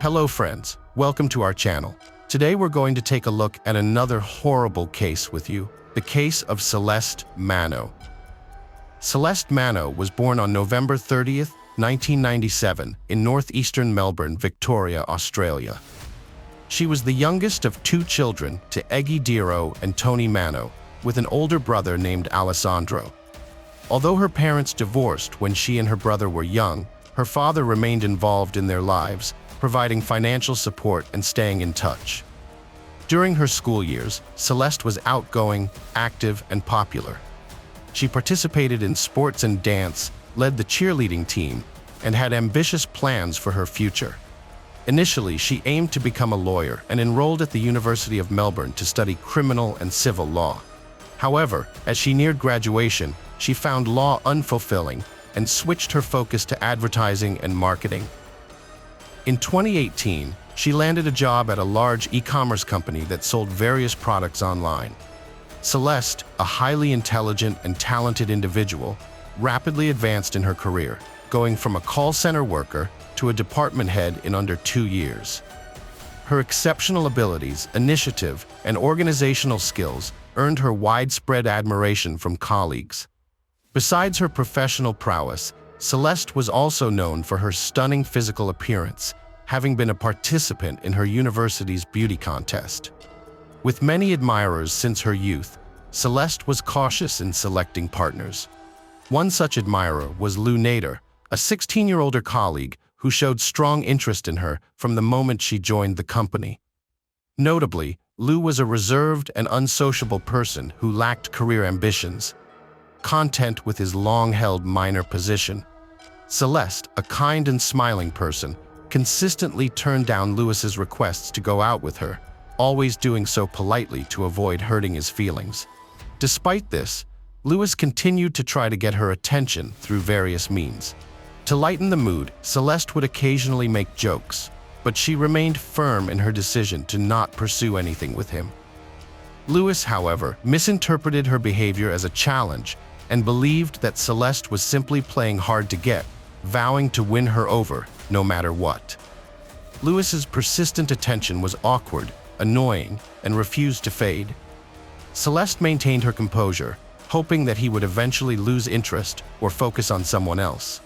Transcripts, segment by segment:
Hello friends, welcome to our channel. Today we're going to take a look at another horrible case with you, the case of Celeste Manno. Celeste Manno was born on November 30th, 1997 in northeastern Melbourne, Victoria, Australia. She was the youngest of two children to Eggy Diro and Tony Manno, with an older brother named Alessandro. Although her parents divorced when she and her brother were young, her father remained involved in their lives, providing financial support and staying in touch. During her school years, Celeste was outgoing, active, and popular. She participated in sports and dance, led the cheerleading team, and had ambitious plans for her future. Initially, she aimed to become a lawyer and enrolled at the University of Melbourne to study criminal and civil law. However, as she neared graduation, she found law unfulfilling and switched her focus to advertising and marketing. In 2018, she landed a job at a large e-commerce company that sold various products online. Celeste, a highly intelligent and talented individual, rapidly advanced in her career, going from a call center worker to a department head in under 2 years. Her exceptional abilities, initiative, and organizational skills earned her widespread admiration from colleagues. Besides her professional prowess, Celeste was also known for her stunning physical appearance, having been a participant in her university's beauty contest. With many admirers since her youth, Celeste was cautious in selecting partners. One such admirer was Lou Nader, a 16-year-older colleague who showed strong interest in her from the moment she joined the company. Notably, Lou was a reserved and unsociable person who lacked career ambitions, content with his long-held minor position. Celeste, a kind and smiling person, consistently turned down Lewis's requests to go out with her, always doing so politely to avoid hurting his feelings. Despite this, Lewis continued to try to get her attention through various means. To lighten the mood, Celeste would occasionally make jokes, but she remained firm in her decision to not pursue anything with him. Lewis, however, misinterpreted her behavior as a challenge and believed that Celeste was simply playing hard to get, vowing to win her over no matter what. Lewis's persistent attention was awkward, annoying, and refused to fade. Celeste maintained her composure, hoping that he would eventually lose interest or focus on someone else.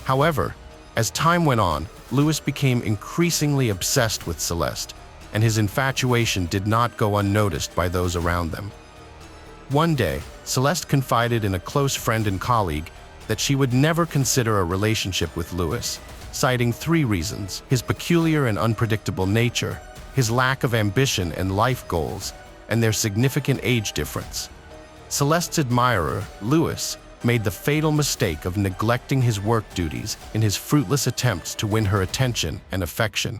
However, as time went on, Lewis became increasingly obsessed with Celeste, and his infatuation did not go unnoticed by those around them. One day, Celeste confided in a close friend and colleague that she would never consider a relationship with Lewis, citing 3 reasons: his peculiar and unpredictable nature, his lack of ambition and life goals, and their significant age difference. Celeste's admirer, Lewis, made the fatal mistake of neglecting his work duties in his fruitless attempts to win her attention and affection.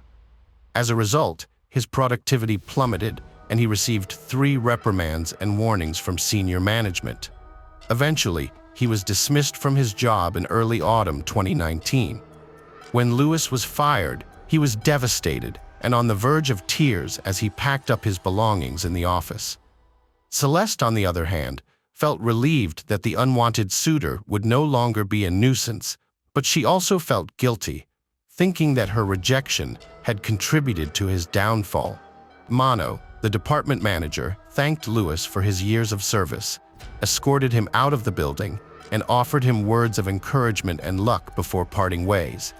As a result, his productivity plummeted, and he received 3 reprimands and warnings from senior management. Eventually, he was dismissed from his job in early autumn 2019. When Lewis was fired, he was devastated and on the verge of tears as he packed up his belongings in the office. Celeste, on the other hand, felt relieved that the unwanted suitor would no longer be a nuisance, but she also felt guilty, thinking that her rejection had contributed to his downfall. Manno, the department manager, thanked Lewis for his years of service, escorted him out of the building, and offered him words of encouragement and luck before parting ways.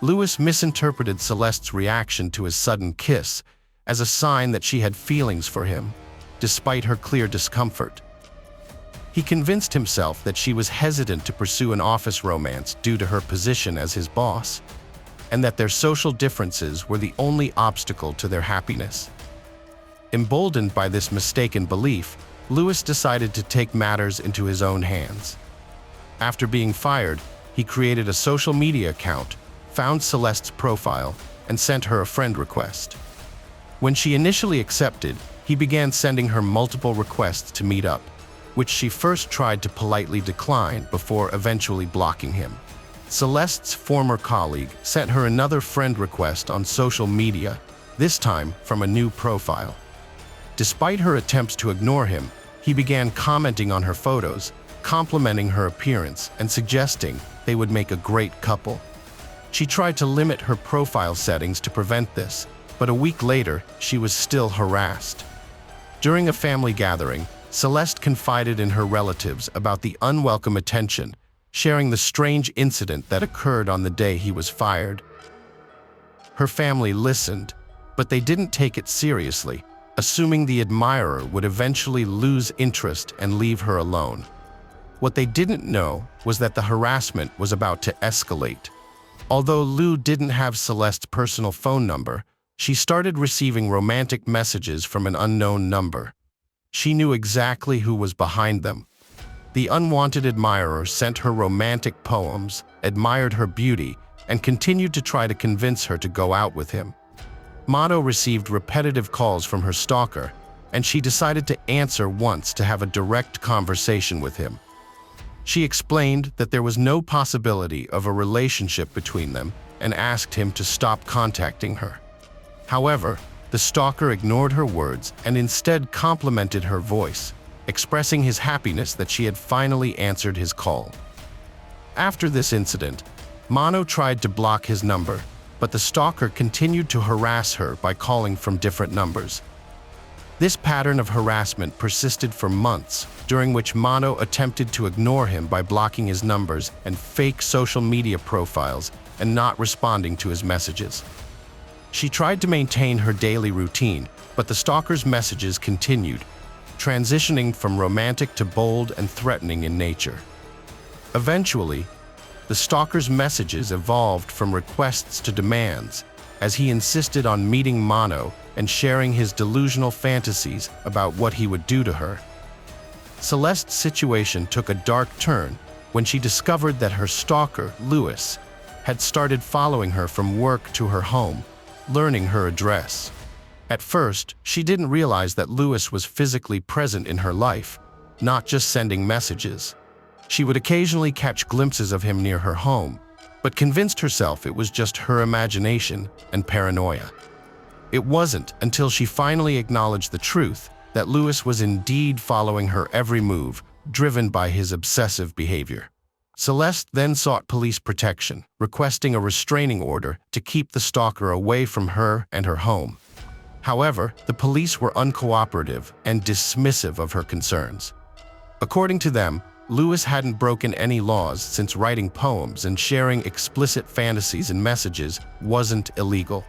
Lewis misinterpreted Celeste's reaction to his sudden kiss as a sign that she had feelings for him, despite her clear discomfort. He convinced himself that she was hesitant to pursue an office romance due to her position as his boss, and that their social differences were the only obstacle to their happiness. Emboldened by this mistaken belief, Lewis decided to take matters into his own hands. After being fired, he created a social media account, found Celeste's profile, and sent her a friend request. When she initially accepted, he began sending her multiple requests to meet up, which she first tried to politely decline before eventually blocking him. Celeste's former colleague sent her another friend request on social media, this time from a new profile. Despite her attempts to ignore him, he began commenting on her photos, complimenting her appearance and suggesting they would make a great couple. She tried to limit her profile settings to prevent this, but a week later, she was still harassed. During a family gathering, Celeste confided in her relatives about the unwelcome attention, sharing the strange incident that occurred on the day he was fired. Her family listened, but they didn't take it seriously, assuming the admirer would eventually lose interest and leave her alone. What they didn't know was that the harassment was about to escalate. Although Lou didn't have Celeste's personal phone number, she started receiving romantic messages from an unknown number. She knew exactly who was behind them. The unwanted admirer sent her romantic poems, admired her beauty, and continued to try to convince her to go out with him. Manno received repetitive calls from her stalker, and she decided to answer once to have a direct conversation with him. She explained that there was no possibility of a relationship between them and asked him to stop contacting her. However, the stalker ignored her words and instead complimented her voice, expressing his happiness that she had finally answered his call. After this incident, Manno tried to block his number, but the stalker continued to harass her by calling from different numbers. This pattern of harassment persisted for months, during which Manno attempted to ignore him by blocking his numbers and fake social media profiles and not responding to his messages. She tried to maintain her daily routine, but the stalker's messages continued, transitioning from romantic to bold and threatening in nature. Eventually, the stalker's messages evolved from requests to demands, as he insisted on meeting Manno and sharing his delusional fantasies about what he would do to her. Celeste's situation took a dark turn when she discovered that her stalker, Lewis, had started following her from work to her home, learning her address. At first, she didn't realize that Lewis was physically present in her life, not just sending messages. She would occasionally catch glimpses of him near her home, but convinced herself it was just her imagination and paranoia. It wasn't until she finally acknowledged the truth that Lewis was indeed following her every move, driven by his obsessive behavior. Celeste then sought police protection, requesting a restraining order to keep the stalker away from her and her home. However, the police were uncooperative and dismissive of her concerns. According to them, Lewis hadn't broken any laws since writing poems and sharing explicit fantasies and messages wasn't illegal.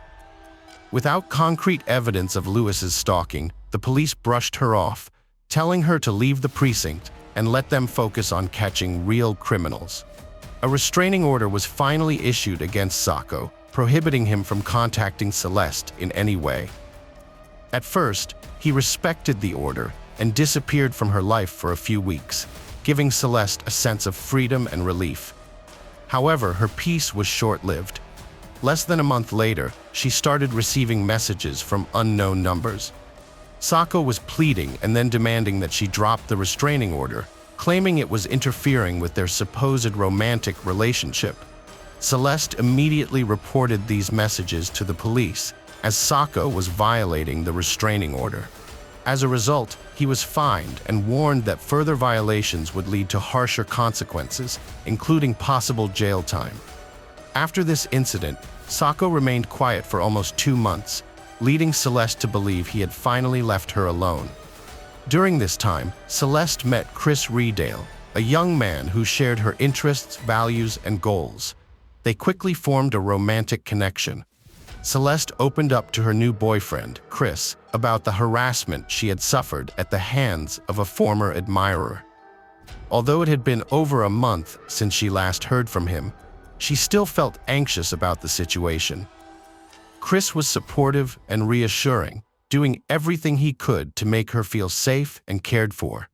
Without concrete evidence of Lewis's stalking, the police brushed her off, telling her to leave the precinct and let them focus on catching real criminals. A restraining order was finally issued against Sako, prohibiting him from contacting Celeste in any way. At first, he respected the order and disappeared from her life for a few weeks, giving Celeste a sense of freedom and relief. However, her peace was short-lived. Less than a month later, she started receiving messages from unknown numbers. Sako was pleading and then demanding that she drop the restraining order, claiming it was interfering with their supposed romantic relationship. Celeste immediately reported these messages to the police, as Sako was violating the restraining order. As a result, he was fined and warned that further violations would lead to harsher consequences, including possible jail time. After this incident, Sako remained quiet for almost 2 months, leading Celeste to believe he had finally left her alone. During this time, Celeste met Chris Redale, a young man who shared her interests, values, and goals. They quickly formed a romantic connection. Celeste opened up to her new boyfriend, Chris, about the harassment she had suffered at the hands of a former admirer. Although it had been over a month since she last heard from him, she still felt anxious about the situation. Chris was supportive and reassuring, doing everything he could to make her feel safe and cared for.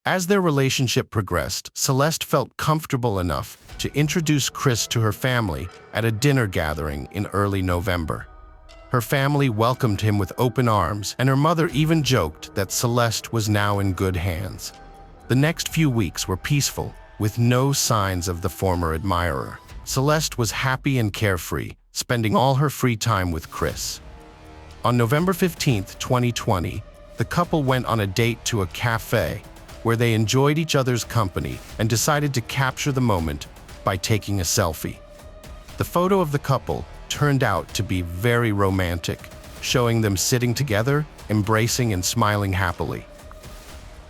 As their relationship progressed, Celeste felt comfortable enough to introduce Chris to her family at a dinner gathering in early November. Her family welcomed him with open arms, and her mother even joked that Celeste was now in good hands. The next few weeks were peaceful, with no signs of the former admirer. Celeste was happy and carefree, spending all her free time with Chris. On November 15, 2020, the couple went on a date to a cafe where they enjoyed each other's company and decided to capture the moment by taking a selfie. The photo of the couple turned out to be very romantic, showing them sitting together, embracing and smiling happily.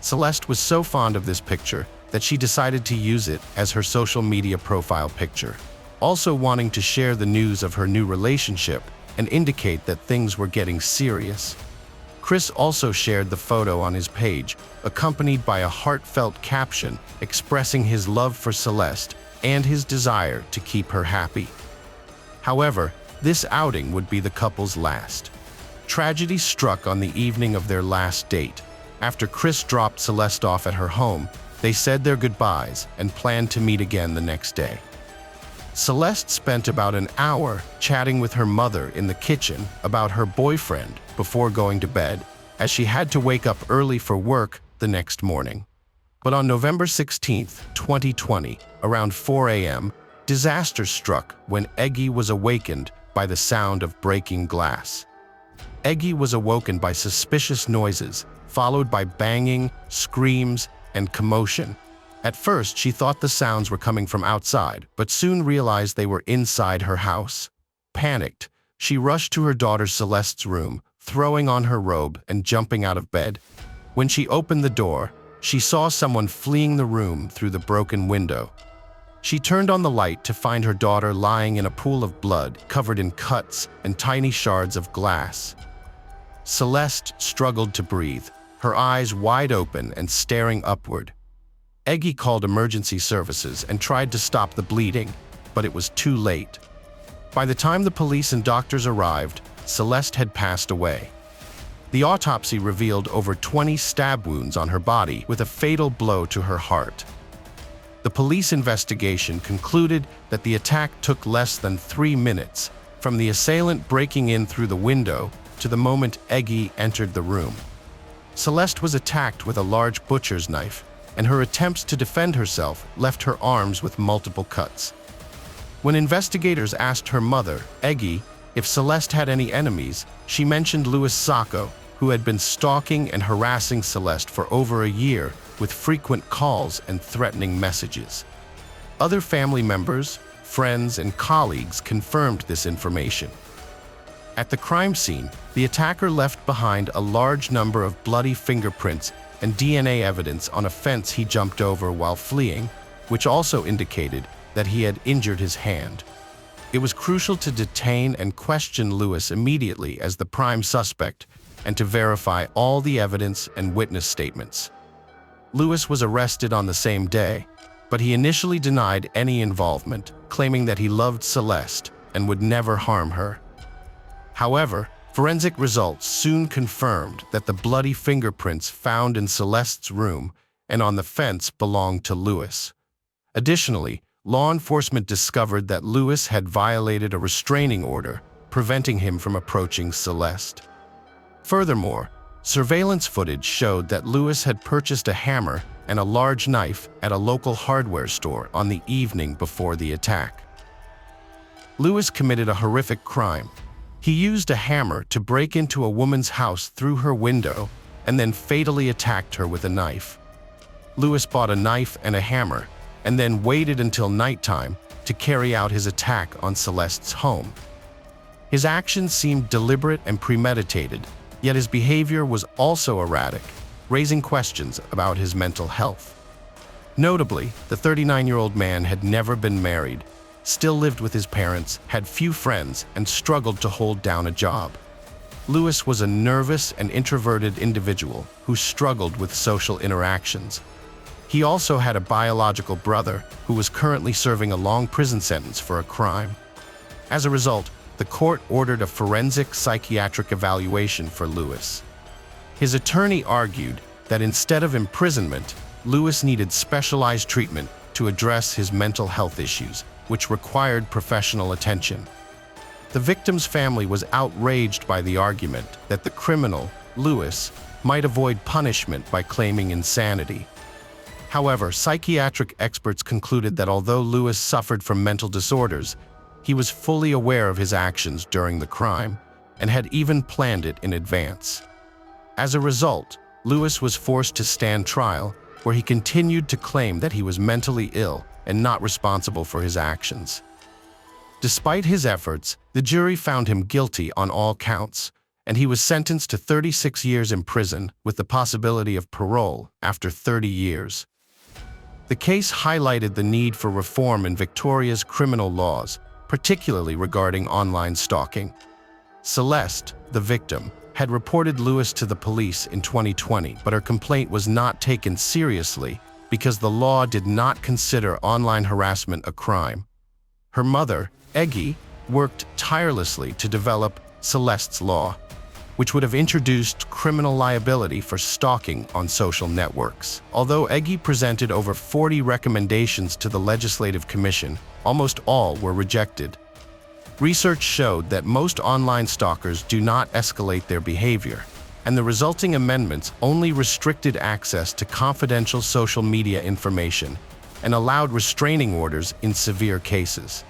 Celeste was so fond of this picture that she decided to use it as her social media profile picture, also wanting to share the news of her new relationship and indicate that things were getting serious. Chris also shared the photo on his page, accompanied by a heartfelt caption expressing his love for Celeste and his desire to keep her happy. However, this outing would be the couple's last. Tragedy struck on the evening of their last date. After Chris dropped Celeste off at her home, they said their goodbyes and planned to meet again the next day. Celeste spent about an hour chatting with her mother in the kitchen about her boyfriend before going to bed, as she had to wake up early for work the next morning. But on November 16, 2020, around 4 a.m., disaster struck when Eggy was awakened by the sound of breaking glass. Eggy was awoken by suspicious noises, followed by banging, screams, and commotion. At first, she thought the sounds were coming from outside, but soon realized they were inside her house. Panicked, she rushed to her daughter Celeste's room, throwing on her robe and jumping out of bed. When she opened the door, she saw someone fleeing the room through the broken window. She turned on the light to find her daughter lying in a pool of blood, covered in cuts and tiny shards of glass. Celeste struggled to breathe, her eyes wide open and staring upward. Eggy called emergency services and tried to stop the bleeding, but it was too late. By the time the police and doctors arrived, Celeste had passed away. The autopsy revealed over 20 stab wounds on her body with a fatal blow to her heart. The police investigation concluded that the attack took less than 3 minutes, from the assailant breaking in through the window to the moment Eggy entered the room. Celeste was attacked with a large butcher's knife, and her attempts to defend herself left her arms with multiple cuts. When investigators asked her mother, Eggy, if Celeste had any enemies, she mentioned Lewis Sako, who had been stalking and harassing Celeste for over a year with frequent calls and threatening messages. Other family members, friends, and colleagues confirmed this information. At the crime scene, the attacker left behind a large number of bloody fingerprints and DNA evidence on a fence he jumped over while fleeing, which also indicated that he had injured his hand. It was crucial to detain and question Lewis immediately as the prime suspect and to verify all the evidence and witness statements. Lewis was arrested on the same day, but he initially denied any involvement, claiming that he loved Celeste and would never harm her. However, forensic results soon confirmed that the bloody fingerprints found in Celeste's room and on the fence belonged to Lewis. Additionally, law enforcement discovered that Lewis had violated a restraining order, preventing him from approaching Celeste. Furthermore, surveillance footage showed that Lewis had purchased a hammer and a large knife at a local hardware store on the evening before the attack. Lewis committed a horrific crime. He used a hammer to break into a woman's house through her window and then fatally attacked her with a knife. Lewis bought a knife and a hammer and then waited until nighttime to carry out his attack on Celeste's home. His actions seemed deliberate and premeditated, yet his behavior was also erratic, raising questions about his mental health. Notably, the 39-year-old man had never been married, still lived with his parents, had few friends, and struggled to hold down a job. Lewis was a nervous and introverted individual who struggled with social interactions. He also had a biological brother who was currently serving a long prison sentence for a crime. As a result, the court ordered a forensic psychiatric evaluation for Lewis. His attorney argued that instead of imprisonment, Lewis needed specialized treatment to address his mental health issues, which required professional attention. The victim's family was outraged by the argument that the criminal, Lewis, might avoid punishment by claiming insanity. However, psychiatric experts concluded that although Lewis suffered from mental disorders, he was fully aware of his actions during the crime and had even planned it in advance. As a result, Lewis was forced to stand trial, where he continued to claim that he was mentally ill and not responsible for his actions. Despite his efforts, the jury found him guilty on all counts, and he was sentenced to 36 years in prison with the possibility of parole after 30 years. The case highlighted the need for reform in Victoria's criminal laws, particularly regarding online stalking. Celeste, the victim, had reported Lewis to the police in 2020, but her complaint was not taken seriously because the law did not consider online harassment a crime. Her mother, Eggy, worked tirelessly to develop Celeste's law, which would have introduced criminal liability for stalking on social networks. Although Eggy presented over 40 recommendations to the Legislative Commission, almost all were rejected. Research showed that most online stalkers do not escalate their behavior, and the resulting amendments only restricted access to confidential social media information and allowed restraining orders in severe cases.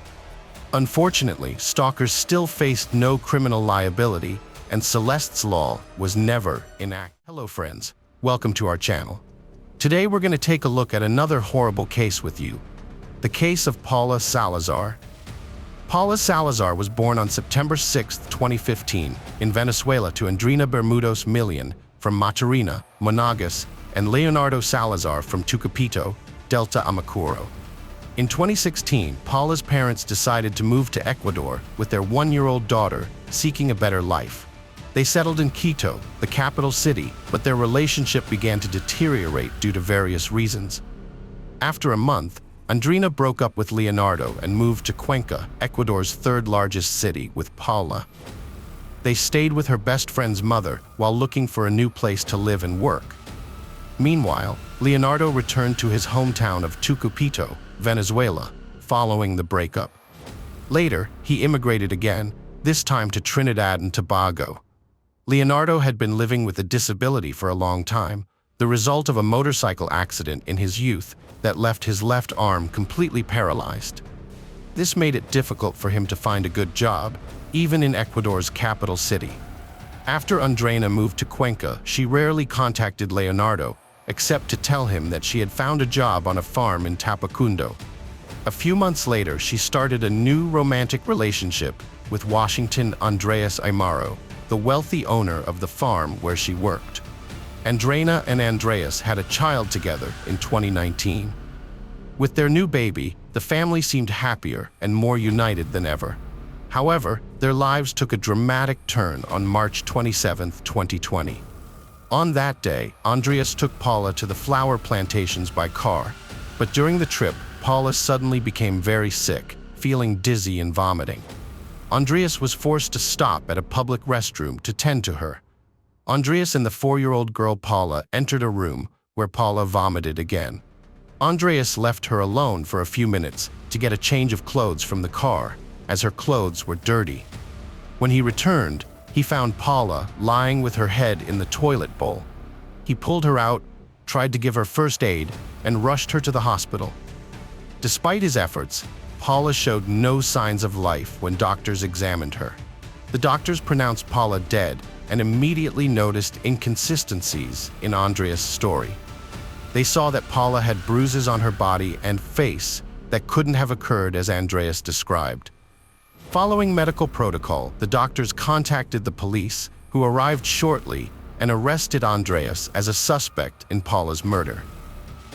Unfortunately, stalkers still faced no criminal liability, and Celeste's law was never enacted. Hello friends, welcome to our channel. Today we're going to take a look at another horrible case with you, the case of Paula Salazar. Paula Salazar was born on September 6, 2015, in Venezuela to Andrina Bermudos Millian from Matarina, Monagas, and Leonardo Salazar from Tucupito, Delta Amacuro. In 2016, Paula's parents decided to move to Ecuador with their one-year-old daughter, seeking a better life. They settled in Quito, the capital city, but their relationship began to deteriorate due to various reasons. After a month, Andrina broke up with Leonardo and moved to Cuenca, Ecuador's third-largest city, with Paula. They stayed with her best friend's mother while looking for a new place to live and work. Meanwhile, Leonardo returned to his hometown of Tucupito, Venezuela, following the breakup. Later, he immigrated again, this time to Trinidad and Tobago. Leonardo had been living with a disability for a long time, the result of a motorcycle accident in his youth that left his left arm completely paralyzed. This made it difficult for him to find a good job, even in Ecuador's capital city. After Andrina moved to Cuenca, she rarely contacted Leonardo, except to tell him that she had found a job on a farm in Tapacundo. A few months later, she started a new romantic relationship with Washington Andreas Aymaro, the wealthy owner of the farm where she worked. Andrina and Andreas had a child together in 2019. With their new baby, the family seemed happier and more united than ever. However, their lives took a dramatic turn on March 27, 2020. On that day, Andreas took Paula to the flower plantations by car, but during the trip, Paula suddenly became very sick, feeling dizzy and vomiting. Andreas was forced to stop at a public restroom to tend to her. Andreas and the 4-year-old girl Paula entered a room where Paula vomited again. Andreas left her alone for a few minutes to get a change of clothes from the car, as her clothes were dirty. When he returned, he found Paula lying with her head in the toilet bowl. He pulled her out, tried to give her first aid, and rushed her to the hospital. Despite his efforts, Paula showed no signs of life when doctors examined her. The doctors pronounced Paula dead and immediately noticed inconsistencies in Andreas' story. They saw that Paula had bruises on her body and face that couldn't have occurred as Andreas described. Following medical protocol, the doctors contacted the police, who arrived shortly and arrested Andreas as a suspect in Paula's murder.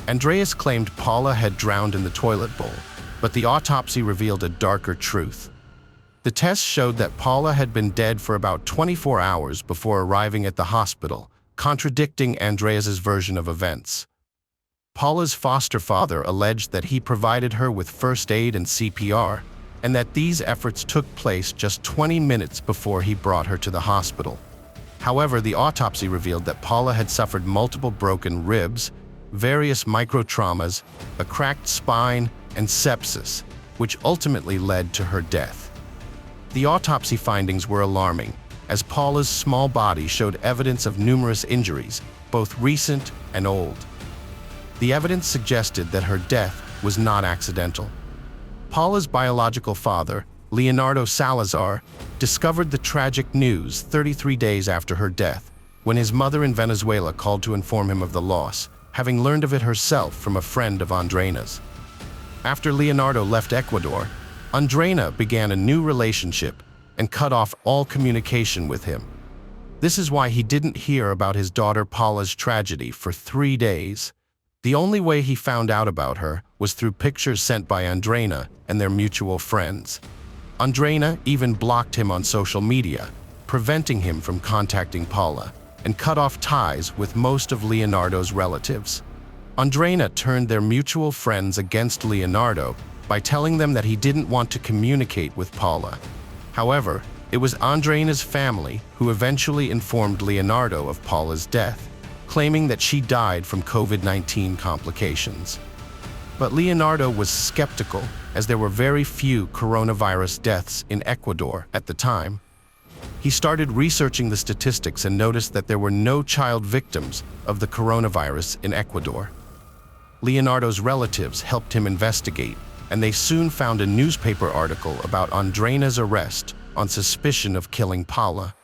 Andreas claimed Paula had drowned in the toilet bowl, but the autopsy revealed a darker truth. The tests showed that Paula had been dead for about 24 hours before arriving at the hospital, contradicting Andreas's version of events. Paula's foster father alleged that he provided her with first aid and CPR, and that these efforts took place just 20 minutes before he brought her to the hospital. However, the autopsy revealed that Paula had suffered multiple broken ribs, various microtraumas, a cracked spine, and sepsis, which ultimately led to her death. The autopsy findings were alarming, as Paula's small body showed evidence of numerous injuries, both recent and old. The evidence suggested that her death was not accidental. Paula's biological father, Leonardo Salazar, discovered the tragic news 33 days after her death, when his mother in Venezuela called to inform him of the loss, having learned of it herself from a friend of Andrina's. After Leonardo left Ecuador, Andreina began a new relationship and cut off all communication with him. This is why he didn't hear about his daughter Paula's tragedy for 3 days. The only way he found out about her was through pictures sent by Andreina and their mutual friends. Andreina even blocked him on social media, preventing him from contacting Paula, and cut off ties with most of Leonardo's relatives. Andreina turned their mutual friends against Leonardo by telling them that he didn't want to communicate with Paula. However, it was Andreina's family who eventually informed Leonardo of Paula's death, claiming that she died from COVID-19 complications. But Leonardo was skeptical, as there were very few coronavirus deaths in Ecuador at the time. He started researching the statistics and noticed that there were no child victims of the coronavirus in Ecuador. Leonardo's relatives helped him investigate, and they soon found a newspaper article about Andreina's arrest on suspicion of killing Paula.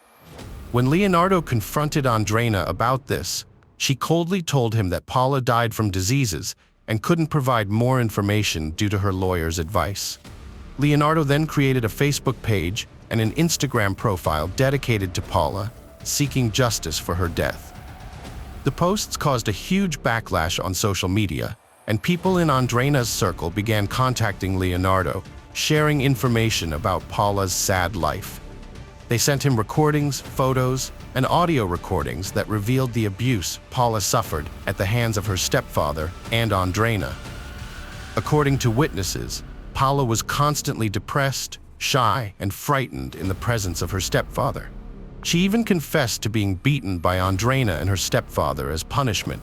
When Leonardo confronted Andreina about this, she coldly told him that Paula died from diseases and couldn't provide more information due to her lawyer's advice. Leonardo then created a Facebook page and an Instagram profile dedicated to Paula, seeking justice for her death. The posts caused a huge backlash on social media, and people in Andreina's circle began contacting Leonardo, sharing information about Paula's sad life. They sent him recordings, photos, and audio recordings that revealed the abuse Paula suffered at the hands of her stepfather and Andreina. According to witnesses, Paula was constantly depressed, shy, and frightened in the presence of her stepfather. She even confessed to being beaten by Andreina and her stepfather as punishment.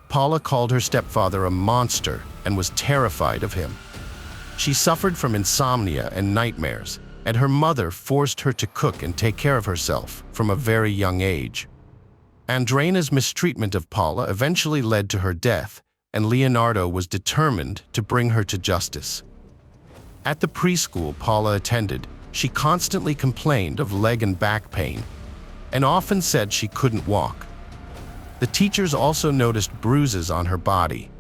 Paula called her stepfather a monster and was terrified of him. She suffered from insomnia and nightmares, and her mother forced her to cook and take care of herself from a very young age. Andreina's mistreatment of Paula eventually led to her death, and Leonardo was determined to bring her to justice. At the preschool Paula attended, she constantly complained of leg and back pain, and often said she couldn't walk. The teachers also noticed bruises on her body.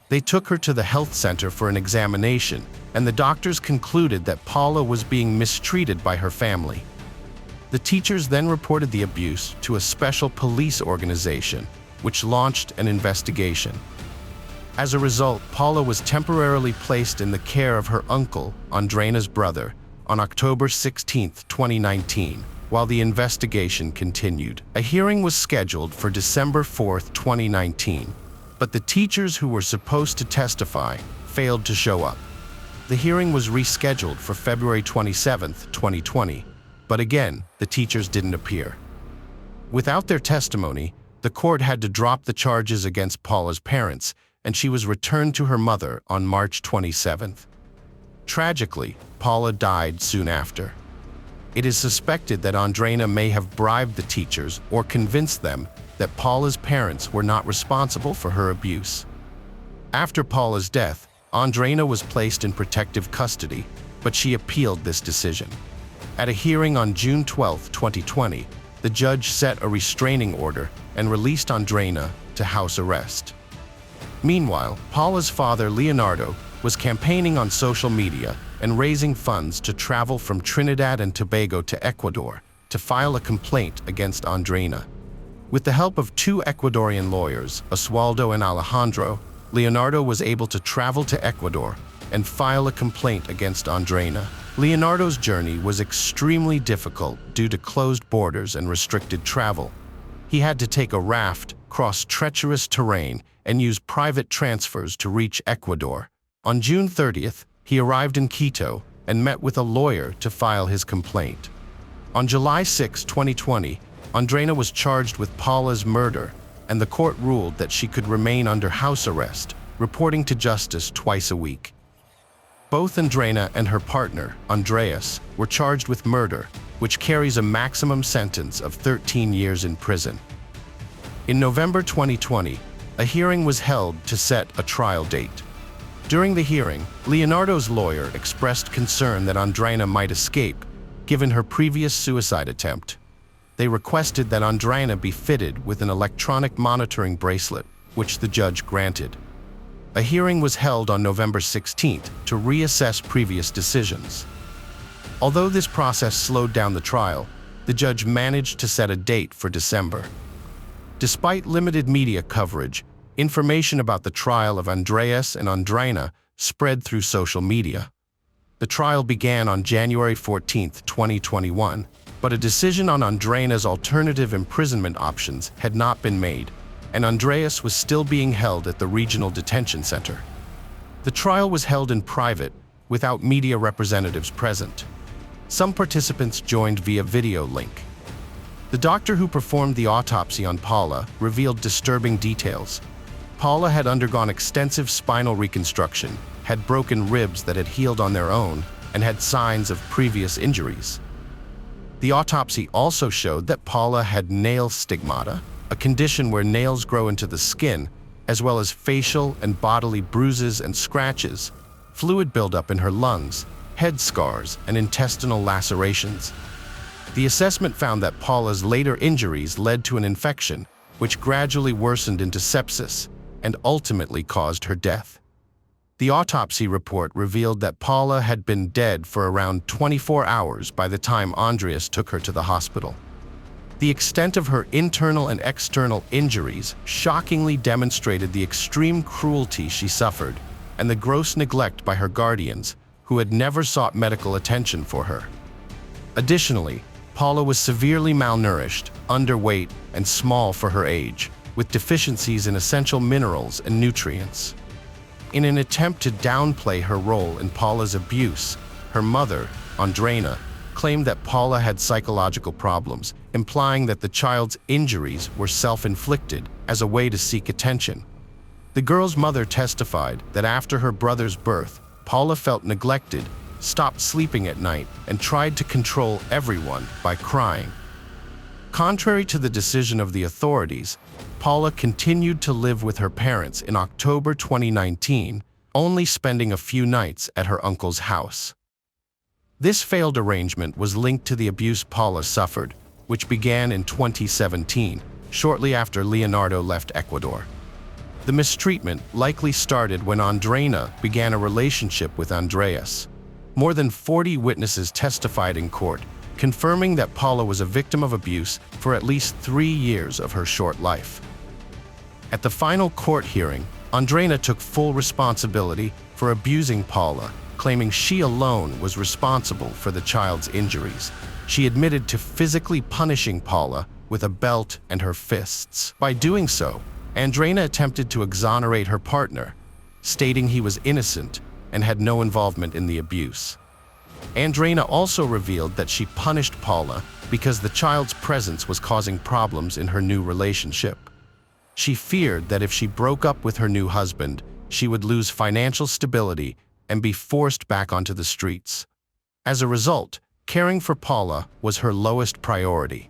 They took her to the health center for an examination, and the doctors concluded that Paula was being mistreated by her family. The teachers then reported the abuse to a special police organization, which launched an investigation. As a result, Paula was temporarily placed in the care of her uncle, Andreina's brother, on October 16, 2019, while the investigation continued. A hearing was scheduled for December 4, 2019, but the teachers who were supposed to testify failed to show up. The hearing was rescheduled for February 27, 2020, but again, the teachers didn't appear. Without their testimony, the court had to drop the charges against Paula's parents, and she was returned to her mother on March 27. Tragically, Paula died soon after. It is suspected that Andreina may have bribed the teachers or convinced them that Paula's parents were not responsible for her abuse. After Paula's death, Andreina was placed in protective custody, but she appealed this decision. At a hearing on June 12, 2020, the judge set a restraining order and released Andreina to house arrest. Meanwhile, Paula's father, Leonardo, was campaigning on social media and raising funds to travel from Trinidad and Tobago to Ecuador to file a complaint against Andreina. With the help of 2 Ecuadorian lawyers, Oswaldo and Alejandro, Leonardo was able to travel to Ecuador and file a complaint against Andreina. Leonardo's journey was extremely difficult due to closed borders and restricted travel. He had to take a raft, cross treacherous terrain, and use private transfers to reach Ecuador. On June 30th, he arrived in Quito and met with a lawyer to file his complaint. On July 6, 2020, Andreina was charged with Paula's murder, and the court ruled that she could remain under house arrest, reporting to justice twice a week. Both Andreina and her partner, Andreas, were charged with murder, which carries a maximum sentence of 13 years in prison. In November 2020, a hearing was held to set a trial date. During the hearing, Leonardo's lawyer expressed concern that Andreina might escape, given her previous suicide attempt. They requested that Andreina be fitted with an electronic monitoring bracelet, which the judge granted. A hearing was held on November 16th to reassess previous decisions. Although this process slowed down the trial, the judge managed to set a date for December. Despite limited media coverage, information about the trial of Andreas and Andreina spread through social media. The trial began on January 14, 2021, but a decision on Andreina's alternative imprisonment options had not been made, and Andreas was still being held at the Regional Detention Center. The trial was held in private, without media representatives present. Some participants joined via video link. The doctor who performed the autopsy on Paula revealed disturbing details. Paula had undergone extensive spinal reconstruction, had broken ribs that had healed on their own, and had signs of previous injuries. The autopsy also showed that Paula had nail stigmata, a condition where nails grow into the skin, as well as facial and bodily bruises and scratches, fluid buildup in her lungs, head scars, and intestinal lacerations. The assessment found that Paula's later injuries led to an infection, which gradually worsened into sepsis and ultimately caused her death. The autopsy report revealed that Paula had been dead for around 24 hours by the time Andreas took her to the hospital. The extent of her internal and external injuries shockingly demonstrated the extreme cruelty she suffered and the gross neglect by her guardians, who had never sought medical attention for her. Additionally, Paula was severely malnourished, underweight, and small for her age, with deficiencies in essential minerals and nutrients. In an attempt to downplay her role in Paula's abuse, her mother, Andreina, claimed that Paula had psychological problems, implying that the child's injuries were self-inflicted as a way to seek attention. The girl's mother testified that after her brother's birth, Paula felt neglected, stopped sleeping at night, and tried to control everyone by crying. Contrary to the decision of the authorities, Paula continued to live with her parents in October 2019, only spending a few nights at her uncle's house. This failed arrangement was linked to the abuse Paula suffered, which began in 2017, shortly after Leonardo left Ecuador. The mistreatment likely started when Andreina began a relationship with Andreas. More than 40 witnesses testified in court, confirming that Paula was a victim of abuse for at least 3 years of her short life. At the final court hearing, Andreina took full responsibility for abusing Paula, claiming she alone was responsible for the child's injuries. She admitted to physically punishing Paula with a belt and her fists. By doing so, Andreina attempted to exonerate her partner, stating he was innocent and had no involvement in the abuse. Andreina also revealed that she punished Paula because the child's presence was causing problems in her new relationship. She feared that if she broke up with her new husband, she would lose financial stability and be forced back onto the streets. As a result, caring for Paula was her lowest priority.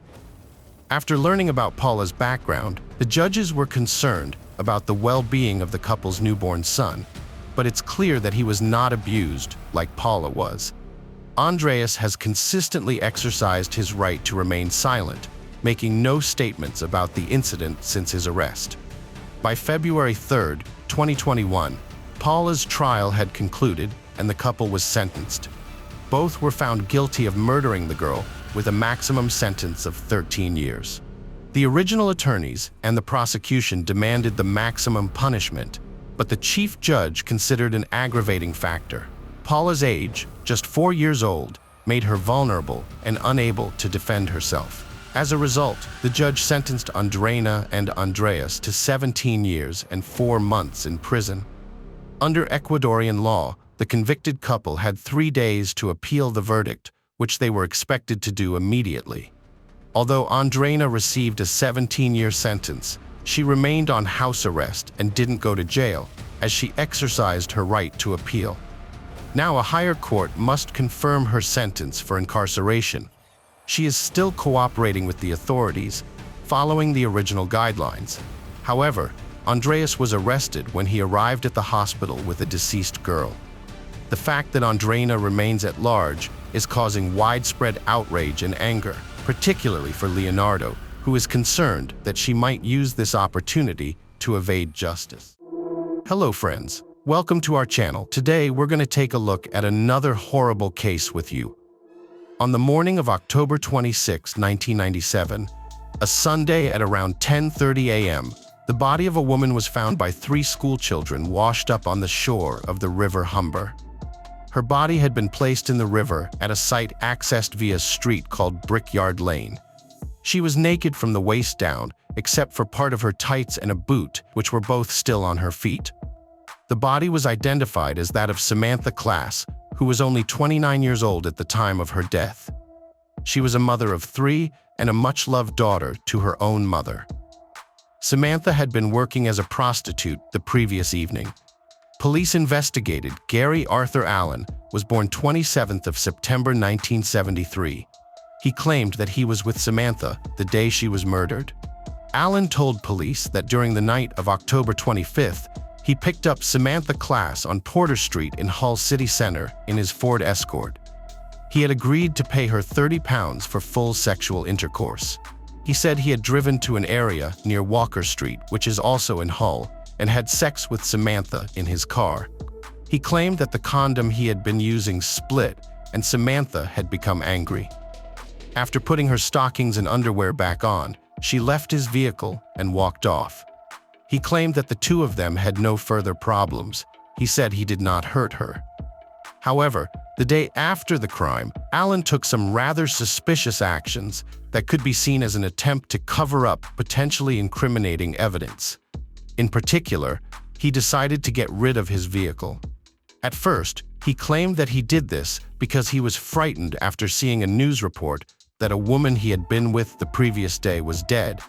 After learning about Paula's background, the judges were concerned about the well-being of the couple's newborn son, but it's clear that he was not abused like Paula was. Andreas has consistently exercised his right to remain silent, making no statements about the incident since his arrest. By February 3, 2021, Paula's trial had concluded and the couple was sentenced. Both were found guilty of murdering the girl with a maximum sentence of 13 years. The original attorneys and the prosecution demanded the maximum punishment, but the chief judge considered an aggravating factor. Paula's age, just 4 years old, made her vulnerable and unable to defend herself. As a result, the judge sentenced Andreina and Andreas to 17 years and 4 months in prison. Under Ecuadorian law, the convicted couple had 3 days to appeal the verdict, which they were expected to do immediately. Although Andreina received a 17-year sentence, she remained on house arrest and didn't go to jail, as she exercised her right to appeal. Now a higher court must confirm her sentence for incarceration. She is still cooperating with the authorities, following the original guidelines. However, Andreas was arrested when he arrived at the hospital with a deceased girl. The fact that Andreina remains at large is causing widespread outrage and anger, particularly for Leonardo, who is concerned that she might use this opportunity to evade justice. Hello friends, welcome to our channel. Today we're going to take a look at another horrible case with you. On the morning of October 26, 1997, a Sunday at around 10:30 a.m., the body of a woman was found by 3 school children washed up on the shore of the River Humber. Her body had been placed in the river at a site accessed via a street called Brickyard Lane. She was naked from the waist down, except for part of her tights and a boot, which were both still on her feet. The body was identified as that of Samantha Class, who was only 29 years old at the time of her death. She was a mother of 3 and a much-loved daughter to her own mother. Samantha had been working as a prostitute the previous evening. Police investigated Gary Arthur Allen was born 27th of September 1973. He claimed that he was with Samantha the day she was murdered. Allen told police that during the night of October 25th, he picked up Samantha Class on Porter Street in Hull City Center in his Ford Escort. He had agreed to pay her £30 for full sexual intercourse. He said he had driven to an area near Walker Street, which is also in Hull, and had sex with Samantha in his car. He claimed that the condom he had been using split, and Samantha had become angry. After putting her stockings and underwear back on, she left his vehicle and walked off. He claimed that the two of them had no further problems. He said he did not hurt her. However, the day after the crime, Allen took some rather suspicious actions that could be seen as an attempt to cover up potentially incriminating evidence. In particular, he decided to get rid of his vehicle. At first, he claimed that he did this because he was frightened after seeing a news report that a woman he had been with the previous day was dead.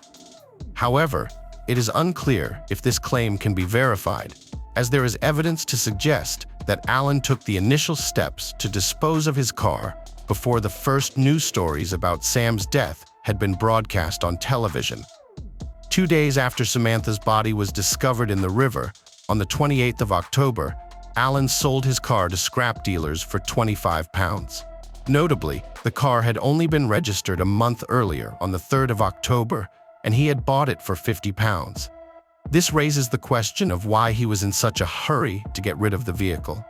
However, it is unclear if this claim can be verified, as there is evidence to suggest that Allen took the initial steps to dispose of his car before the first news stories about Sam's death had been broadcast on television. 2 days after Samantha's body was discovered in the river, on the 28th of October, Allen sold his car to scrap dealers for £25. Notably, the car had only been registered a month earlier, on the 3rd of October, and he had bought it for £50. This raises the question of why he was in such a hurry to get rid of the vehicle.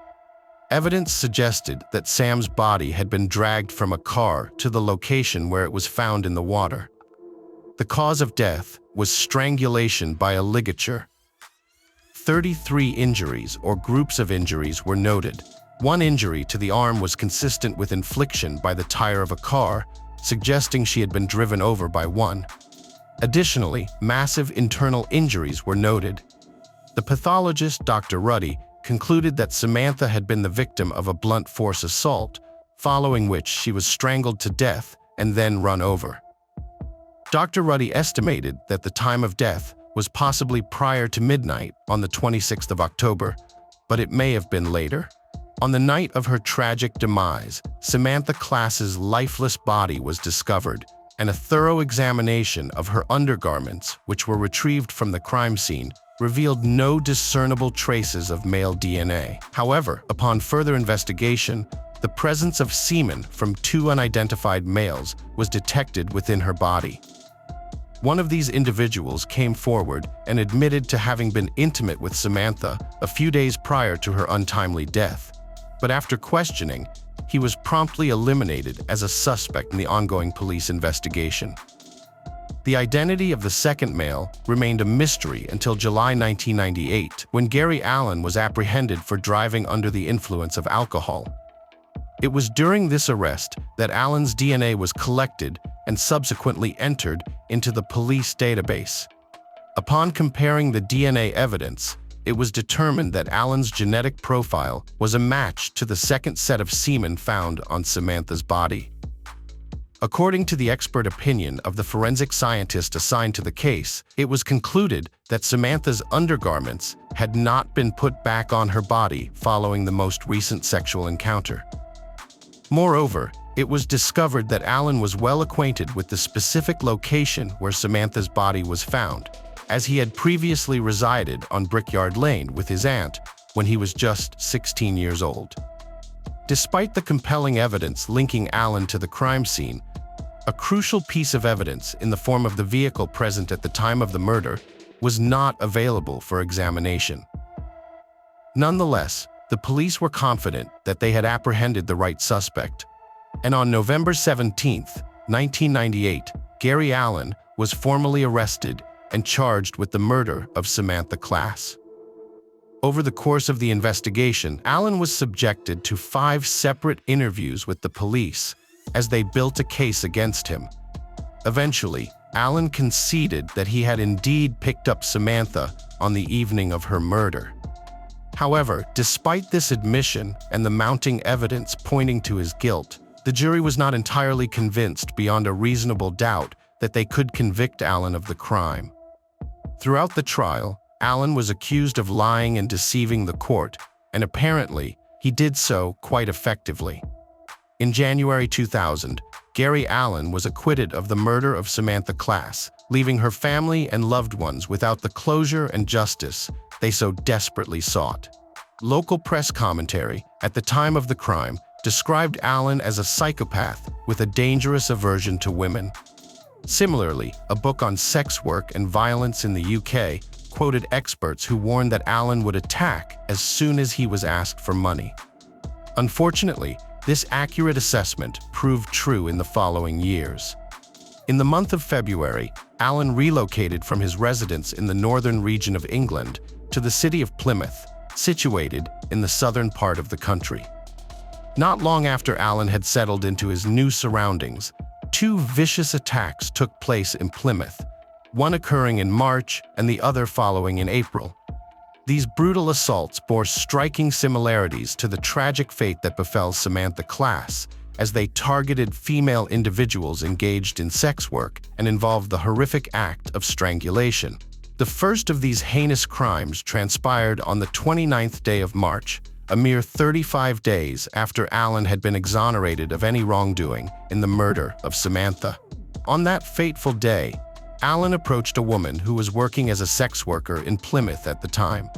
Evidence suggested that Sam's body had been dragged from a car to the location where it was found in the water. The cause of death was strangulation by a ligature. 33 injuries or groups of injuries were noted. 1 injury to the arm was consistent with infliction by the tire of a car, suggesting she had been driven over by one. Additionally, massive internal injuries were noted. The pathologist, Dr. Ruddy, concluded that Samantha had been the victim of a blunt force assault, following which she was strangled to death and then run over. Dr. Ruddy estimated that the time of death was possibly prior to midnight on the 26th of October, but it may have been later. On the night of her tragic demise, Samantha Class's lifeless body was discovered, and a thorough examination of her undergarments, which were retrieved from the crime scene, revealed no discernible traces of male DNA. However, upon further investigation, the presence of semen from 2 unidentified males was detected within her body. One of these individuals came forward and admitted to having been intimate with Samantha a few days prior to her untimely death. But after questioning, he was promptly eliminated as a suspect in the ongoing police investigation. The identity of the second male remained a mystery until July 1998, when Gary Allen was apprehended for driving under the influence of alcohol. It was during this arrest that Allen's DNA was collected and subsequently entered into the police database. Upon comparing the DNA evidence, it was determined that Allen's genetic profile was a match to the second set of semen found on Samantha's body. According to the expert opinion of the forensic scientist assigned to the case, it was concluded that Samantha's undergarments had not been put back on her body following the most recent sexual encounter. Moreover, it was discovered that Allen was well acquainted with the specific location where Samantha's body was found, as he had previously resided on Brickyard Lane with his aunt when he was just 16 years old. Despite the compelling evidence linking Allen to the crime scene, a crucial piece of evidence in the form of the vehicle present at the time of the murder was not available for examination. Nonetheless, the police were confident that they had apprehended the right suspect. And on November 17, 1998, Gary Allen was formally arrested and charged with the murder of Samantha Class. Over the course of the investigation, Allen was subjected to 5 separate interviews with the police as they built a case against him. Eventually, Allen conceded that he had indeed picked up Samantha on the evening of her murder. However, despite this admission and the mounting evidence pointing to his guilt, the jury was not entirely convinced beyond a reasonable doubt that they could convict Allen of the crime. Throughout the trial, Allen was accused of lying and deceiving the court, and apparently, he did so quite effectively. In January 2000, Gary Allen was acquitted of the murder of Samantha Class, leaving her family and loved ones without the closure and justice they so desperately sought. Local press commentary at the time of the crime described Allen as a psychopath with a dangerous aversion to women. Similarly, a book on sex work and violence in the UK quoted experts who warned that Allen would attack as soon as he was asked for money. Unfortunately, this accurate assessment proved true in the following years. In the month of February, Allen relocated from his residence in the northern region of England to the city of Plymouth, situated in the southern part of the country. Not long after Allen had settled into his new surroundings, 2 vicious attacks took place in Plymouth, one occurring in March and the other following in April. These brutal assaults bore striking similarities to the tragic fate that befell Samantha Class, as they targeted female individuals engaged in sex work and involved the horrific act of strangulation. The first of these heinous crimes transpired on the 29th day of March, a mere 35 days after Allen had been exonerated of any wrongdoing in the murder of Samantha. On that fateful day, Allen approached a woman who was working as a sex worker in Plymouth at the time.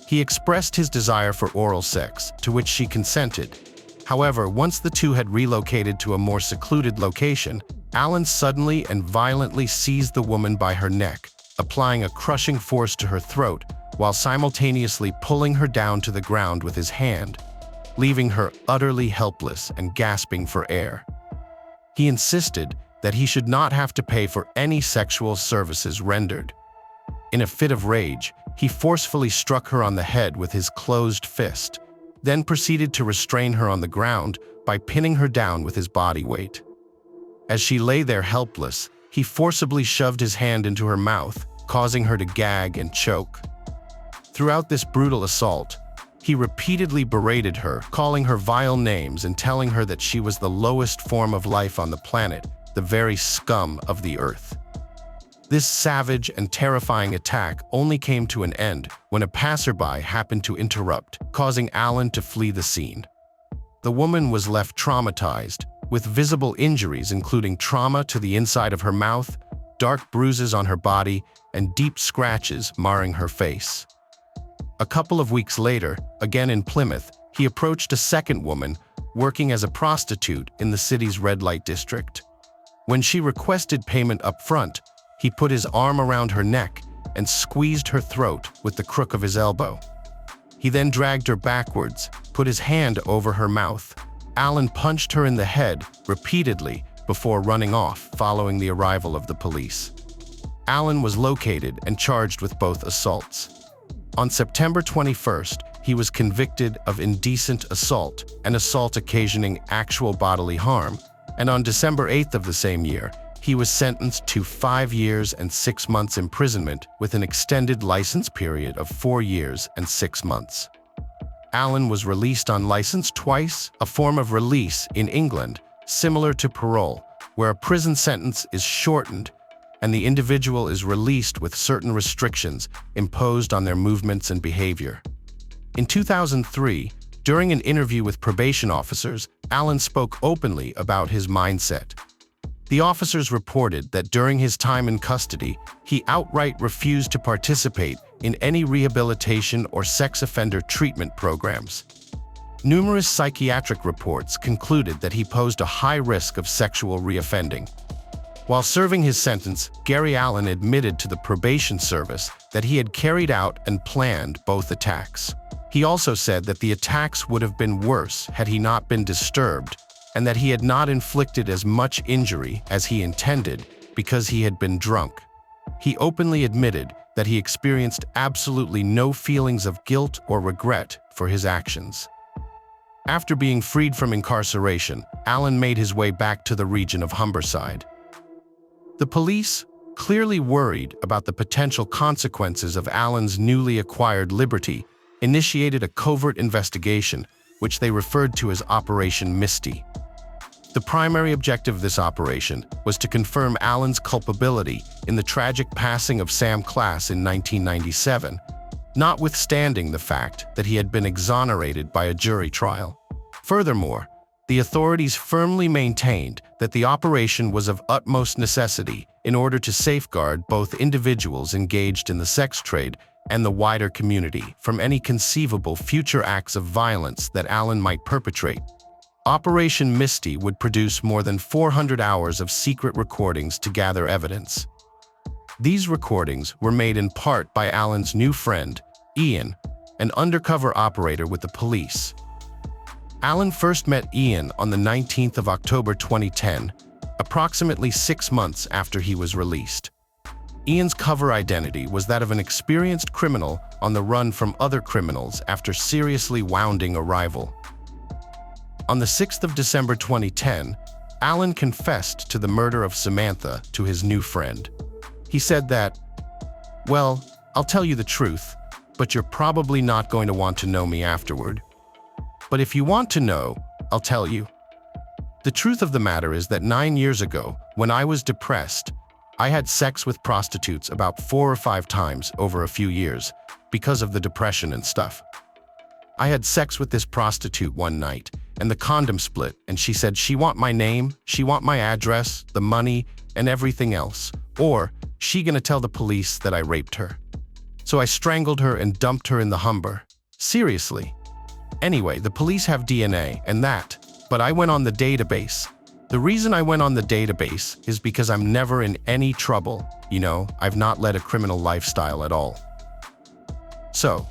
He expressed his desire for oral sex, to which she consented. However, once the two had relocated to a more secluded location, Allen suddenly and violently seized the woman by her neck, applying a crushing force to her throat, while simultaneously pulling her down to the ground with his hand, leaving her utterly helpless and gasping for air. He insisted that he should not have to pay for any sexual services rendered. In a fit of rage, he forcefully struck her on the head with his closed fist, then proceeded to restrain her on the ground by pinning her down with his body weight. As she lay there helpless, he forcibly shoved his hand into her mouth, causing her to gag and choke. Throughout this brutal assault, he repeatedly berated her, calling her vile names and telling her that she was the lowest form of life on the planet, the very scum of the earth. This savage and terrifying attack only came to an end when a passerby happened to interrupt, causing Allen to flee the scene. The woman was left traumatized, with visible injuries including trauma to the inside of her mouth, dark bruises on her body, and deep scratches marring her face. A couple of weeks later, again in Plymouth, he approached a second woman working as a prostitute in the city's red light district. When she requested payment up front, he put his arm around her neck and squeezed her throat with the crook of his elbow. He then dragged her backwards, put his hand over her mouth. Allen punched her in the head repeatedly before running off following the arrival of the police. Allen was located and charged with both assaults. On September 21st, he was convicted of indecent assault and assault occasioning actual bodily harm, and on December 8th of the same year, he was sentenced to 5 years and 6 months imprisonment with an extended license period of 4 years and 6 months. Allen was released on license twice, a form of release in England similar to parole, where a prison sentence is shortened and the individual is released with certain restrictions imposed on their movements and behavior. In 2003, during an interview with probation officers, Allen spoke openly about his mindset. The officers reported that during his time in custody, he outright refused to participate in any rehabilitation or sex offender treatment programs. Numerous psychiatric reports concluded that he posed a high risk of sexual reoffending. While serving his sentence, Gary Allen admitted to the probation service that he had carried out and planned both attacks. He also said that the attacks would have been worse had he not been disturbed, and that he had not inflicted as much injury as he intended because he had been drunk. He openly admitted that he experienced absolutely no feelings of guilt or regret for his actions. After being freed from incarceration, Alan made his way back to the region of Humberside. The police, clearly worried about the potential consequences of Alan's newly acquired liberty, initiated a covert investigation, which they referred to as Operation Misty. The primary objective of this operation was to confirm Alan's culpability in the tragic passing of Sam Class in 1997, notwithstanding the fact that he had been exonerated by a jury trial. Furthermore, the authorities firmly maintained that the operation was of utmost necessity in order to safeguard both individuals engaged in the sex trade and the wider community from any conceivable future acts of violence that Alan might perpetrate. Operation Misty would produce more than 400 hours of secret recordings to gather evidence. These recordings were made in part by Alan's new friend, Ian, an undercover operator with the police. Alan first met Ian on the 19th of October 2010, approximately 6 months after he was released. Ian's cover identity was that of an experienced criminal on the run from other criminals after seriously wounding a rival. On the 6th of December 2010, Alan confessed to the murder of Samantha to his new friend. He said that, "Well, I'll tell you the truth, but you're probably not going to want to know me afterward. But if you want to know, I'll tell you. The truth of the matter is that 9 years ago, when I was depressed, I had sex with prostitutes about 4 or 5 times over a few years because of the depression and stuff. I had sex with this prostitute one night, and the condom split, and she said she want my name, she want my address, the money, and everything else, or she gonna tell the police that I raped her. So I strangled her and dumped her in the Humber. Seriously. Anyway, the police have DNA and that, but I went on the database. The reason I went on the database is because I'm never in any trouble. You know, I've not led a criminal lifestyle at all. So,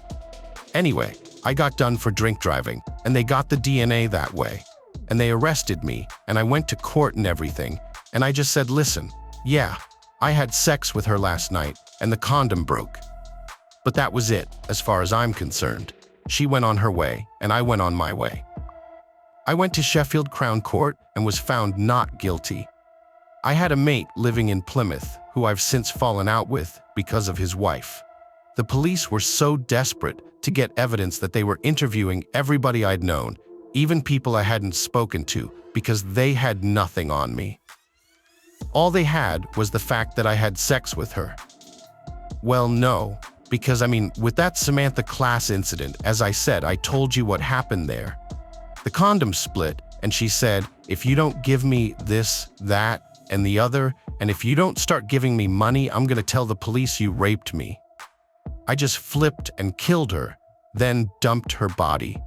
anyway, I got done for drink driving, and they got the DNA that way. And they arrested me, and I went to court and everything, and I just said, listen, yeah, I had sex with her last night, and the condom broke. But that was it, as far as I'm concerned. She went on her way, and I went on my way. I went to Sheffield Crown Court and was found not guilty. I had a mate living in Plymouth who I've since fallen out with because of his wife. The police were so desperate to get evidence that they were interviewing everybody I'd known, even people I hadn't spoken to, because they had nothing on me. All they had was the fact that I had sex with her. Well, no, because with that Samantha Class incident, as I said, I told you what happened there. The condom split, and she said, if you don't give me this, that, and the other, and if you don't start giving me money, I'm gonna tell the police you raped me. I just flipped and killed her, then dumped her body.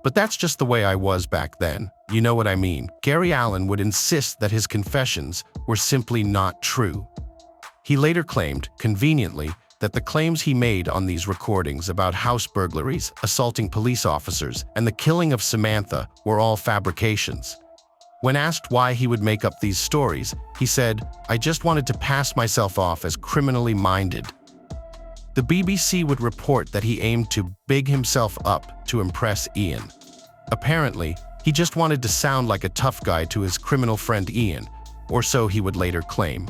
But that's just the way I was back then. You know what I mean? Gary Allen would insist that his confessions were simply not true. He later claimed, conveniently, that the claims he made on these recordings about house burglaries, assaulting police officers, and the killing of Samantha were all fabrications. When asked why he would make up these stories, he said, I just wanted to pass myself off as criminally minded. The BBC would report that he aimed to big himself up to impress Ian. Apparently, he just wanted to sound like a tough guy to his criminal friend Ian, or so he would later claim.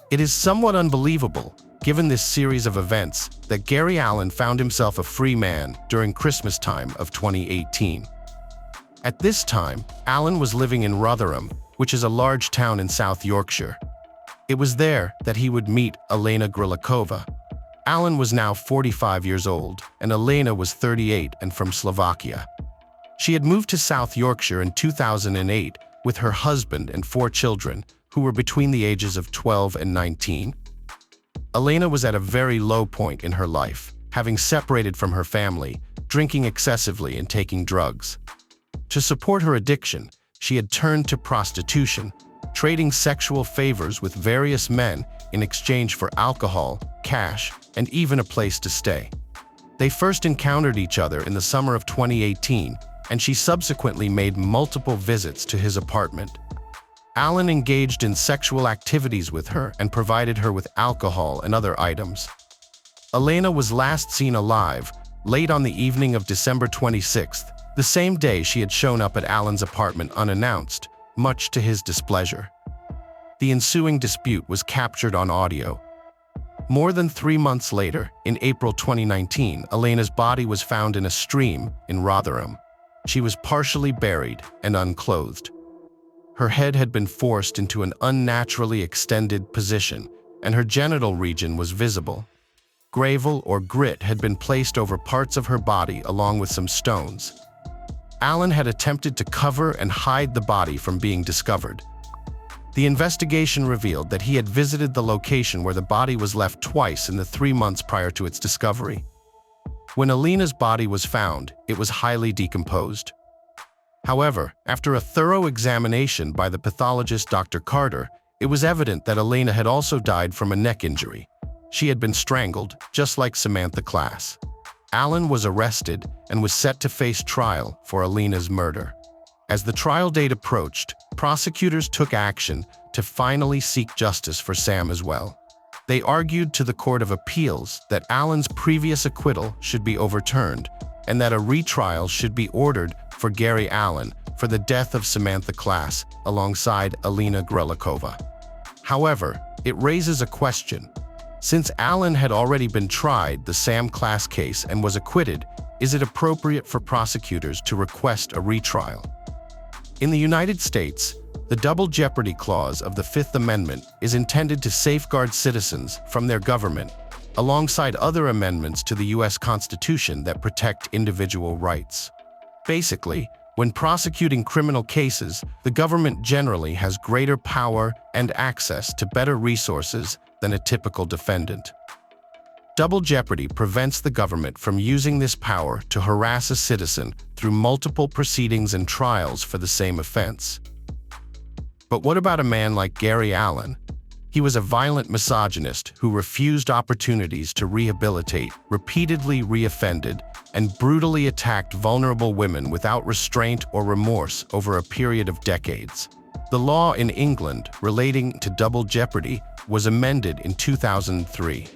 It is somewhat unbelievable, given this series of events, that Gary Allen found himself a free man during Christmas time of 2018. At this time, Allen was living in Rotherham, which is a large town in South Yorkshire. It was there that he would meet Elena Grilikova. Allen was now 45 years old, and Elena was 38 and from Slovakia. She had moved to South Yorkshire in 2008 with her husband and 4 children, who were between the ages of 12 and 19. Elena was at a very low point in her life, having separated from her family, drinking excessively and taking drugs. To support her addiction, she had turned to prostitution, trading sexual favors with various men in exchange for alcohol, cash, and even a place to stay. They first encountered each other in the summer of 2018, and she subsequently made multiple visits to his apartment. Alan engaged in sexual activities with her and provided her with alcohol and other items. Elena was last seen alive late on the evening of December 26th, the same day she had shown up at Alan's apartment unannounced, much to his displeasure. The ensuing dispute was captured on audio. More than 3 months later, in April 2019, Elena's body was found in a stream in Rotherham. She was partially buried and unclothed. Her head had been forced into an unnaturally extended position, and her genital region was visible. Gravel or grit had been placed over parts of her body along with some stones. Alan had attempted to cover and hide the body from being discovered. The investigation revealed that he had visited the location where the body was left twice in the 3 months prior to its discovery. When Elena's body was found, it was highly decomposed. However, after a thorough examination by the pathologist Dr. Carter, it was evident that Elena had also died from a neck injury. She had been strangled, just like Samantha Class. Alan was arrested and was set to face trial for Elena's murder. As the trial date approached, prosecutors took action to finally seek justice for Sam as well. They argued to the Court of Appeals that Alan's previous acquittal should be overturned and that a retrial should be ordered for Gary Allen for the death of Samantha Class alongside Elena Grelikova. However, it raises a question. Since Alan had already been tried the Sam Class case and was acquitted, is it appropriate for prosecutors to request a retrial? In the United States, the Double Jeopardy Clause of the Fifth Amendment is intended to safeguard citizens from their government, alongside other amendments to the U.S. Constitution that protect individual rights. Basically, when prosecuting criminal cases, the government generally has greater power and access to better resources than a typical defendant. Double jeopardy prevents the government from using this power to harass a citizen through multiple proceedings and trials for the same offense. But what about a man like Gary Allen? He was a violent misogynist who refused opportunities to rehabilitate, repeatedly reoffended, and brutally attacked vulnerable women without restraint or remorse over a period of decades. The law in England relating to double jeopardy was amended in 2003.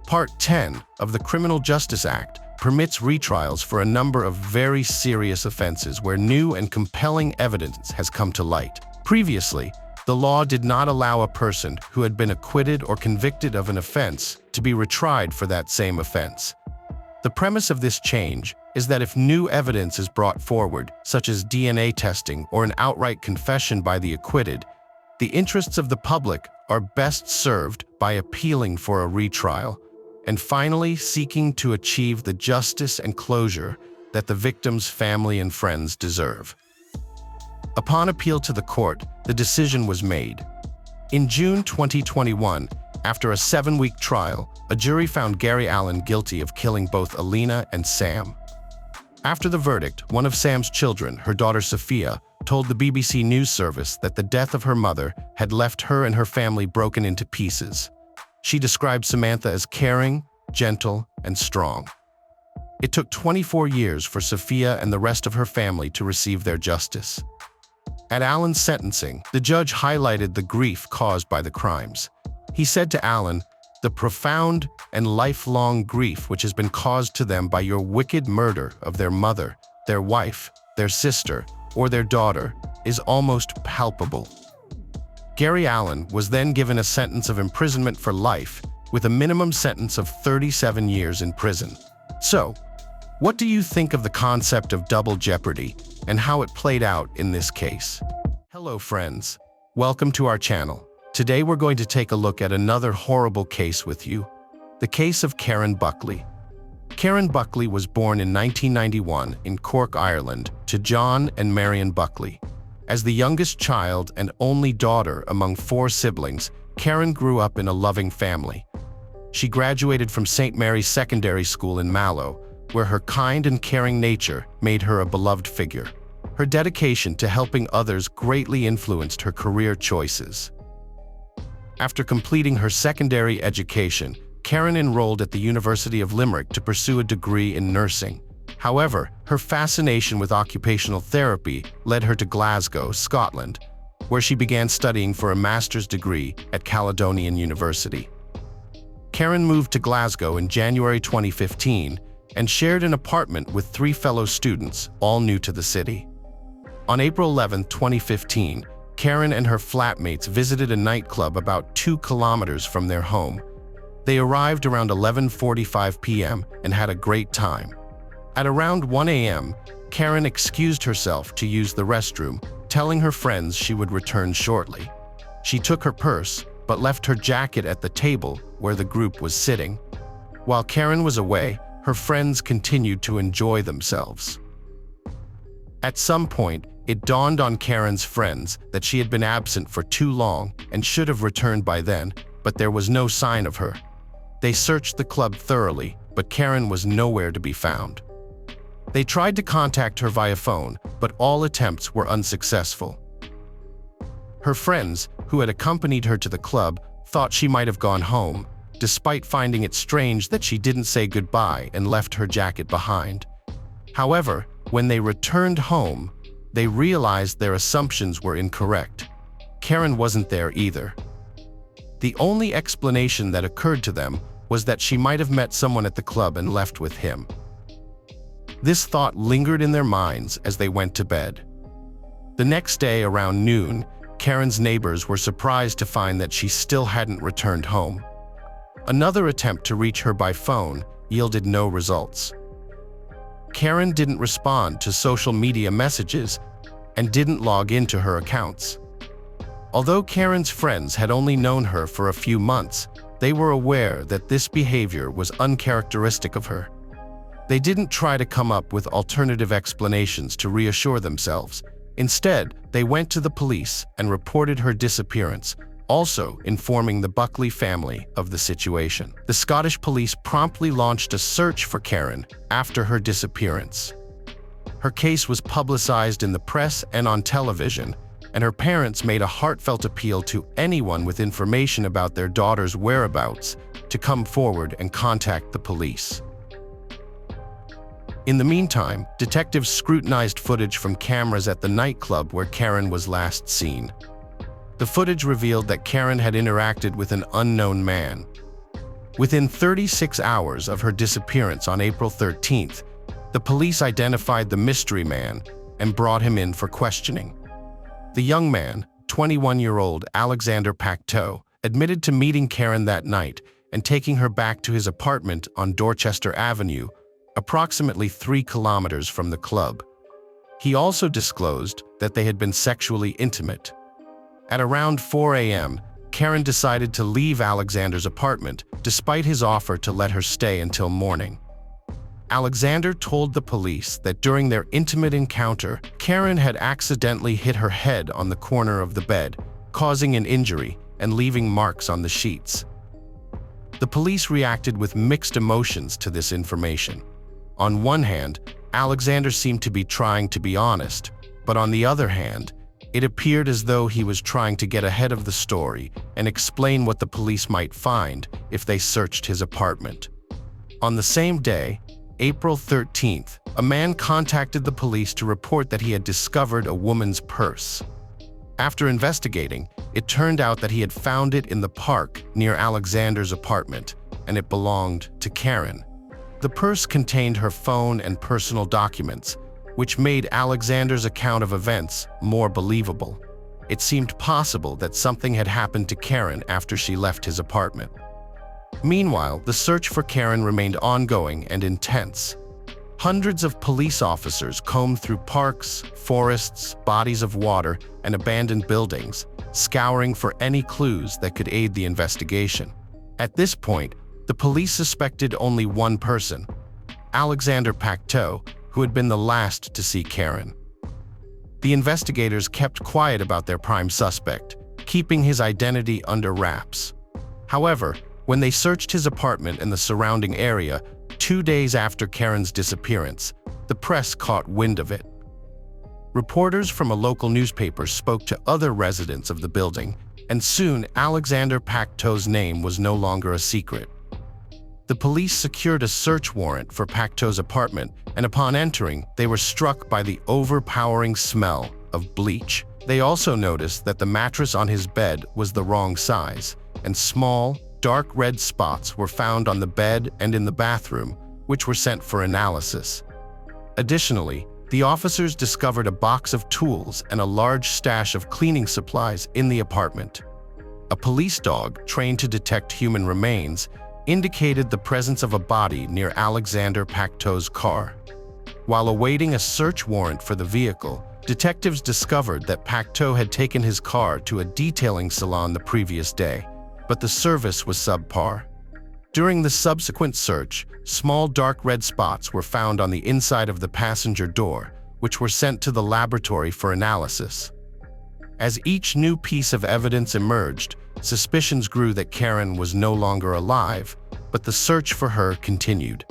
Part 10 of the Criminal Justice Act permits retrials for a number of very serious offenses where new and compelling evidence has come to light. Previously, the law did not allow a person who had been acquitted or convicted of an offense to be retried for that same offense. The premise of this change is that if new evidence is brought forward, such as DNA testing or an outright confession by the acquitted, the interests of the public are best served by appealing for a retrial and finally seeking to achieve the justice and closure that the victim's family and friends deserve. Upon appeal to the court, the decision was made. In June 2021, after a 7-week trial, a jury found Gary Allen guilty of killing both Elena and Sam. After the verdict, one of Sam's children, her daughter Sophia, told the BBC News Service that the death of her mother had left her and her family broken into pieces. She described Samantha as caring, gentle, and strong. It took 24 years for Sophia and the rest of her family to receive their justice. At Allen's sentencing, the judge highlighted the grief caused by the crimes. He said to Allen, "The profound and lifelong grief which has been caused to them by your wicked murder of their mother, their wife, their sister, or their daughter is almost palpable." Gary Allen was then given a sentence of imprisonment for life, with a minimum sentence of 37 years in prison. So, what do you think of the concept of double jeopardy and how it played out in this case? Hello friends, welcome to our channel. Today we're going to take a look at another horrible case with you, the case of Karen Buckley. Karen Buckley was born in 1991 in Cork, Ireland, to John and Marion Buckley. As the youngest child and only daughter among 4 siblings, Karen grew up in a loving family. She graduated from St. Mary's Secondary School in Mallow, where her kind and caring nature made her a beloved figure. Her dedication to helping others greatly influenced her career choices. After completing her secondary education, Karen enrolled at the University of Limerick to pursue a degree in nursing. However, her fascination with occupational therapy led her to Glasgow, Scotland, where she began studying for a master's degree at Caledonian University. Karen moved to Glasgow in January 2015 and shared an apartment with 3 fellow students, all new to the city. On April 11, 2015, Karen and her flatmates visited a nightclub about 2 kilometers from their home. They arrived around 11:45 p.m. and had a great time. At around 1 a.m., Karen excused herself to use the restroom, telling her friends she would return shortly. She took her purse, but left her jacket at the table where the group was sitting. While Karen was away, her friends continued to enjoy themselves. At some point, it dawned on Karen's friends that she had been absent for too long and should have returned by then, but there was no sign of her. They searched the club thoroughly, but Karen was nowhere to be found. They tried to contact her via phone, but all attempts were unsuccessful. Her friends, who had accompanied her to the club, thought she might have gone home, despite finding it strange that she didn't say goodbye and left her jacket behind. However, when they returned home, they realized their assumptions were incorrect. Karen wasn't there either. The only explanation that occurred to them was that she might have met someone at the club and left with him. This thought lingered in their minds as they went to bed. The next day around noon, Karen's neighbors were surprised to find that she still hadn't returned home. Another attempt to reach her by phone yielded no results. Karen didn't respond to social media messages and didn't log into her accounts. Although Karen's friends had only known her for a few months, they were aware that this behavior was uncharacteristic of her. They didn't try to come up with alternative explanations to reassure themselves. Instead, they went to the police and reported her disappearance, also informing the Buckley family of the situation. The Scottish police promptly launched a search for Karen after her disappearance. Her case was publicized in the press and on television, and her parents made a heartfelt appeal to anyone with information about their daughter's whereabouts to come forward and contact the police. In the meantime, detectives scrutinized footage from cameras at the nightclub where Karen was last seen. The footage revealed that Karen had interacted with an unknown man. Within 36 hours of her disappearance on April 13th, the police identified the mystery man and brought him in for questioning. The young man, 21-year-old Alexander Pacteau, admitted to meeting Karen that night and taking her back to his apartment on Dorchester Avenue, approximately 3 kilometers from the club. He also disclosed that they had been sexually intimate. At around 4 a.m., Karen decided to leave Alexander's apartment, despite his offer to let her stay until morning. Alexander told the police that during their intimate encounter, Karen had accidentally hit her head on the corner of the bed, causing an injury and leaving marks on the sheets. The police reacted with mixed emotions to this information. On one hand, Alexander seemed to be trying to be honest, but on the other hand, it appeared as though he was trying to get ahead of the story and explain what the police might find if they searched his apartment. On the same day, April 13th, a man contacted the police to report that he had discovered a woman's purse. After investigating, it turned out that he had found it in the park near Alexander's apartment, and it belonged to Karen. The purse contained her phone and personal documents, which made Alexander's account of events more believable. It seemed possible that something had happened to Karen after she left his apartment. Meanwhile, the search for Karen remained ongoing and intense. Hundreds of police officers combed through parks, forests, bodies of water, and abandoned buildings, scouring for any clues that could aid the investigation. At this point, the police suspected only one person, Alexander Pacteau, who had been the last to see Karen. The investigators kept quiet about their prime suspect, keeping his identity under wraps. However, when they searched his apartment and the surrounding area 2 days after Karen's disappearance, the press caught wind of it. Reporters from a local newspaper spoke to other residents of the building, and soon Alexander Pacteau's name was no longer a secret. The police secured a search warrant for Pakto's apartment, and upon entering, they were struck by the overpowering smell of bleach. They also noticed that the mattress on his bed was the wrong size, and small, dark red spots were found on the bed and in the bathroom, which were sent for analysis. Additionally, the officers discovered a box of tools and a large stash of cleaning supplies in the apartment. A police dog, trained to detect human remains, indicated the presence of a body near Alexander Pakto's car. While awaiting a search warrant for the vehicle, detectives discovered that Pakto had taken his car to a detailing salon the previous day, but the service was subpar. During the subsequent search, small dark red spots were found on the inside of the passenger door, which were sent to the laboratory for analysis. As each new piece of evidence emerged, suspicions grew that Karen was no longer alive, but the search for her continued.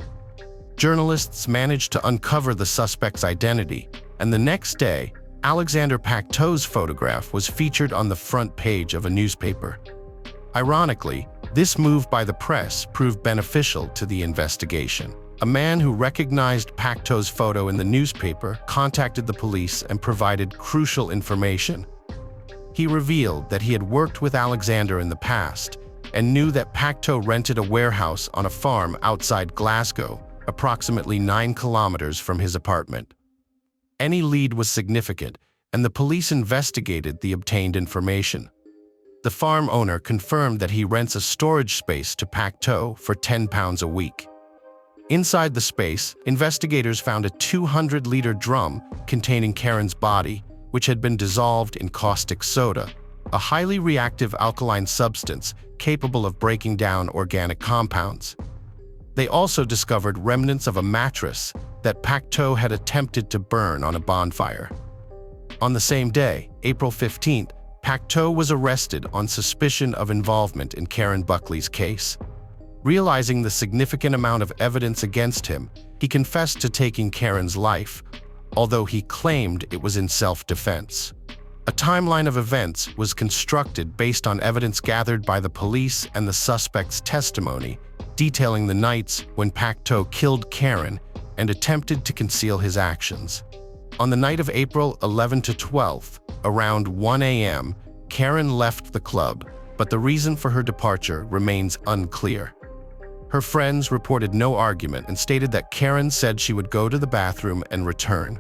Journalists managed to uncover the suspect's identity, and the next day, Alexander Pakto's photograph was featured on the front page of a newspaper. Ironically, this move by the press proved beneficial to the investigation. A man who recognized Pakto's photo in the newspaper contacted the police and provided crucial information. He revealed that he had worked with Alexander in the past and knew that Pakto rented a warehouse on a farm outside Glasgow, approximately 9 kilometers from his apartment. Any lead was significant, and the police investigated the obtained information. The farm owner confirmed that he rents a storage space to Pakto for £10 a week. Inside the space, investigators found a 200-liter drum containing Karen's body, which had been dissolved in caustic soda, a highly reactive alkaline substance capable of breaking down organic compounds. They also discovered remnants of a mattress that Pakto had attempted to burn on a bonfire. On the same day, April 15th, Pakto was arrested on suspicion of involvement in Karen Buckley's case. Realizing the significant amount of evidence against him, he confessed to taking Karen's life, although he claimed it was in self-defense. A timeline of events was constructed based on evidence gathered by the police and the suspect's testimony, detailing the nights when Pakto killed Karen and attempted to conceal his actions. On the night of April 11 to 12th, around 1 a.m., Karen left the club, but the reason for her departure remains unclear. Her friends reported no argument and stated that Karen said she would go to the bathroom and return.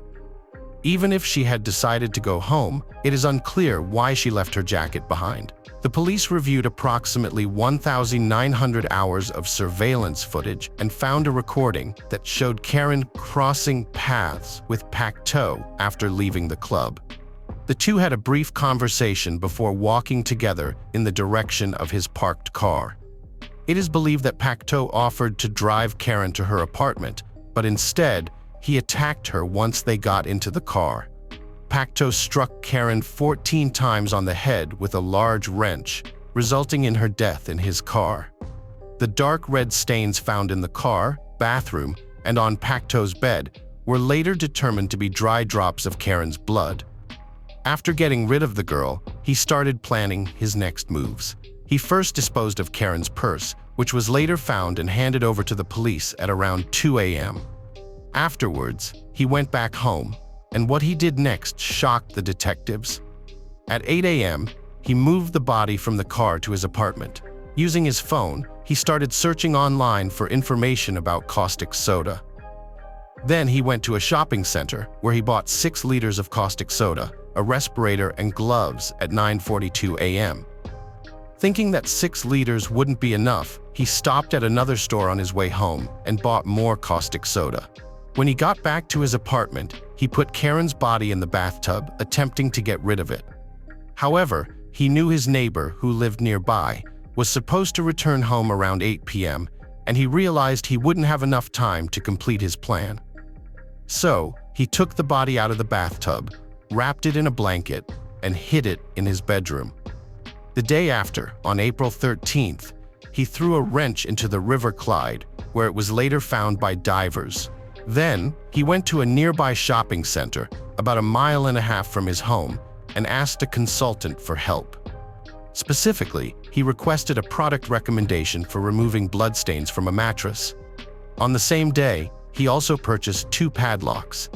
Even if she had decided to go home, it is unclear why she left her jacket behind. The police reviewed approximately 1,900 hours of surveillance footage and found a recording that showed Karen crossing paths with Pakto after leaving the club. The two had a brief conversation before walking together in the direction of his parked car. It is believed that Pakto offered to drive Karen to her apartment, but instead, he attacked her once they got into the car. Pakto struck Karen 14 times on the head with a large wrench, resulting in her death in his car. The dark red stains found in the car, bathroom, and on Pakto's bed were later determined to be dry drops of Karen's blood. After getting rid of the girl, he started planning his next moves. He first disposed of Karen's purse, which was later found and handed over to the police at around 2 a.m. Afterwards, he went back home, and what he did next shocked the detectives. At 8 a.m., he moved the body from the car to his apartment. Using his phone, he started searching online for information about caustic soda. Then he went to a shopping center where he bought 6 liters of caustic soda, a respirator, and gloves at 9:42 a.m. Thinking that 6 liters wouldn't be enough, he stopped at another store on his way home and bought more caustic soda. When he got back to his apartment, he put Karen's body in the bathtub, attempting to get rid of it. However, he knew his neighbor, who lived nearby, was supposed to return home around 8 p.m., and he realized he wouldn't have enough time to complete his plan. So, he took the body out of the bathtub, wrapped it in a blanket, and hid it in his bedroom. The day after, on April 13th, he threw a wrench into the River Clyde, where it was later found by divers. Then, he went to a nearby shopping center, about 1.5 miles from his home, and asked a consultant for help. Specifically, he requested a product recommendation for removing bloodstains from a mattress. On the same day, he also purchased 2 padlocks.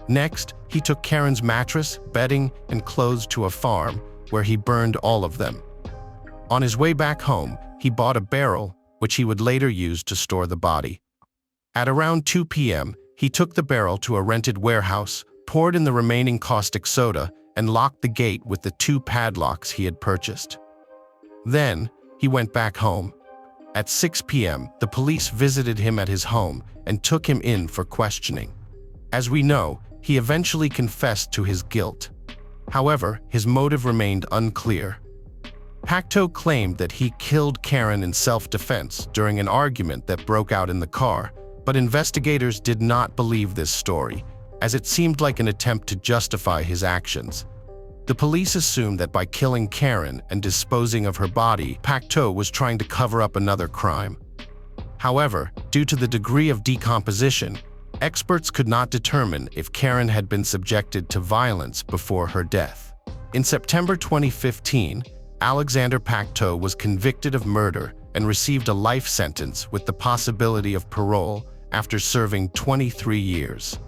Next, he took Karen's mattress, bedding, and clothes to a farm, where he burned all of them. On his way back home, he bought a barrel, which he would later use to store the body. At around 2 p.m., he took the barrel to a rented warehouse, poured in the remaining caustic soda, and locked the gate with the 2 padlocks he had purchased. Then, he went back home. At 6 p.m., the police visited him at his home and took him in for questioning. As we know, he eventually confessed to his guilt. However, his motive remained unclear. Sako claimed that he killed Karen in self-defense during an argument that broke out in the car, but investigators did not believe this story, as it seemed like an attempt to justify his actions. The police assumed that by killing Karen and disposing of her body, Sako was trying to cover up another crime. However, due to the degree of decomposition, experts could not determine if Karen had been subjected to violence before her death. In September 2015, Alexander Sako was convicted of murder and received a life sentence with the possibility of parole after serving 23 years.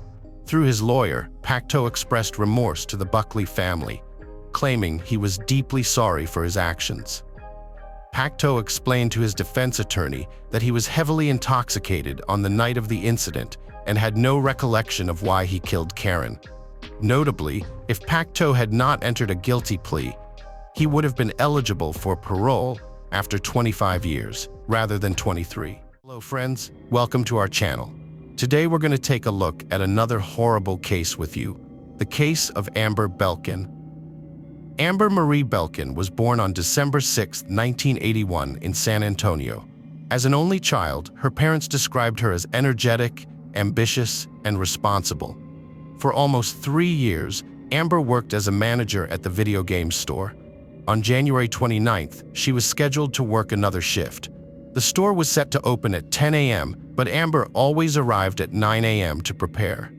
Through his lawyer, Sako expressed remorse to the Buckley family, claiming he was deeply sorry for his actions. Sako explained to his defense attorney that he was heavily intoxicated on the night of the incident and had no recollection of why he killed Karen. Notably, if Sako had not entered a guilty plea, he would have been eligible for parole after 25 years, rather than 23. Hello friends, welcome to our channel. Today we're going to take a look at another horrible case with you, the case of Amber Belkin. Amber Marie Belkin was born on December 6, 1981 in San Antonio. As an only child, her parents described her as energetic, ambitious, and responsible. For almost 3 years, Amber worked as a manager at the video game store. On January 29th, she was scheduled to work another shift. The store was set to open at 10 a.m., but Amber always arrived at 9 a.m. to prepare.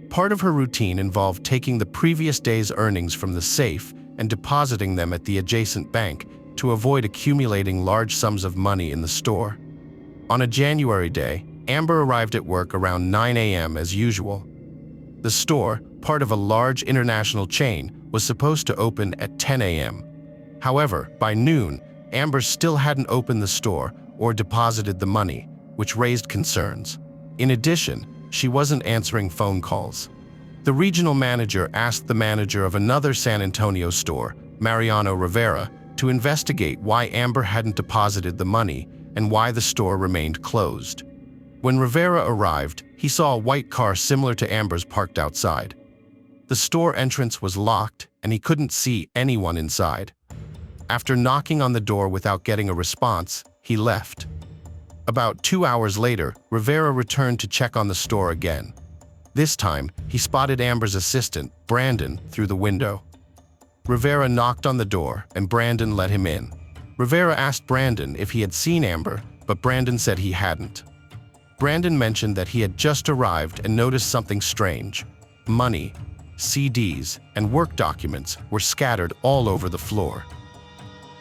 Part of her routine involved taking the previous day's earnings from the safe and depositing them at the adjacent bank to avoid accumulating large sums of money in the store. On a January day, Amber arrived at work around 9 a.m. as usual. The store, part of a large international chain, was supposed to open at 10 a.m. However, by noon, Amber still hadn't opened the store or deposited the money, which raised concerns. In addition, she wasn't answering phone calls. The regional manager asked the manager of another San Antonio store, Mariano Rivera, to investigate why Amber hadn't deposited the money and why the store remained closed. When Rivera arrived, he saw a white car similar to Amber's parked outside. The store entrance was locked and he couldn't see anyone inside. After knocking on the door without getting a response, he left. About 2 hours later, Rivera returned to check on the store again. This time, he spotted Amber's assistant, Brandon, through the window. Rivera knocked on the door, and Brandon let him in. Rivera asked Brandon if he had seen Amber, but Brandon said he hadn't. Brandon mentioned that he had just arrived and noticed something strange. Money, CDs, and work documents were scattered all over the floor.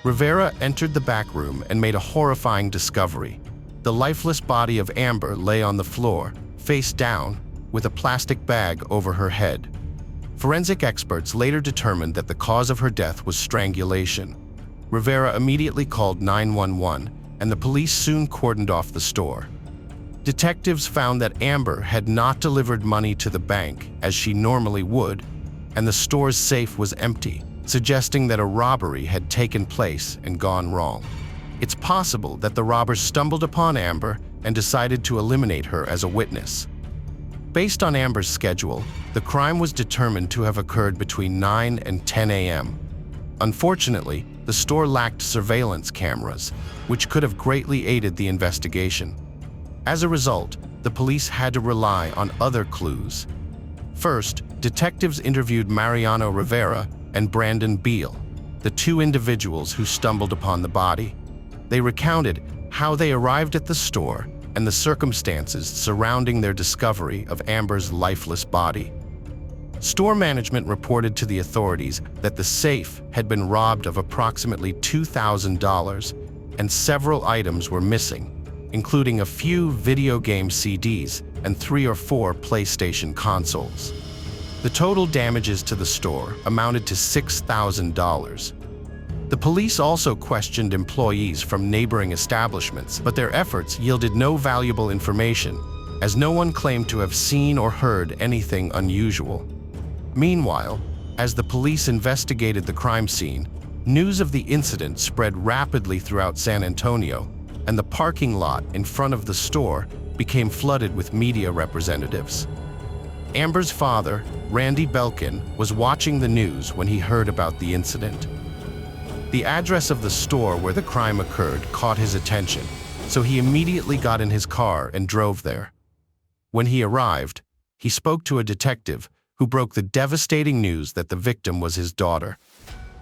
Rivera entered the back room and made a horrifying discovery. The lifeless body of Amber lay on the floor, face down, with a plastic bag over her head. Forensic experts later determined that the cause of her death was strangulation. Rivera immediately called 911, and the police soon cordoned off the store. Detectives found that Amber had not delivered money to the bank as she normally would, and the store's safe was empty, suggesting that a robbery had taken place and gone wrong. It's possible that the robbers stumbled upon Amber and decided to eliminate her as a witness. Based on Amber's schedule, the crime was determined to have occurred between 9 and 10 a.m. Unfortunately, the store lacked surveillance cameras, which could have greatly aided the investigation. As a result, the police had to rely on other clues. First, detectives interviewed Mariano Rivera and Brandon Beal, the 2 individuals who stumbled upon the body. They recounted how they arrived at the store and the circumstances surrounding their discovery of Amber's lifeless body. Store management reported to the authorities that the safe had been robbed of approximately $2,000 and several items were missing, including a few video game CDs and 3 or 4 PlayStation consoles. The total damages to the store amounted to $6,000. The police also questioned employees from neighboring establishments, but their efforts yielded no valuable information, as no one claimed to have seen or heard anything unusual. Meanwhile, as the police investigated the crime scene, news of the incident spread rapidly throughout San Antonio, and the parking lot in front of the store became flooded with media representatives. Amber's father, Randy Belkin, was watching the news when he heard about the incident. The address of the store where the crime occurred caught his attention, so he immediately got in his car and drove there. When he arrived, he spoke to a detective who broke the devastating news that the victim was his daughter.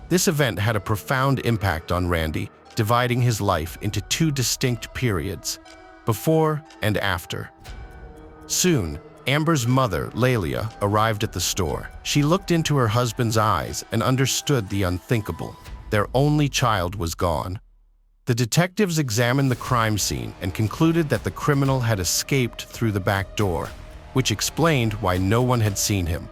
This event had a profound impact on Randy, dividing his life into 2 distinct periods, before and after. Soon, Amber's mother, Lelia, arrived at the store. She looked into her husband's eyes and understood the unthinkable. Their only child was gone. The detectives examined the crime scene and concluded that the criminal had escaped through the back door, which explained why no one had seen him.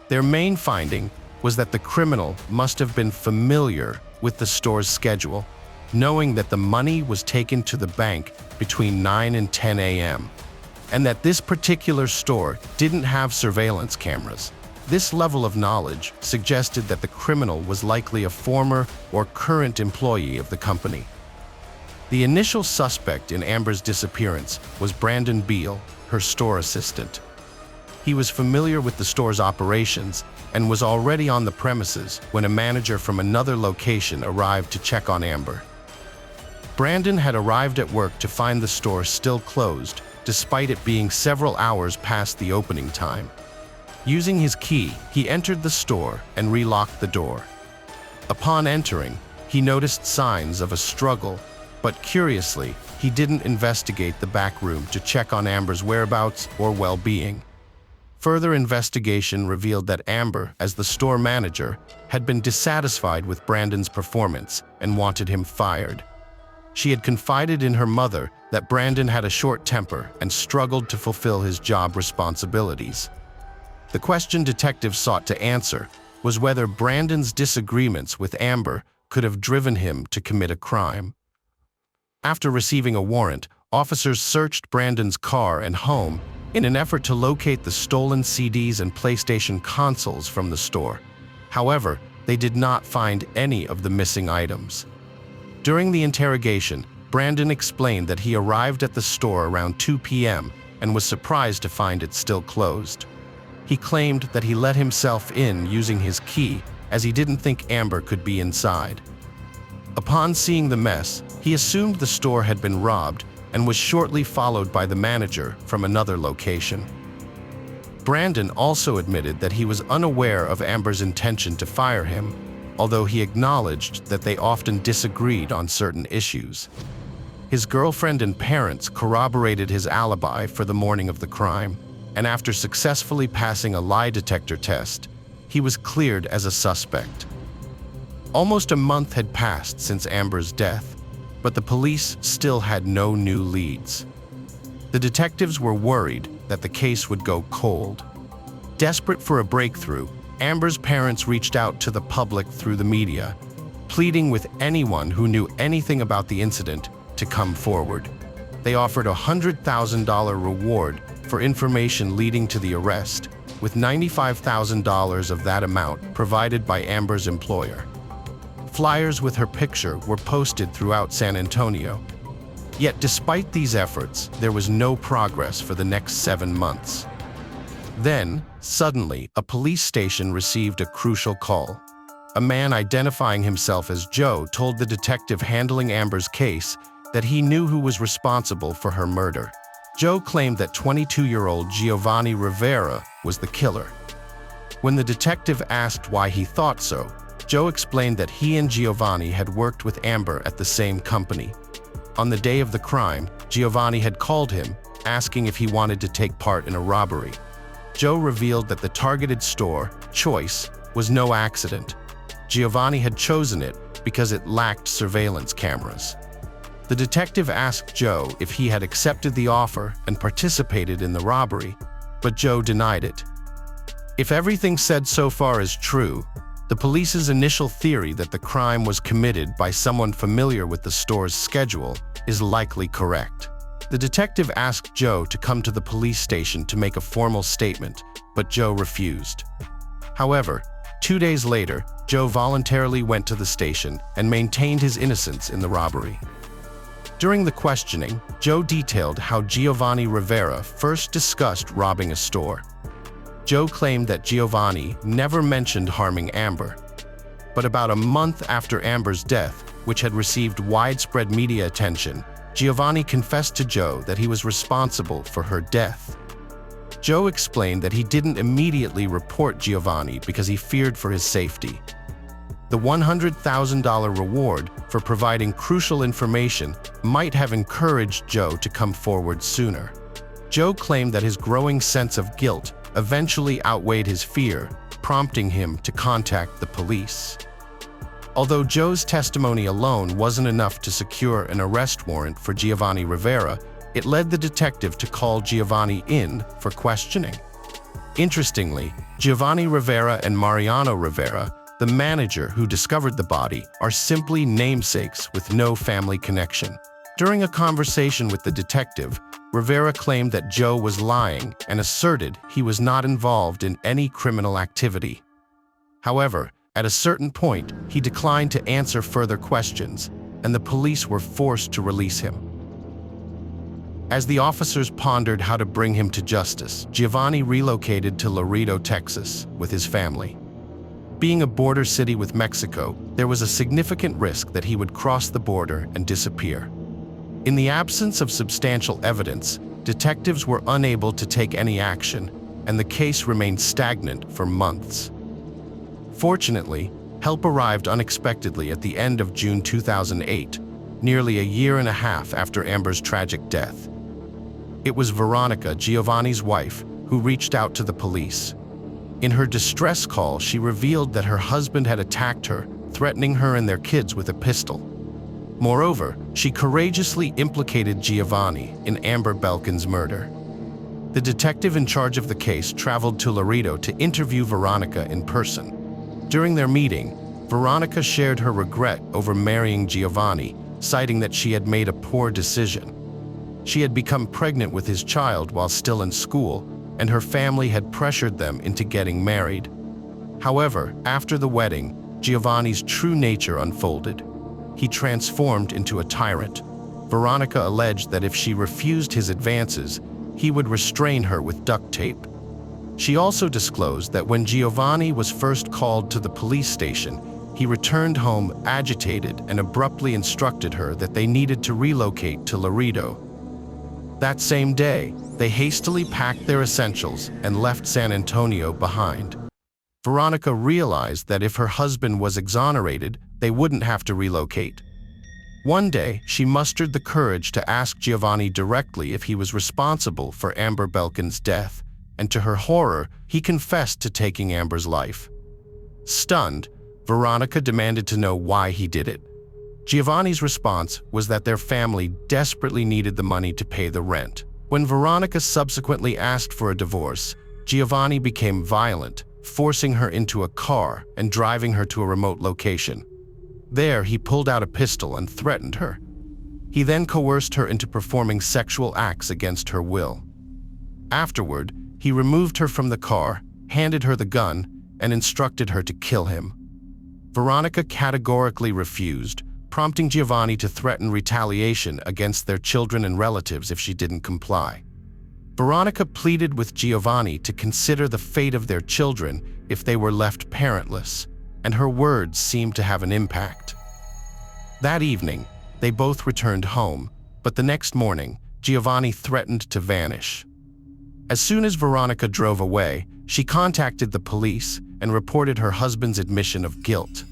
Their main finding was that the criminal must have been familiar with the store's schedule, knowing that the money was taken to the bank between 9 and 10 a.m., and that this particular store didn't have surveillance cameras. This level of knowledge suggested that the criminal was likely a former or current employee of the company. The initial suspect in Amber's disappearance was Brandon Beal, her store assistant. He was familiar with the store's operations and was already on the premises when a manager from another location arrived to check on Amber. Brandon had arrived at work to find the store still closed, despite it being several hours past the opening time. Using his key, he entered the store and relocked the door. Upon entering, he noticed signs of a struggle, but curiously, he didn't investigate the back room to check on Amber's whereabouts or well-being. Further investigation revealed that Amber, as the store manager, had been dissatisfied with Brandon's performance and wanted him fired. She had confided in her mother that Brandon had a short temper and struggled to fulfill his job responsibilities. The question detectives sought to answer was whether Brandon's disagreements with Amber could have driven him to commit a crime. After receiving a warrant, officers searched Brandon's car and home in an effort to locate the stolen CDs and PlayStation consoles from the store. However, they did not find any of the missing items. During the interrogation, Brandon explained that he arrived at the store around 2 p.m. and was surprised to find it still closed. He claimed that he let himself in using his key, as he didn't think Amber could be inside. Upon seeing the mess, he assumed the store had been robbed and was shortly followed by the manager from another location. Brandon also admitted that he was unaware of Amber's intention to fire him, although he acknowledged that they often disagreed on certain issues. His girlfriend and parents corroborated his alibi for the morning of the crime, and after successfully passing a lie detector test, he was cleared as a suspect. Almost a month had passed since Amber's death, but the police still had no new leads. The detectives were worried that the case would go cold. Desperate for a breakthrough, Amber's parents reached out to the public through the media, pleading with anyone who knew anything about the incident to come forward. They offered a $100,000 reward for information leading to the arrest, with $95,000 of that amount provided by Amber's employer. Flyers with her picture were posted throughout San Antonio. Yet despite these efforts, there was no progress for the next 7 months. Then, suddenly, a police station received a crucial call. A man identifying himself as Joe told the detective handling Amber's case that he knew who was responsible for her murder. Joe claimed that 22-year-old Giovanni Rivera was the killer. When the detective asked why he thought so, Joe explained that he and Giovanni had worked with Amber at the same company. On the day of the crime, Giovanni had called him, asking if he wanted to take part in a robbery. Joe revealed that the targeted store choice was no accident. Giovanni had chosen it because it lacked surveillance cameras. The detective asked Joe if he had accepted the offer and participated in the robbery, but Joe denied it. If everything said so far is true, the police's initial theory that the crime was committed by someone familiar with the store's schedule is likely correct. The detective asked Joe to come to the police station to make a formal statement, but Joe refused. However, 2 days later, Joe voluntarily went to the station and maintained his innocence in the robbery. During the questioning, Joe detailed how Giovanni Rivera first discussed robbing a store. Joe claimed that Giovanni never mentioned harming Amber. But about a month after Amber's death, which had received widespread media attention, Giovanni confessed to Joe that he was responsible for her death. Joe explained that he didn't immediately report Giovanni because he feared for his safety. The $100,000 reward for providing crucial information might have encouraged Joe to come forward sooner. Joe claimed that his growing sense of guilt eventually outweighed his fear, prompting him to contact the police. Although Joe's testimony alone wasn't enough to secure an arrest warrant for Giovanni Rivera, it led the detective to call Giovanni in for questioning. Interestingly, Giovanni Rivera and Mariano Rivera, the manager who discovered the body, are simply namesakes with no family connection. During a conversation with the detective, Rivera claimed that Joe was lying and asserted he was not involved in any criminal activity. However, at a certain point, he declined to answer further questions, and the police were forced to release him. As the officers pondered how to bring him to justice, Giovanni relocated to Laredo, Texas, with his family. Being a border city with Mexico, there was a significant risk that he would cross the border and disappear. In the absence of substantial evidence, detectives were unable to take any action, and the case remained stagnant for months. Fortunately, help arrived unexpectedly at the end of June 2008, nearly a year and a half after Amber's tragic death. It was Veronica, Giovanni's wife, who reached out to the police. In her distress call, she revealed that her husband had attacked her, threatening her and their kids with a pistol. Moreover, she courageously implicated Giovanni in Amber Belkin's murder. The detective in charge of the case traveled to Laredo to interview Veronica in person. During their meeting, Veronica shared her regret over marrying Giovanni, citing that she had made a poor decision. She had become pregnant with his child while still in school, and her family had pressured them into getting married. However, after the wedding, Giovanni's true nature unfolded. He transformed into a tyrant. Veronica alleged that if she refused his advances, he would restrain her with duct tape. She also disclosed that when Giovanni was first called to the police station, he returned home agitated and abruptly instructed her that they needed to relocate to Laredo. That same day, they hastily packed their essentials and left San Antonio behind. Veronica realized that if her husband was exonerated, they wouldn't have to relocate. One day, she mustered the courage to ask Giovanni directly if he was responsible for Amber Belkin's death, and to her horror, he confessed to taking Amber's life. Stunned, Veronica demanded to know why he did it. Giovanni's response was that their family desperately needed the money to pay the rent. When Veronica subsequently asked for a divorce, Giovanni became violent, forcing her into a car and driving her to a remote location. There, he pulled out a pistol and threatened her. He then coerced her into performing sexual acts against her will. Afterward, he removed her from the car, handed her the gun, and instructed her to kill him. Veronica categorically refused, prompting Giovanni to threaten retaliation against their children and relatives if she didn't comply. Veronica pleaded with Giovanni to consider the fate of their children if they were left parentless, and her words seemed to have an impact. That evening, they both returned home, but the next morning, Giovanni threatened to vanish. As soon as Veronica drove away, she contacted the police and reported her husband's admission of guilt.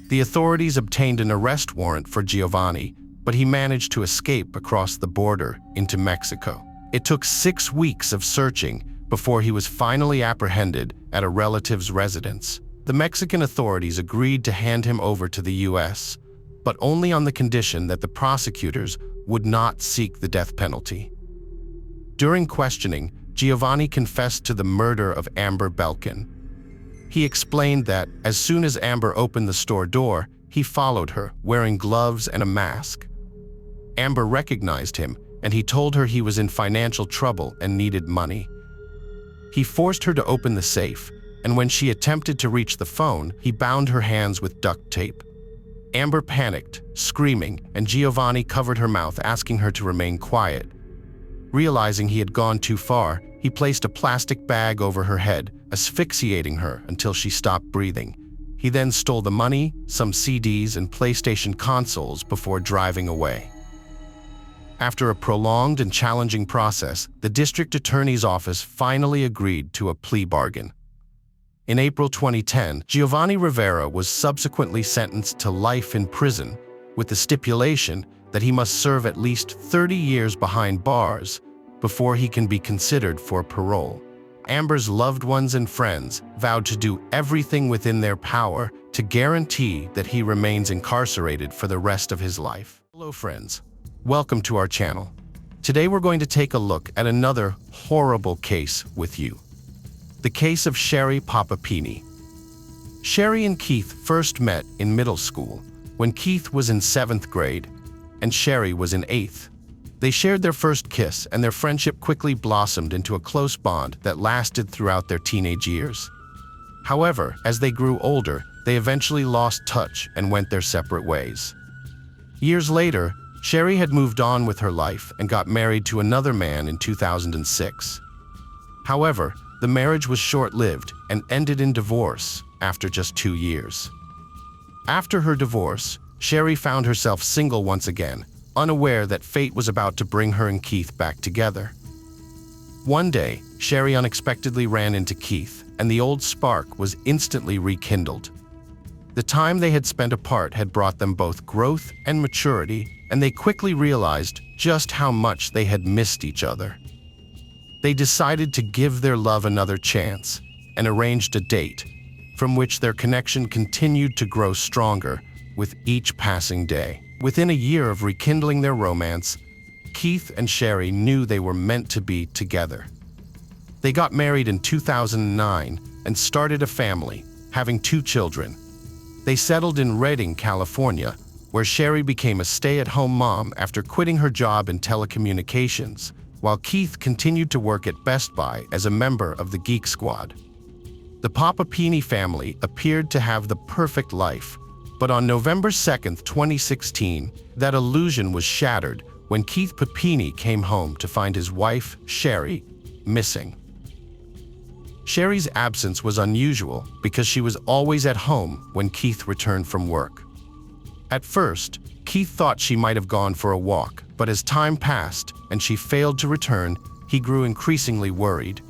The authorities obtained an arrest warrant for Giovanni, but he managed to escape across the border into Mexico. It took 6 weeks of searching, before he was finally apprehended at a relative's residence. The Mexican authorities agreed to hand him over to the U.S., but only on the condition that the prosecutors would not seek the death penalty. During questioning, Giovanni confessed to the murder of Amber Belkin. He explained that as soon as Amber opened the store door, he followed her, wearing gloves and a mask. Amber recognized him, and he told her he was in financial trouble and needed money. He forced her to open the safe, and when she attempted to reach the phone, he bound her hands with duct tape. Amber panicked, screaming, and Giovanni covered her mouth, asking her to remain quiet. Realizing he had gone too far, he placed a plastic bag over her head, asphyxiating her until she stopped breathing. He then stole the money, some CDs, and PlayStation consoles before driving away. After a prolonged and challenging process, the district attorney's office finally agreed to a plea bargain. In April 2010, Giovanni Rivera was subsequently sentenced to life in prison, with the stipulation that he must serve at least 30 years behind bars before he can be considered for parole. Amber's loved ones and friends vowed to do everything within their power to guarantee that he remains incarcerated for the rest of his life. Hello friends, welcome to our channel. Today we're going to take a look at another horrible case with you. The case of Sherry Papapini. Sherry and Keith first met in middle school, when Keith was in 7th grade and Sherry was in 8th. They shared their first kiss, and their friendship quickly blossomed into a close bond that lasted throughout their teenage years. However, as they grew older, they eventually lost touch and went their separate ways. Years later, Sherry had moved on with her life and got married to another man in 2006. However, the marriage was short-lived and ended in divorce after just 2 years. After her divorce, Sherry found herself single once again, unaware that fate was about to bring her and Keith back together. One day, Sherry unexpectedly ran into Keith, and the old spark was instantly rekindled. The time they had spent apart had brought them both growth and maturity, and they quickly realized just how much they had missed each other. They decided to give their love another chance and arranged a date, from which their connection continued to grow stronger with each passing day. Within a year of rekindling their romance, Keith and Sherry knew they were meant to be together. They got married in 2009 and started a family, having 2 children. They settled in Redding, California, where Sherry became a stay-at-home mom after quitting her job in telecommunications, while Keith continued to work at Best Buy as a member of the Geek Squad. The Papapini family appeared to have the perfect life, but on November 2nd, 2016, that illusion was shattered when Keith Papini came home to find his wife, Sherry, missing. Sherry's absence was unusual because she was always at home when Keith returned from work. At first, Keith thought she might have gone for a walk, but as time passed and she failed to return, he grew increasingly worried.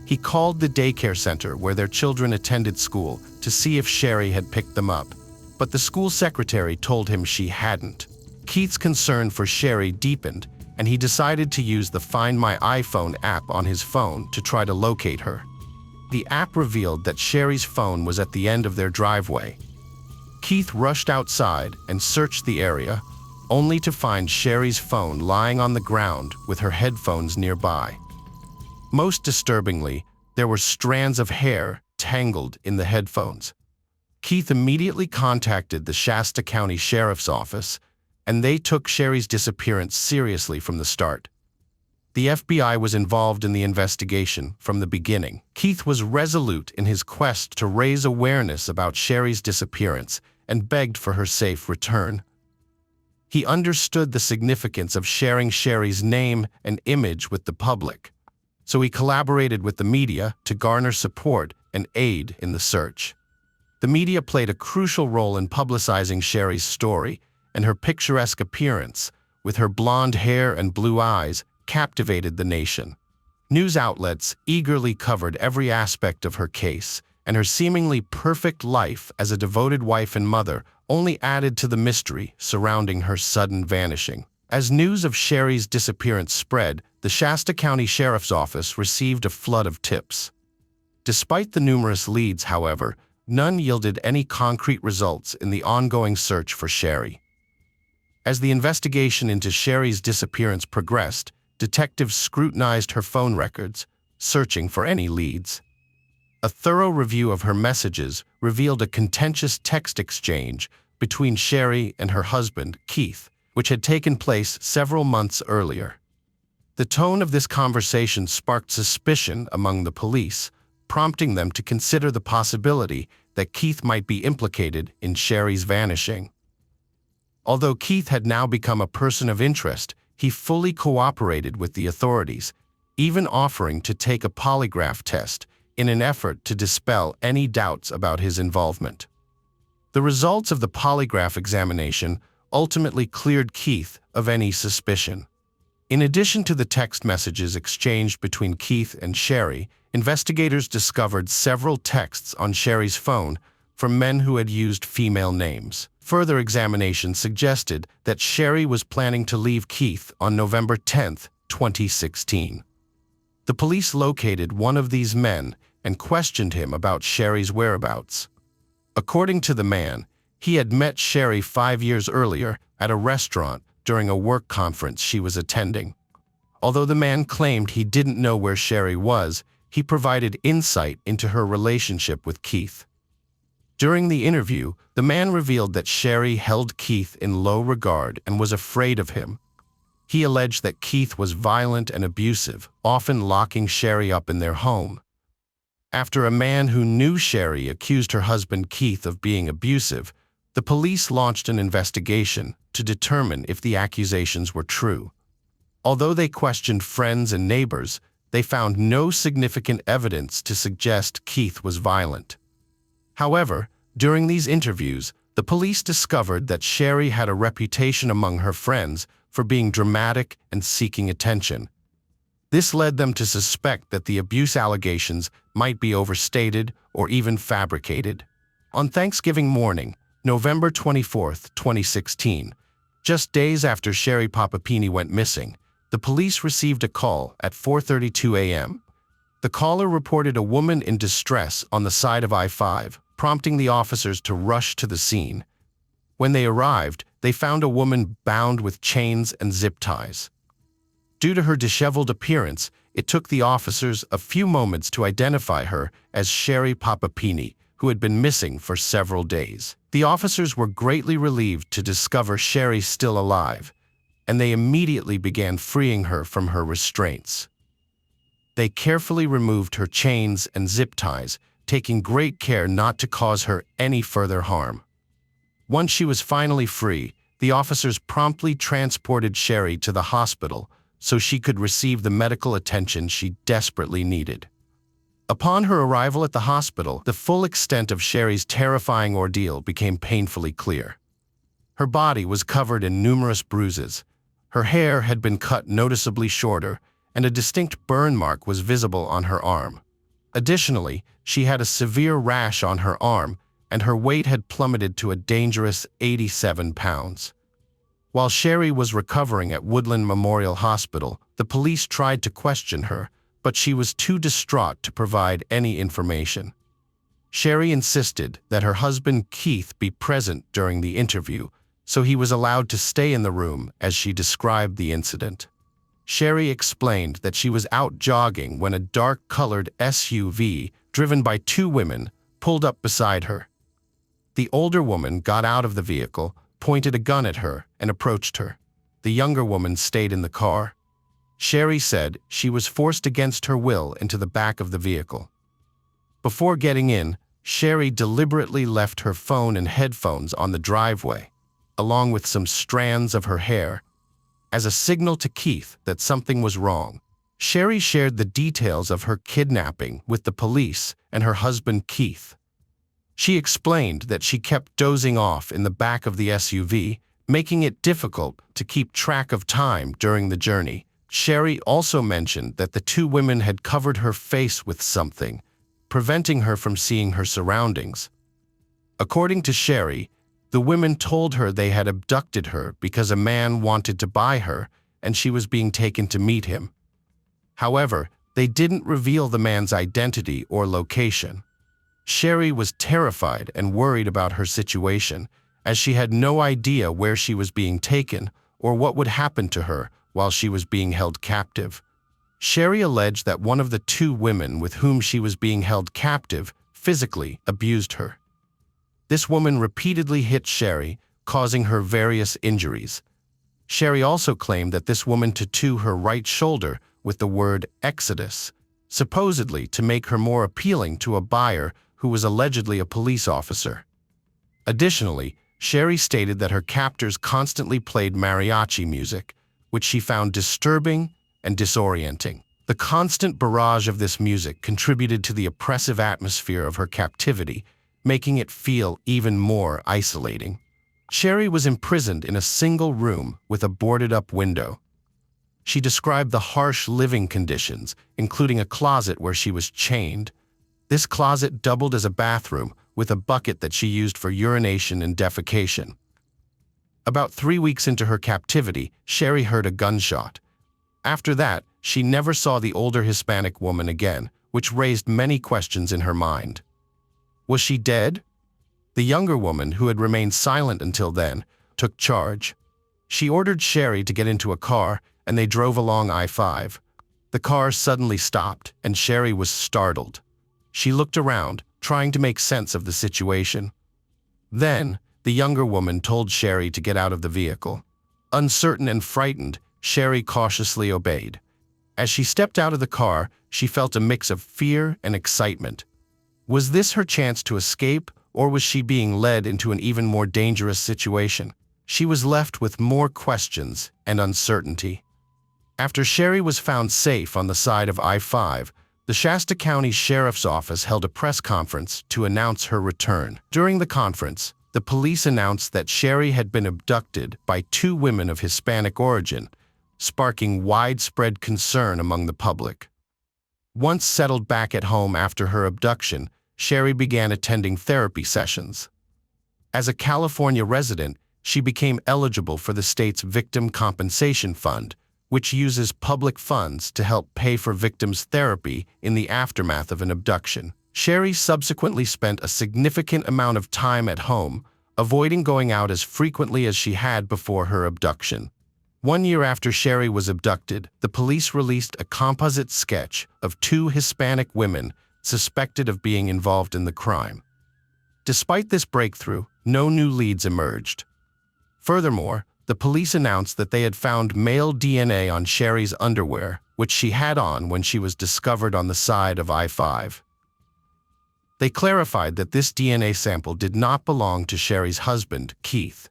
He called the daycare center where their children attended school to see if Sherry had picked them up, but the school secretary told him she hadn't. Keith's concern for Sherry deepened, and he decided to use the Find My iPhone app on his phone to try to locate her. The app revealed that Sherry's phone was at the end of their driveway. Keith rushed outside and searched the area, only to find Sherry's phone lying on the ground with her headphones nearby. Most disturbingly, there were strands of hair tangled in the headphones. Keith immediately contacted the Shasta County Sheriff's Office, and they took Sherry's disappearance seriously from the start. The FBI was involved in the investigation from the beginning. Keith was resolute in his quest to raise awareness about Sherry's disappearance and begged for her safe return. He understood the significance of sharing Sherry's name and image with the public, so he collaborated with the media to garner support and aid in the search. The media played a crucial role in publicizing Sherry's story, and her picturesque appearance, with her blonde hair and blue eyes, captivated the nation. News outlets eagerly covered every aspect of her case, and her seemingly perfect life as a devoted wife and mother only added to the mystery surrounding her sudden vanishing. As news of Sherry's disappearance spread, the Shasta County Sheriff's Office received a flood of tips. Despite the numerous leads, however, none yielded any concrete results in the ongoing search for Sherry. As the investigation into Sherry's disappearance progressed, detectives scrutinized her phone records, searching for any leads. A thorough review of her messages revealed a contentious text exchange between Sherry and her husband, Keith, which had taken place several months earlier. The tone of this conversation sparked suspicion among the police, prompting them to consider the possibility that Keith might be implicated in Sherry's vanishing. Although Keith had now become a person of interest, he fully cooperated with the authorities, even offering to take a polygraph test in an effort to dispel any doubts about his involvement. The results of the polygraph examination ultimately cleared Keith of any suspicion. In addition to the text messages exchanged between Keith and Sherry, investigators discovered several texts on Sherry's phone from men who had used female names. Further examination suggested that Sherry was planning to leave Keith on November 10, 2016. The police located one of these men and questioned him about Sherry's whereabouts. According to the man, he had met Sherry 5 years earlier at a restaurant during a work conference she was attending. Although the man claimed he didn't know where Sherry was, he provided insight into her relationship with Keith. During the interview, the man revealed that Sherry held Keith in low regard and was afraid of him. He alleged that Keith was violent and abusive, often locking Sherry up in their home. After a man who knew Sherry accused her husband Keith of being abusive, the police launched an investigation to determine if the accusations were true. Although they questioned friends and neighbors, they found no significant evidence to suggest Keith was violent. However, during these interviews, the police discovered that Sherry had a reputation among her friends for being dramatic and seeking attention. This led them to suspect that the abuse allegations might be overstated or even fabricated. On Thanksgiving morning, November 24, 2016, just days after Sherry Papapini went missing, the police received a call at 4:32 a.m. The caller reported a woman in distress on the side of I-5, prompting the officers to rush to the scene. When they arrived, they found a woman bound with chains and zip ties. Due to her disheveled appearance, it took the officers a few moments to identify her as Sherry Papapini, who had been missing for several days. The officers were greatly relieved to discover Sherry still alive, and they immediately began freeing her from her restraints. They carefully removed her chains and zip ties, taking great care not to cause her any further harm. Once she was finally free, the officers promptly transported Sherry to the hospital so she could receive the medical attention she desperately needed. Upon her arrival at the hospital, the full extent of Sherry's terrifying ordeal became painfully clear. Her body was covered in numerous bruises. Her hair had been cut noticeably shorter, and a distinct burn mark was visible on her arm. Additionally, she had a severe rash on her arm, and her weight had plummeted to a dangerous 87 pounds. While Sherry was recovering at Woodland Memorial Hospital, the police tried to question her, but she was too distraught to provide any information. Sherry insisted that her husband Keith be present during the interview, so he was allowed to stay in the room as she described the incident. Sherry explained that she was out jogging when a dark-colored SUV, driven by 2 women, pulled up beside her. The older woman got out of the vehicle, pointed a gun at her, and approached her. The younger woman stayed in the car. Sherry said she was forced against her will into the back of the vehicle. Before getting in, Sherry deliberately left her phone and headphones on the driveway, along with some strands of her hair, as a signal to Keith that something was wrong. Sherry shared the details of her kidnapping with the police and her husband Keith. She explained that she kept dozing off in the back of the SUV, making it difficult to keep track of time during the journey. Sherry also mentioned that the 2 women had covered her face with something, preventing her from seeing her surroundings. According to Sherry, the women told her they had abducted her because a man wanted to buy her and she was being taken to meet him. However, they didn't reveal the man's identity or location. Sherry was terrified and worried about her situation, as she had no idea where she was being taken or what would happen to her while she was being held captive. Sherry alleged that one of the two women with whom she was being held captive physically abused her. This woman repeatedly hit Sherry, causing her various injuries. Sherry also claimed that this woman tattooed her right shoulder with the word Exodus, supposedly to make her more appealing to a buyer who was allegedly a police officer. Additionally, Sherry stated that her captors constantly played mariachi music, which she found disturbing and disorienting. The constant barrage of this music contributed to the oppressive atmosphere of her captivity, making it feel even more isolating. Sherry was imprisoned in a single room with a boarded-up window. She described the harsh living conditions, including a closet where she was chained. This closet doubled as a bathroom, with a bucket that she used for urination and defecation. About 3 weeks into her captivity, Sherry heard a gunshot. After that, she never saw the older Hispanic woman again, which raised many questions in her mind. Was she dead? The younger woman, who had remained silent until then, took charge. She ordered Sherry to get into a car, and they drove along I-5. The car suddenly stopped, and Sherry was startled. She looked around, trying to make sense of the situation. Then, the younger woman told Sherry to get out of the vehicle. Uncertain and frightened, Sherry cautiously obeyed. As she stepped out of the car, she felt a mix of fear and excitement. Was this her chance to escape, or was she being led into an even more dangerous situation? She was left with more questions and uncertainty. After Sherry was found safe on the side of I-5, the Shasta County Sheriff's Office held a press conference to announce her return. During the conference, the police announced that Sherry had been abducted by two women of Hispanic origin, sparking widespread concern among the public. Once settled back at home after her abduction, Sherry began attending therapy sessions. As a California resident, she became eligible for the state's Victim Compensation Fund, which uses public funds to help pay for victims' therapy in the aftermath of an abduction. Sherry subsequently spent a significant amount of time at home, avoiding going out as frequently as she had before her abduction. 1 year after Sherry was abducted, the police released a composite sketch of two Hispanic women suspected of being involved in the crime. Despite this breakthrough, no new leads emerged. Furthermore, the police announced that they had found male DNA on Sherry's underwear, which she had on when she was discovered on the side of I-5. They clarified that this DNA sample did not belong to Sherry's husband, Keith.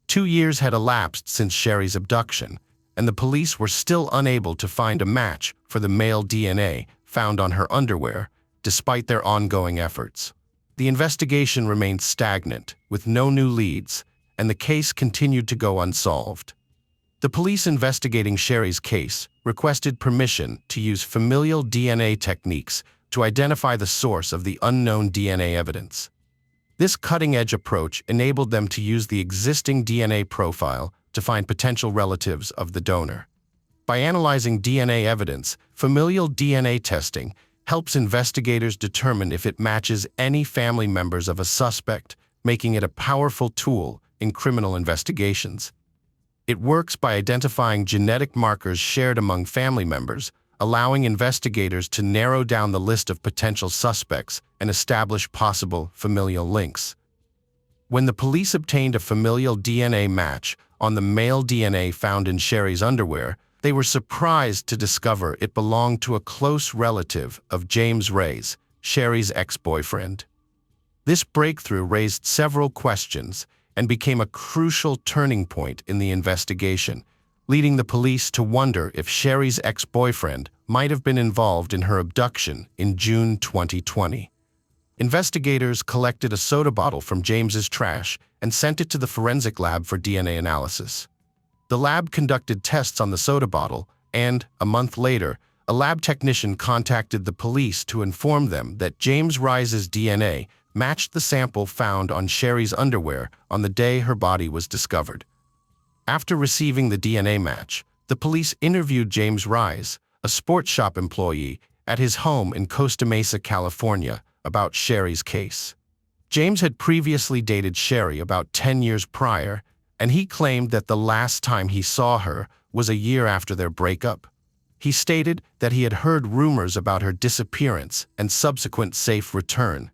2 years had elapsed since Sherry's abduction, and the police were still unable to find a match for the male DNA found on her underwear, despite their ongoing efforts. The investigation remained stagnant, with no new leads, and the case continued to go unsolved. The police investigating Sherry's case requested permission to use familial DNA techniques to identify the source of the unknown DNA evidence. This cutting-edge approach enabled them to use the existing DNA profile to find potential relatives of the donor. By analyzing DNA evidence, familial DNA testing helps investigators determine if it matches any family members of a suspect, making it a powerful tool in criminal investigations. It works by identifying genetic markers shared among family members, allowing investigators to narrow down the list of potential suspects and establish possible familial links. When the police obtained a familial DNA match on the male DNA found in Sherry's underwear, they were surprised to discover it belonged to a close relative of James Ray's, Sherry's ex-boyfriend. This breakthrough raised several questions and became a crucial turning point in the investigation, leading the police to wonder if Sherry's ex-boyfriend might have been involved in her abduction in June 2020. Investigators collected a soda bottle from James's trash and sent it to the forensic lab for DNA analysis. The lab conducted tests on the soda bottle, and, a month later, a lab technician contacted the police to inform them that James Rice's DNA matched the sample found on Sherry's underwear on the day her body was discovered. After receiving the DNA match, the police interviewed James Rice, a sports shop employee, at his home in Costa Mesa, California, about Sherry's case. James had previously dated Sherry about 10 years prior, and he claimed that the last time he saw her was a year after their breakup. He stated that he had heard rumors about her disappearance and subsequent safe return.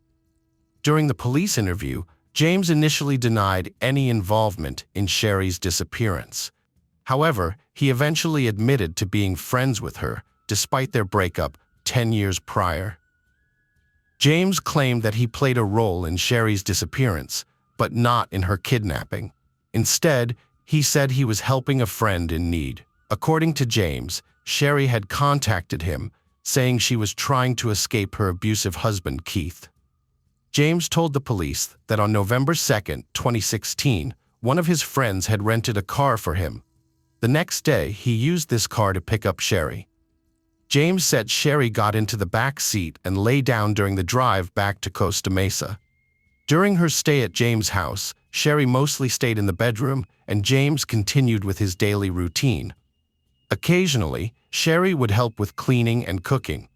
During the police interview, James initially denied any involvement in Sherry's disappearance. However, he eventually admitted to being friends with her, despite their breakup 10 years prior. James claimed that he played a role in Sherry's disappearance, but not in her kidnapping. Instead, he said he was helping a friend in need. According to James, Sherry had contacted him, saying she was trying to escape her abusive husband, Keith. James told the police that on November 2, 2016, one of his friends had rented a car for him. The next day, he used this car to pick up Sherry. James said Sherry got into the back seat and lay down during the drive back to Costa Mesa. During her stay at James' house, Sherry mostly stayed in the bedroom, and James continued with his daily routine. Occasionally, Sherry would help with cleaning and cooking.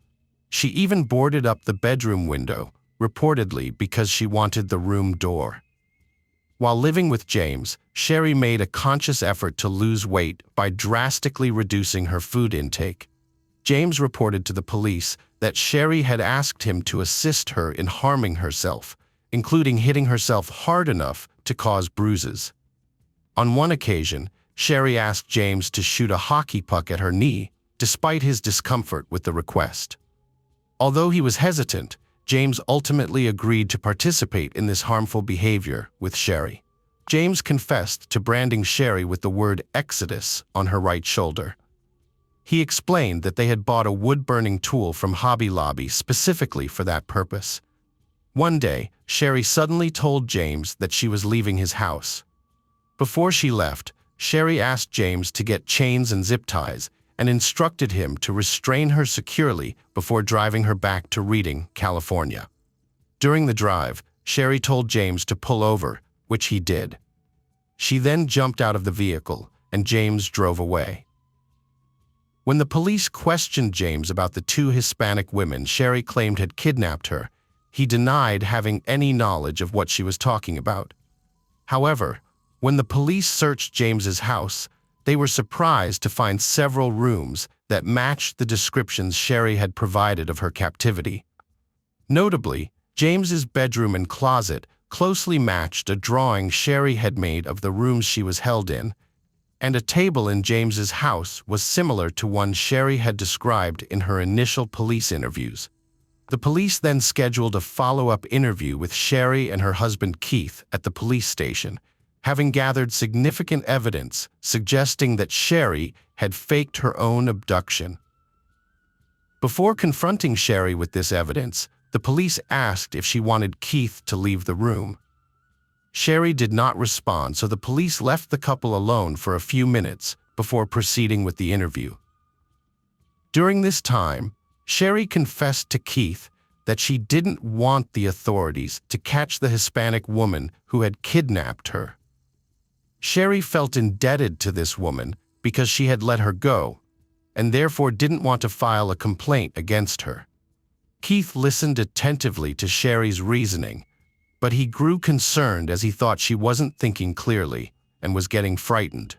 She even boarded up the bedroom window, reportedly because she wanted the room door. While living with James, Sherry made a conscious effort to lose weight by drastically reducing her food intake. James reported to the police that Sherry had asked him to assist her in harming herself, including hitting herself hard enough to cause bruises. On one occasion, Sherry asked James to shoot a hockey puck at her knee, despite his discomfort with the request. Although he was hesitant, James ultimately agreed to participate in this harmful behavior with Sherry. James confessed to branding Sherry with the word Exodus on her right shoulder. He explained that they had bought a wood-burning tool from Hobby Lobby specifically for that purpose. One day, Sherry suddenly told James that she was leaving his house. Before she left, Sherry asked James to get chains and zip ties and instructed him to restrain her securely before driving her back to Reading, California. During the drive, Sherry told James to pull over, which he did. She then jumped out of the vehicle, and James drove away. When the police questioned James about the two Hispanic women Sherry claimed had kidnapped her, he denied having any knowledge of what she was talking about. However, when the police searched James's house, they were surprised to find several rooms that matched the descriptions Sherry had provided of her captivity. Notably, James's bedroom and closet closely matched a drawing Sherry had made of the rooms she was held in, and a table in James's house was similar to one Sherry had described in her initial police interviews. The police then scheduled a follow-up interview with Sherry and her husband Keith at the police station, having gathered significant evidence suggesting that Sherry had faked her own abduction. Before confronting Sherry with this evidence, the police asked if she wanted Keith to leave the room. Sherry did not respond, so the police left the couple alone for a few minutes before proceeding with the interview. During this time, Sherry confessed to Keith that she didn't want the authorities to catch the Hispanic woman who had kidnapped her. Sherry felt indebted to this woman because she had let her go, and therefore didn't want to file a complaint against her. Keith listened attentively to Sherry's reasoning, but he grew concerned as he thought she wasn't thinking clearly and was getting frightened.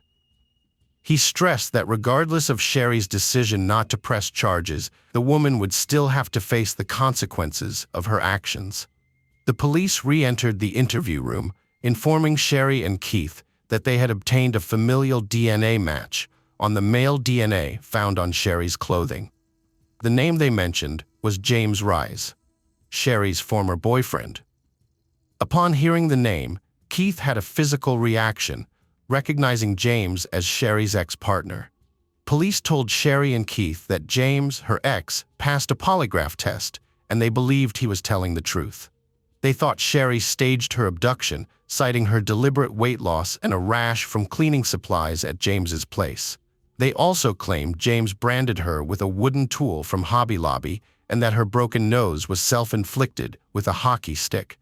He stressed that regardless of Sherry's decision not to press charges, the woman would still have to face the consequences of her actions. The police re-entered the interview room, informing Sherry and Keith that they had obtained a familial DNA match on the male DNA found on Sherry's clothing. The name they mentioned was James Rise, Sherry's former boyfriend. Upon hearing the name, Keith had a physical reaction, recognizing James as Sherry's ex-partner. Police told Sherry and Keith that James, her ex, passed a polygraph test, and they believed he was telling the truth. They thought Sherry staged her abduction, citing her deliberate weight loss and a rash from cleaning supplies at James's place. They also claimed James branded her with a wooden tool from Hobby Lobby and that her broken nose was self-inflicted with a hockey stick.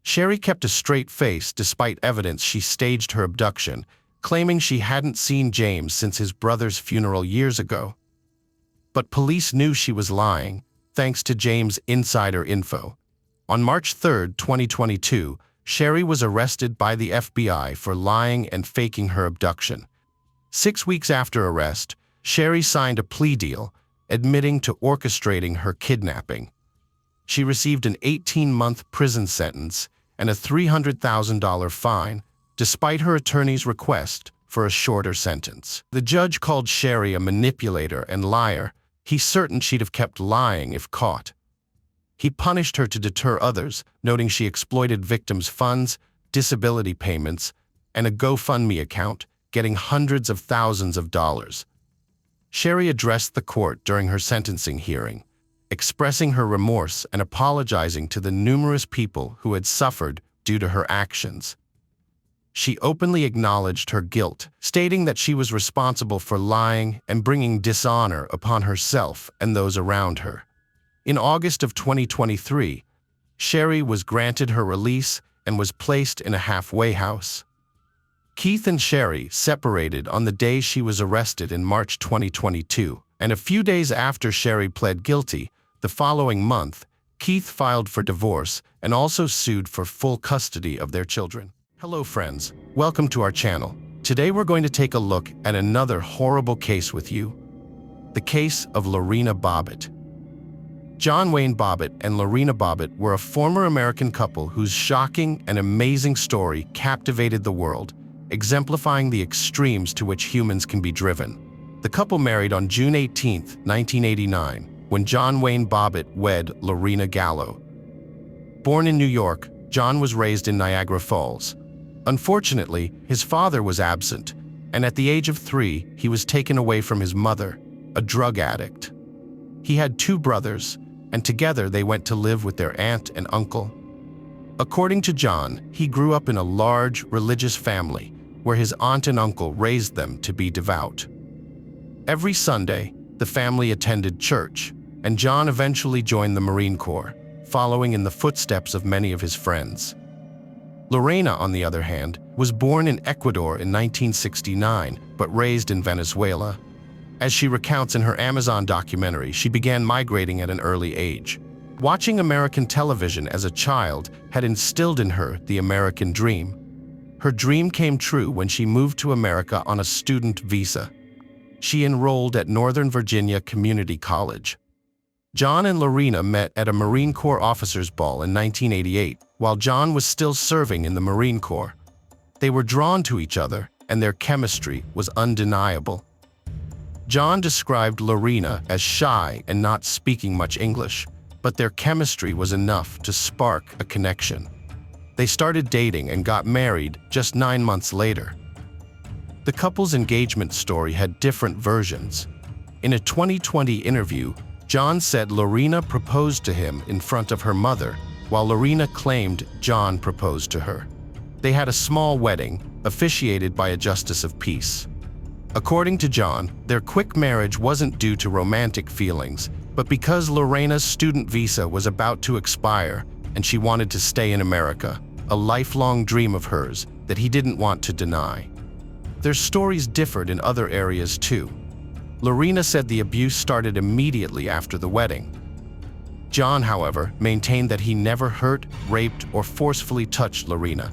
Sherry kept a straight face despite evidence she staged her abduction, claiming she hadn't seen James since his brother's funeral years ago. But police knew she was lying, thanks to James' insider info. On March 3, 2022, Sherry was arrested by the FBI for lying and faking her abduction. 6 weeks after arrest, Sherry signed a plea deal, admitting to orchestrating her kidnapping. She received an 18-month prison sentence and a $300,000 fine, despite her attorney's request for a shorter sentence. The judge called Sherry a manipulator and liar. He's certain she'd have kept lying if caught. He punished her to deter others, noting she exploited victims' funds, disability payments, and a GoFundMe account, getting hundreds of thousands of dollars. Sherry addressed the court during her sentencing hearing, expressing her remorse and apologizing to the numerous people who had suffered due to her actions. She openly acknowledged her guilt, stating that she was responsible for lying and bringing dishonor upon herself and those around her. In August of 2023, Sherry was granted her release and was placed in a halfway house. Keith and Sherry separated on the day she was arrested in March 2022, and a few days after Sherry pled guilty, the following month, Keith filed for divorce and also sued for full custody of their children. Hello friends, welcome to our channel. Today we're going to take a look at another horrible case with you, the case of Lorena Bobbitt. John Wayne Bobbitt and Lorena Bobbitt were a former American couple whose shocking and amazing story captivated the world, exemplifying the extremes to which humans can be driven. The couple married on June 18, 1989, when John Wayne Bobbitt wed Lorena Gallo. Born in New York, John was raised in Niagara Falls. Unfortunately, his father was absent, and at the age of 3, he was taken away from his mother, a drug addict. He had 2 brothers, and together they went to live with their aunt and uncle. According to John, he grew up in a large religious family where his aunt and uncle raised them to be devout. Every Sunday, the family attended church, and John eventually joined the Marine Corps, following in the footsteps of many of his friends. Lorena, on the other hand, was born in Ecuador in 1969, but raised in Venezuela. As she recounts in her Amazon documentary, she began migrating at an early age. Watching American television as a child had instilled in her the American dream. Her dream came true when she moved to America on a student visa. She enrolled at Northern Virginia Community College. John and Lorena met at a Marine Corps officers' ball in 1988, while John was still serving in the Marine Corps. They were drawn to each other, and their chemistry was undeniable. John described Lorena as shy and not speaking much English, but their chemistry was enough to spark a connection. They started dating and got married just 9 months later. The couple's engagement story had different versions. In a 2020 interview, John said Lorena proposed to him in front of her mother, while Lorena claimed John proposed to her. They had a small wedding, officiated by a justice of peace. According to John, their quick marriage wasn't due to romantic feelings, but because Lorena's student visa was about to expire and she wanted to stay in America, a lifelong dream of hers that he didn't want to deny. Their stories differed in other areas too. Lorena said the abuse started immediately after the wedding. John, however, maintained that he never hurt, raped, or forcefully touched Lorena.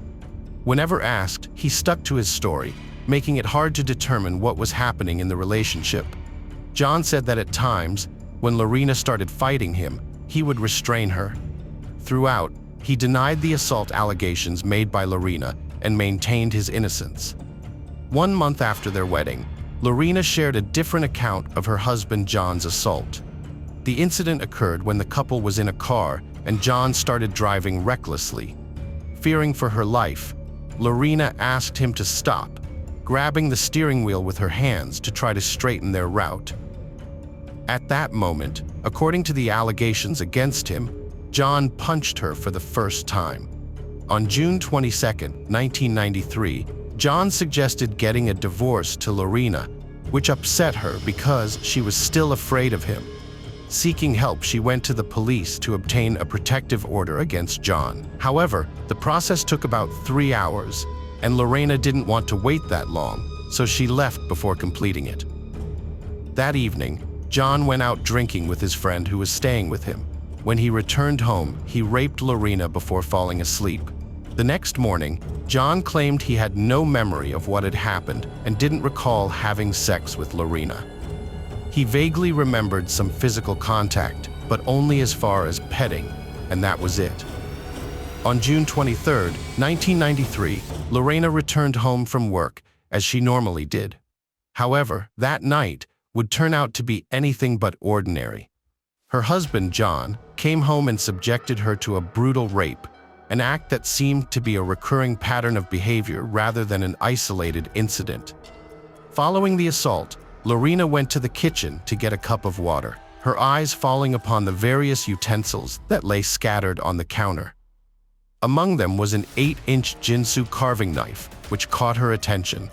Whenever asked, he stuck to his story, making it hard to determine what was happening in the relationship. John said that at times, when Lorena started fighting him, he would restrain her. Throughout, he denied the assault allegations made by Lorena and maintained his innocence. 1 month after their wedding, Lorena shared a different account of her husband John's assault. The incident occurred when the couple was in a car and John started driving recklessly. Fearing for her life, Lorena asked him to stop, grabbing the steering wheel with her hands to try to straighten their route. At that moment, according to the allegations against him, John punched her for the first time. On June 22, 1993, John suggested getting a divorce to Lorena, which upset her because she was still afraid of him. Seeking help, she went to the police to obtain a protective order against John. However, the process took about 3 hours, and Lorena didn't want to wait that long, so she left before completing it. That evening, John went out drinking with his friend who was staying with him. When he returned home, he raped Lorena before falling asleep. The next morning, John claimed he had no memory of what had happened and didn't recall having sex with Lorena. He vaguely remembered some physical contact, but only as far as petting, and that was it. On June 23, 1993, Lorena returned home from work, as she normally did. However, that night would turn out to be anything but ordinary. Her husband, John, came home and subjected her to a brutal rape, an act that seemed to be a recurring pattern of behavior rather than an isolated incident. Following the assault, Lorena went to the kitchen to get a cup of water, her eyes falling upon the various utensils that lay scattered on the counter. Among them was an 8-inch Jinsu carving knife, which caught her attention.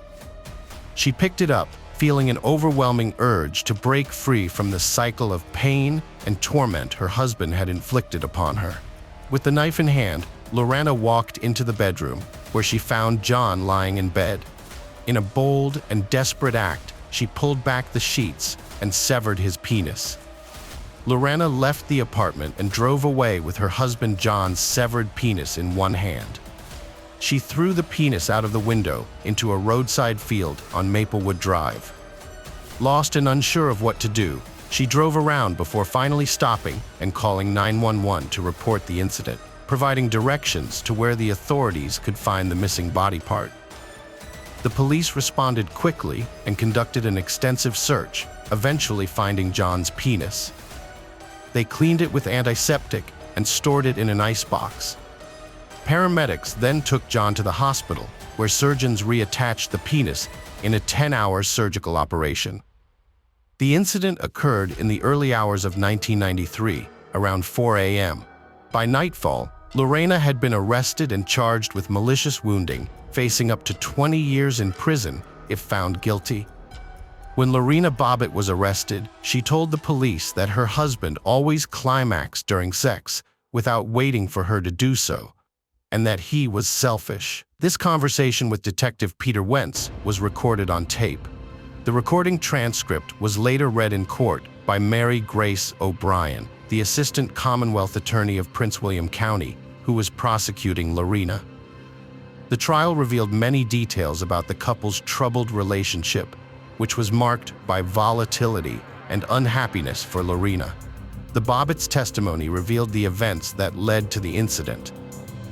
She picked it up, feeling an overwhelming urge to break free from the cycle of pain and torment her husband had inflicted upon her. With the knife in hand, Lorena walked into the bedroom, where she found John lying in bed. In a bold and desperate act, she pulled back the sheets and severed his penis. Lorena left the apartment and drove away with her husband John's severed penis in one hand. She threw the penis out of the window into a roadside field on Maplewood Drive. Lost and unsure of what to do, she drove around before finally stopping and calling 911 to report the incident, providing directions to where the authorities could find the missing body part. The police responded quickly and conducted an extensive search, eventually finding John's penis. They cleaned it with antiseptic and stored it in an icebox. Paramedics then took John to the hospital, where surgeons reattached the penis in a 10-hour surgical operation. The incident occurred in the early hours of 1993, around 4 a.m. By nightfall, Lorena had been arrested and charged with malicious wounding, facing up to 20 years in prison if found guilty. When Lorena Bobbitt was arrested, she told the police that her husband always climaxed during sex without waiting for her to do so, and that he was selfish. This conversation with Detective Peter Wentz was recorded on tape. The recording transcript was later read in court by Mary Grace O'Brien, the Assistant Commonwealth Attorney of Prince William County, who was prosecuting Lorena. The trial revealed many details about the couple's troubled relationship, which was marked by volatility and unhappiness for Lorena. The Bobbitts' testimony revealed the events that led to the incident.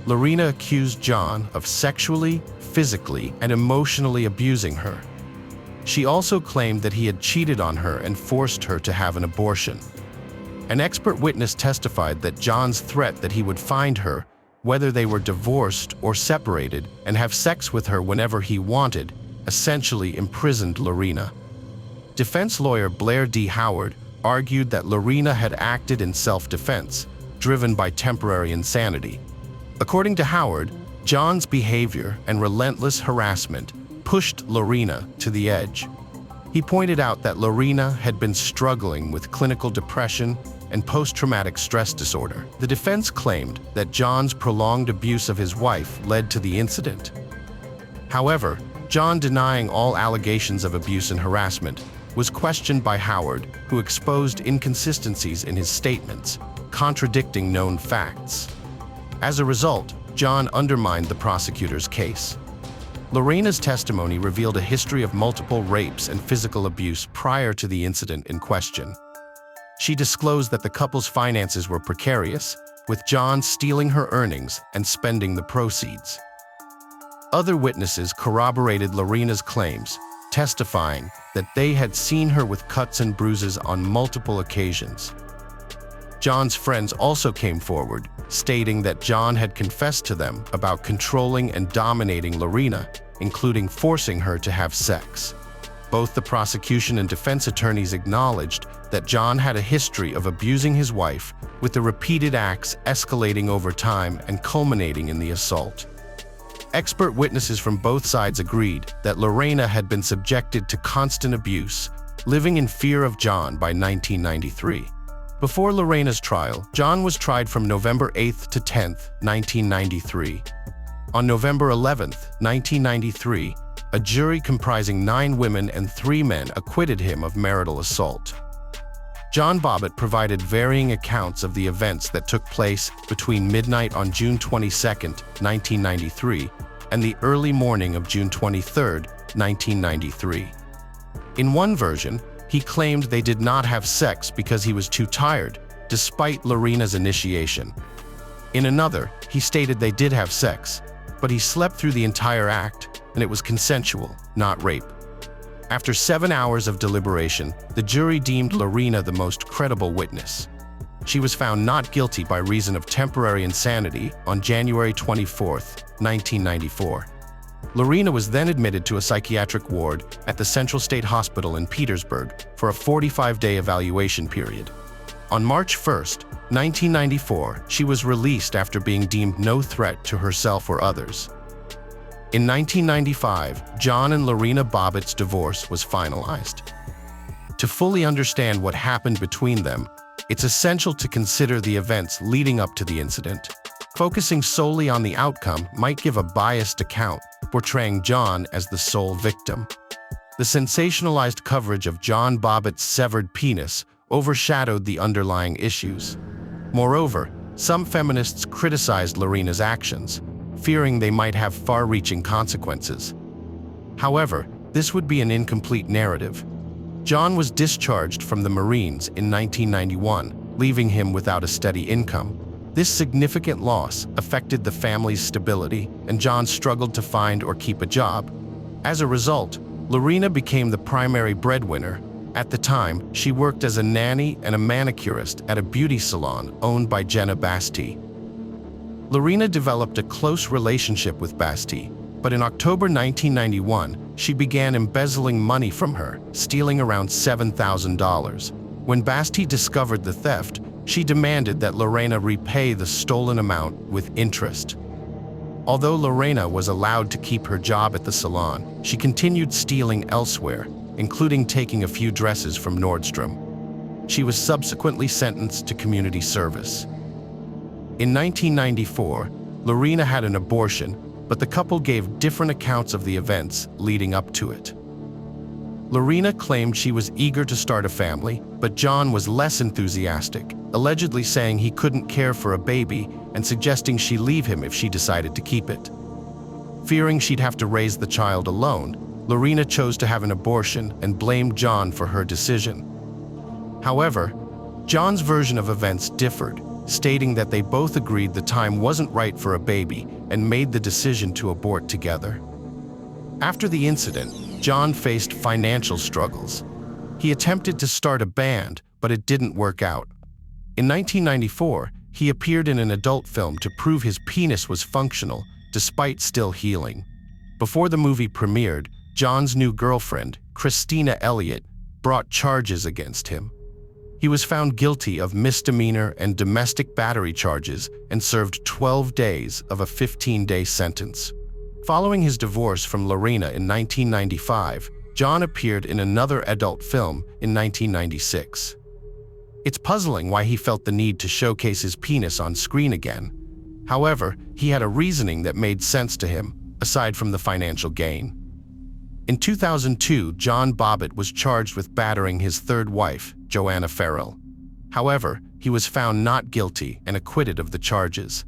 Lorena accused John of sexually, physically, and emotionally abusing her. She also claimed that he had cheated on her and forced her to have an abortion. An expert witness testified that John's threat that he would find her, whether they were divorced or separated, and have sex with her whenever he wanted, essentially imprisoned Lorena. Defense lawyer Blair D. Howard argued that Lorena had acted in self-defense, driven by temporary insanity. According to Howard, John's behavior and relentless harassment pushed Lorena to the edge. He pointed out that Lorena had been struggling with clinical depression and post-traumatic stress disorder. The defense claimed that John's prolonged abuse of his wife led to the incident. However, John, denying all allegations of abuse and harassment, was questioned by Howard, who exposed inconsistencies in his statements, contradicting known facts. As a result, John undermined the prosecutor's case. Lorena's testimony revealed a history of multiple rapes and physical abuse prior to the incident in question. She disclosed that the couple's finances were precarious, with John stealing her earnings and spending the proceeds. Other witnesses corroborated Lorena's claims, testifying that they had seen her with cuts and bruises on multiple occasions. John's friends also came forward, stating that John had confessed to them about controlling and dominating Lorena, including forcing her to have sex. Both the prosecution and defense attorneys acknowledged that John had a history of abusing his wife, with the repeated acts escalating over time and culminating in the assault. Expert witnesses from both sides agreed that Lorena had been subjected to constant abuse, living in fear of John by 1993. Before Lorena's trial, John was tried from November 8th to 10th, 1993. On November 11th, 1993, a jury comprising 9 women and 3 men acquitted him of marital assault. John Bobbitt provided varying accounts of the events that took place between midnight on June 22, 1993, and the early morning of June 23, 1993. In one version, he claimed they did not have sex because he was too tired, despite Lorena's initiation. In another, he stated they did have sex, but he slept through the entire act, and it was consensual, not rape. After 7 hours of deliberation, the jury deemed Lorena the most credible witness. She was found not guilty by reason of temporary insanity on January 24, 1994. Lorena was then admitted to a psychiatric ward at the Central State Hospital in Petersburg for a 45-day evaluation period. On March 1, 1994, she was released after being deemed no threat to herself or others. In 1995, John and Lorena Bobbitt's divorce was finalized. To fully understand what happened between them, it's essential to consider the events leading up to the incident. Focusing solely on the outcome might give a biased account, portraying John as the sole victim. The sensationalized coverage of John Bobbitt's severed penis overshadowed the underlying issues. Moreover, some feminists criticized Lorena's actions, fearing they might have far-reaching consequences. However, this would be an incomplete narrative. John was discharged from the Marines in 1991, leaving him without a steady income. This significant loss affected the family's stability, and John struggled to find or keep a job. As a result, Lorena became the primary breadwinner. At the time, she worked as a nanny and a manicurist at a beauty salon owned by Jenna Basti. Lorena developed a close relationship with Basti, but in October 1991, she began embezzling money from her, stealing around $7,000. When Basti discovered the theft, she demanded that Lorena repay the stolen amount with interest. Although Lorena was allowed to keep her job at the salon, she continued stealing elsewhere, including taking a few dresses from Nordstrom. She was subsequently sentenced to community service. In 1994, Lorena had an abortion, but the couple gave different accounts of the events leading up to it. Lorena claimed she was eager to start a family, but John was less enthusiastic, allegedly saying he couldn't care for a baby and suggesting she leave him if she decided to keep it. Fearing she'd have to raise the child alone, Lorena chose to have an abortion and blamed John for her decision. However, John's version of events differed, stating that they both agreed the time wasn't right for a baby and made the decision to abort together. After the incident, John faced financial struggles. He attempted to start a band, but it didn't work out. In 1994, he appeared in an adult film to prove his penis was functional, despite still healing. Before the movie premiered, John's new girlfriend, Christina Elliott, brought charges against him. He was found guilty of misdemeanor and domestic battery charges and served 12 days of a 15-day sentence. Following his divorce from Lorena in 1995, John appeared in another adult film in 1996. It's puzzling why he felt the need to showcase his penis on screen again. However, he had a reasoning that made sense to him, aside from the financial gain. In 2002, John Bobbitt was charged with battering his third wife, Joanna Farrell. However, he was found not guilty and acquitted of the charges.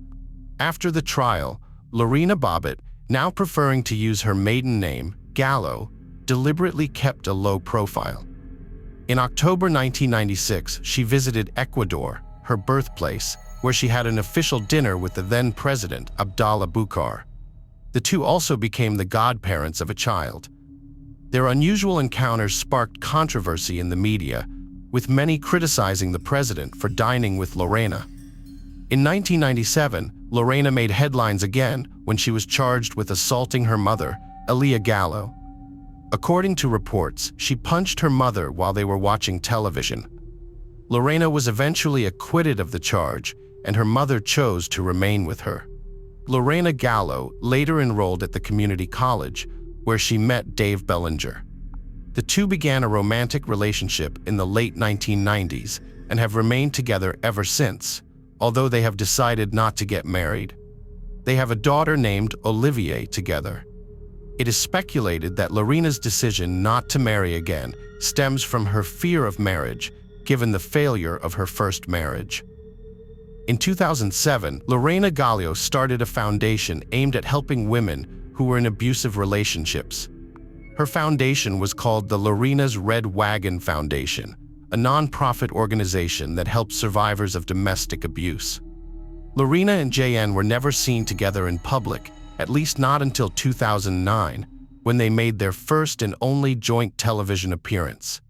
After the trial, Lorena Bobbitt, now preferring to use her maiden name, Gallo, deliberately kept a low profile. In October 1996, she visited Ecuador, her birthplace, where she had an official dinner with the then-president, Abdallah Bucar. The two also became the godparents of a child. Their unusual encounters sparked controversy in the media, with many criticizing the president for dining with Lorena. In 1997, Lorena made headlines again when she was charged with assaulting her mother, Elia Gallo. According to reports, she punched her mother while they were watching television. Lorena was eventually acquitted of the charge, and her mother chose to remain with her. Lorena Gallo later enrolled at the community college, where she met Dave Bellinger. The two began a romantic relationship in the late 1990s and have remained together ever since, although they have decided not to get married. They have a daughter named Olivier together. It is speculated that Lorena's decision not to marry again stems from her fear of marriage given the failure of her first marriage. In 2007, Lorena Gallio started a foundation aimed at helping women who were in abusive relationships. Her foundation was called the Lorena's Red Wagon Foundation, a non-profit organization that helps survivors of domestic abuse. Lorena and JN were never seen together in public, at least not until 2009, when they made their first and only joint television appearance.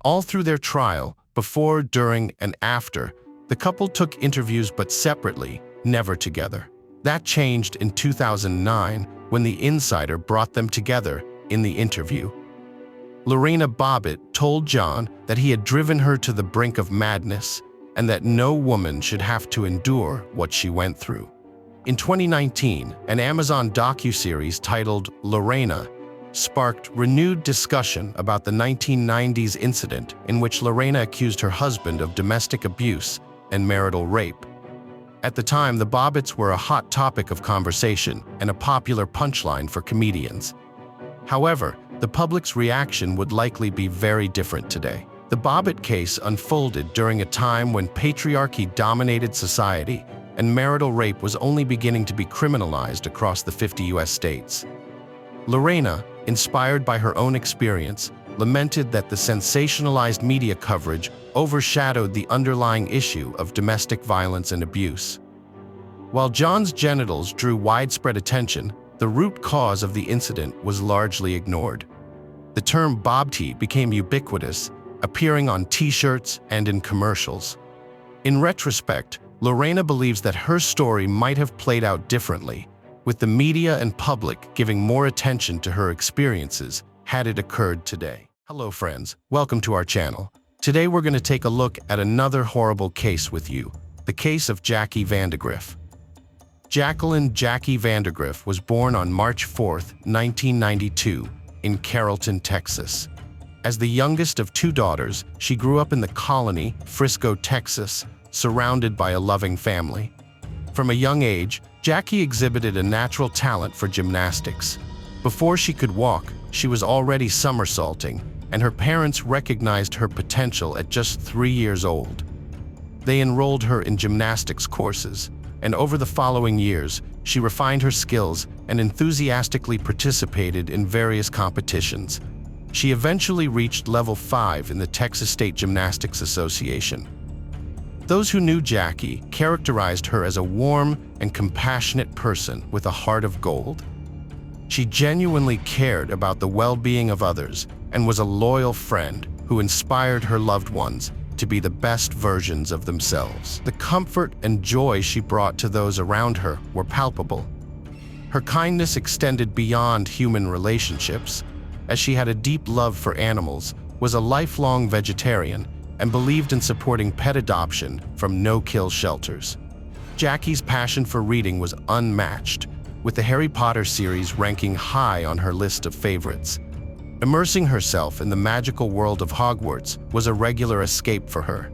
All through their trial, before, during, and after, the couple took interviews but separately, never together. That changed in 2009 when The Insider brought them together in the interview. Lorena Bobbitt told John that he had driven her to the brink of madness and that no woman should have to endure what she went through. In 2019, an Amazon docuseries titled Lorena sparked renewed discussion about the 1990s incident in which Lorena accused her husband of domestic abuse and marital rape. At the time, the Bobbitts were a hot topic of conversation and a popular punchline for comedians. However, the public's reaction would likely be very different today. The Bobbitt case unfolded during a time when patriarchy dominated society and marital rape was only beginning to be criminalized across the 50 U.S. states. Lorena, inspired by her own experience, lamented that the sensationalized media coverage overshadowed the underlying issue of domestic violence and abuse. While John's genitals drew widespread attention, the root cause of the incident was largely ignored. The term bobty became ubiquitous, appearing on t-shirts and in commercials. In retrospect, Lorena believes that her story might have played out differently, with the media and public giving more attention to her experiences had it occurred today. Hello friends, welcome to our channel. Today we're going to take a look at another horrible case with you, the case of Jackie Vandergriff. Jacqueline Jackie Vandergriff was born on March 4, 1992, in Carrollton, Texas. As the youngest of two daughters, she grew up in the colony, Frisco, Texas, surrounded by a loving family. From a young age, Jackie exhibited a natural talent for gymnastics. Before she could walk, she was already somersaulting, and her parents recognized her potential at just 3 years old. They enrolled her in gymnastics courses, and over the following years, she refined her skills and enthusiastically participated in various competitions. She eventually reached level 5 in the Texas State Gymnastics Association. Those who knew Jackie characterized her as a warm and compassionate person with a heart of gold. She genuinely cared about the well-being of others and was a loyal friend who inspired her loved ones to be the best versions of themselves. The comfort and joy she brought to those around her were palpable. Her kindness extended beyond human relationships, as she had a deep love for animals, was a lifelong vegetarian, and believed in supporting pet adoption from no-kill shelters. Jackie's passion for reading was unmatched, with the Harry Potter series ranking high on her list of favorites. Immersing herself in the magical world of Hogwarts was a regular escape for her.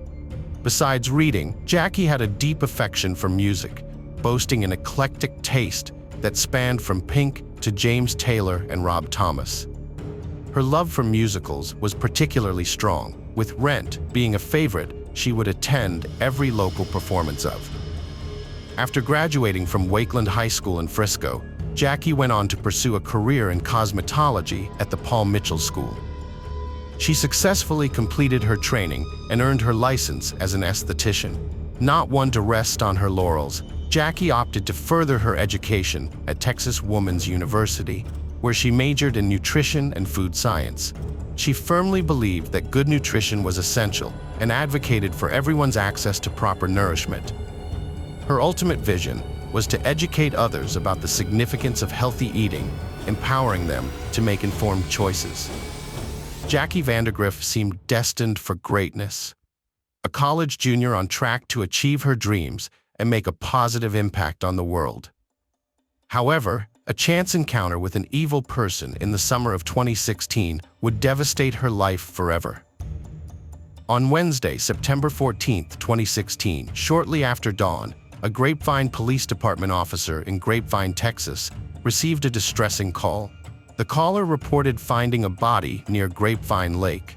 Besides reading, Jackie had a deep affection for music, boasting an eclectic taste that spanned from Pink to James Taylor and Rob Thomas. Her love for musicals was particularly strong, with Rent being a favorite she would attend every local performance of. After graduating from Wakeland High School in Frisco, Jackie went on to pursue a career in cosmetology at the Paul Mitchell School. She successfully completed her training and earned her license as an esthetician. Not one to rest on her laurels, Jackie opted to further her education at Texas Woman's University, where she majored in nutrition and food science. She firmly believed that good nutrition was essential and advocated for everyone's access to proper nourishment. Her ultimate vision was to educate others about the significance of healthy eating, empowering them to make informed choices. Jackie Vandergriff seemed destined for greatness, a college junior on track to achieve her dreams and make a positive impact on the world. However, a chance encounter with an evil person in the summer of 2016 would devastate her life forever. On Wednesday, September 14, 2016, shortly after dawn, a Grapevine Police Department officer in Grapevine, Texas, received a distressing call. The caller reported finding a body near Grapevine Lake.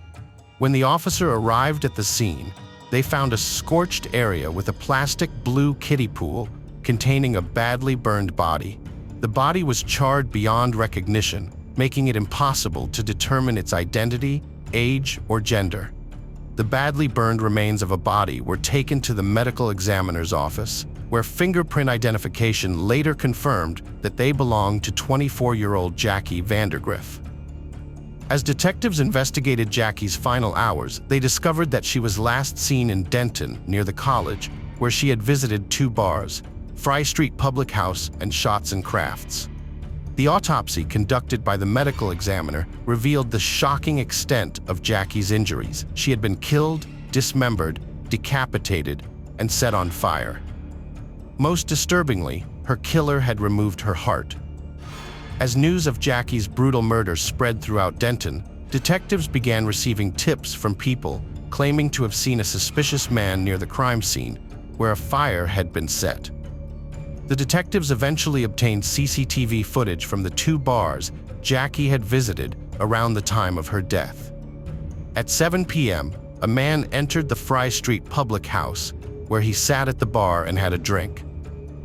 When the officer arrived at the scene, they found a scorched area with a plastic blue kiddie pool containing a badly burned body. The body was charred beyond recognition, making it impossible to determine its identity, age, or gender. The badly burned remains of a body were taken to the medical examiner's office, where fingerprint identification later confirmed that they belonged to 24-year-old Jackie Vandergriff. As detectives investigated Jackie's final hours, they discovered that she was last seen in Denton, near the college, where she had visited 2 bars, Fry Street Public House and Shots and Crafts. The autopsy conducted by the medical examiner revealed the shocking extent of Jackie's injuries. She had been killed, dismembered, decapitated, and set on fire. Most disturbingly, her killer had removed her heart. As news of Jackie's brutal murder spread throughout Denton, detectives began receiving tips from people claiming to have seen a suspicious man near the crime scene, where a fire had been set. The detectives eventually obtained CCTV footage from the 2 bars Jackie had visited around the time of her death. At 7 p.m., a man entered the Fry Street Public House, where he sat at the bar and had a drink.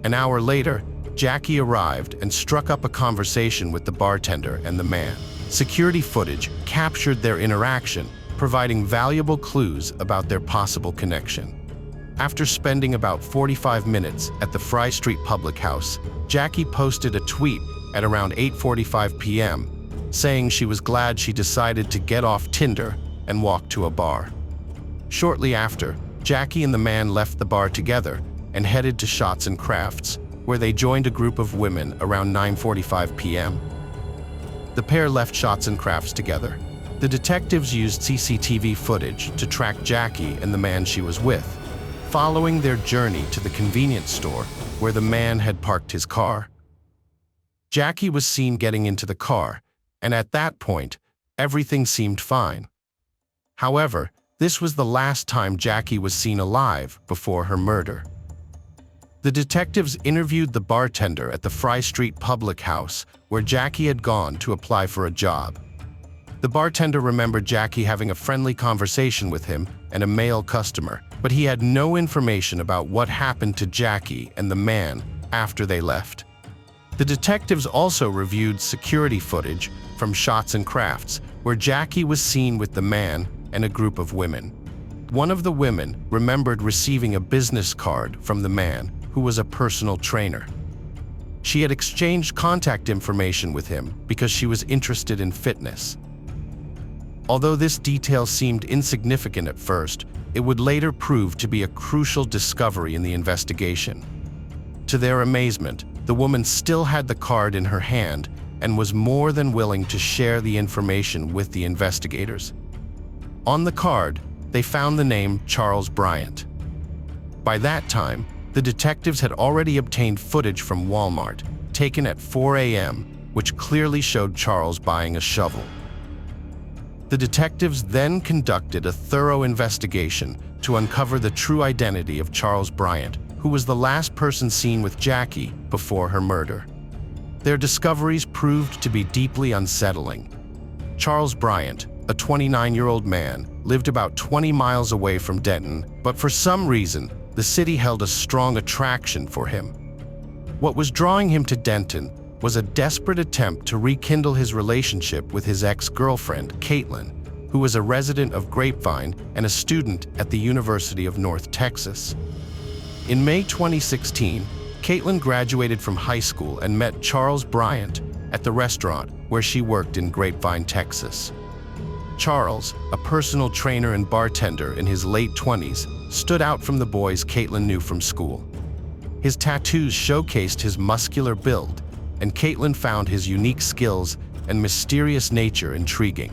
An hour later, Jackie arrived and struck up a conversation with the bartender and the man. Security footage captured their interaction, providing valuable clues about their possible connection. After spending about 45 minutes at the Fry Street Public House, Jackie posted a tweet at around 8:45 p.m., saying she was glad she decided to get off Tinder and walk to a bar. Shortly after, Jackie and the man left the bar together and headed to Shots and Crafts, where they joined a group of women around 9:45 p.m. The pair left Shots and Crafts together. The detectives used CCTV footage to track Jackie and the man she was with, following their journey to the convenience store where the man had parked his car. Jackie was seen getting into the car, and at that point, everything seemed fine. However, this was the last time Jackie was seen alive before her murder. The detectives interviewed the bartender at the Fry Street Public House, where Jackie had gone to apply for a job. The bartender remembered Jackie having a friendly conversation with him and a male customer, but he had no information about what happened to Jackie and the man after they left. The detectives also reviewed security footage from Shots and Crafts, where Jackie was seen with the man and a group of women. One of the women remembered receiving a business card from the man, who was a personal trainer. She had exchanged contact information with him because she was interested in fitness. Although this detail seemed insignificant at first, it would later prove to be a crucial discovery in the investigation. To their amazement, the woman still had the card in her hand and was more than willing to share the information with the investigators. On the card, they found the name Charles Bryant. By that time, the detectives had already obtained footage from Walmart, taken at 4 a.m., which clearly showed Charles buying a shovel. The detectives then conducted a thorough investigation to uncover the true identity of Charles Bryant, who was the last person seen with Jackie before her murder. Their discoveries proved to be deeply unsettling. Charles Bryant, a 29-year-old man, lived about 20 miles away from Denton, but for some reason, the city held a strong attraction for him. What was drawing him to Denton was a desperate attempt to rekindle his relationship with his ex-girlfriend, Caitlin, who was a resident of Grapevine and a student at the University of North Texas. In May 2016, Caitlin graduated from high school and met Charles Bryant at the restaurant where she worked in Grapevine, Texas. Charles, a personal trainer and bartender in his late 20s, stood out from the boys Caitlin knew from school. His tattoos showcased his muscular build, and Caitlin found his unique skills and mysterious nature intriguing.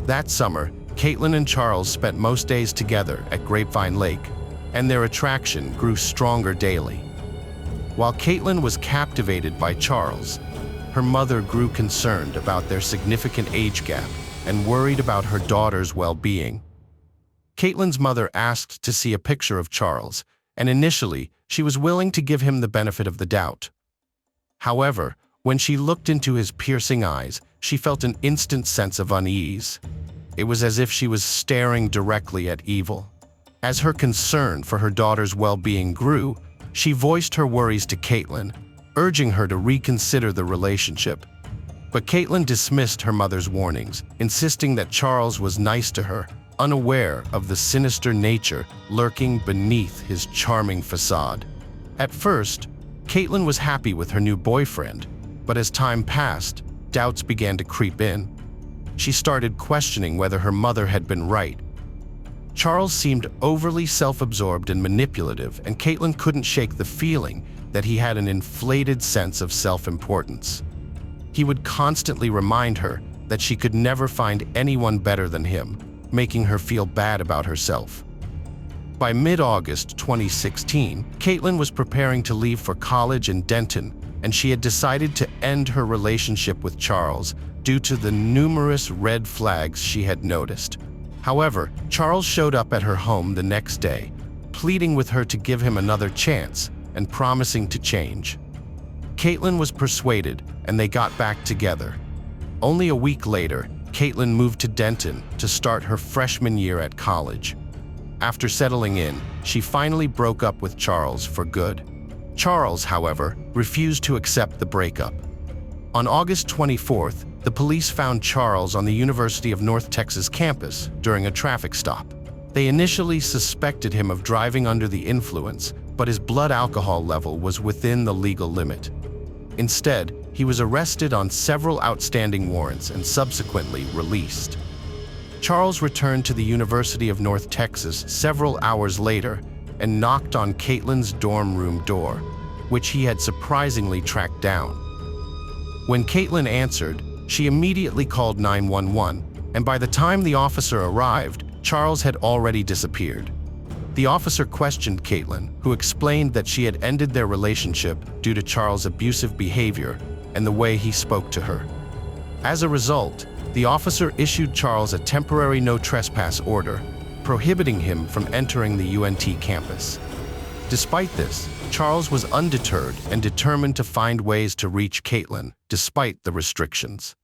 That summer, Caitlin and Charles spent most days together at Grapevine Lake, and their attraction grew stronger daily. While Caitlin was captivated by Charles, her mother grew concerned about their significant age gap and worried about her daughter's well-being. Caitlin's mother asked to see a picture of Charles, and initially, she was willing to give him the benefit of the doubt. However, when she looked into his piercing eyes, she felt an instant sense of unease. It was as if she was staring directly at evil. As her concern for her daughter's well-being grew, she voiced her worries to Caitlin, urging her to reconsider the relationship. But Caitlin dismissed her mother's warnings, insisting that Charles was nice to her, unaware of the sinister nature lurking beneath his charming facade. At first, Caitlin was happy with her new boyfriend, but as time passed, doubts began to creep in. She started questioning whether her mother had been right. Charles seemed overly self-absorbed and manipulative, and Caitlin couldn't shake the feeling that he had an inflated sense of self-importance. He would constantly remind her that she could never find anyone better than him, making her feel bad about herself. By mid-August 2016, Caitlin was preparing to leave for college in Denton, and she had decided to end her relationship with Charles due to the numerous red flags she had noticed. However, Charles showed up at her home the next day, pleading with her to give him another chance and promising to change. Caitlin was persuaded, and they got back together. Only a week later, Caitlin moved to Denton to start her freshman year at college. After settling in, she finally broke up with Charles for good. Charles, however, refused to accept the breakup. On August 24th, the police found Charles on the University of North Texas campus during a traffic stop. They initially suspected him of driving under the influence, but his blood alcohol level was within the legal limit. Instead, he was arrested on several outstanding warrants and subsequently released. Charles returned to the University of North Texas several hours later and knocked on Caitlin's dorm room door, which he had surprisingly tracked down. When Caitlin answered, she immediately called 911, and by the time the officer arrived, Charles had already disappeared. The officer questioned Caitlin, who explained that she had ended their relationship due to Charles' abusive behavior and the way he spoke to her. As a result, the officer issued Charles a temporary no trespass order, prohibiting him from entering the UNT campus. Despite this, Charles was undeterred and determined to find ways to reach Caitlin, despite the restrictions.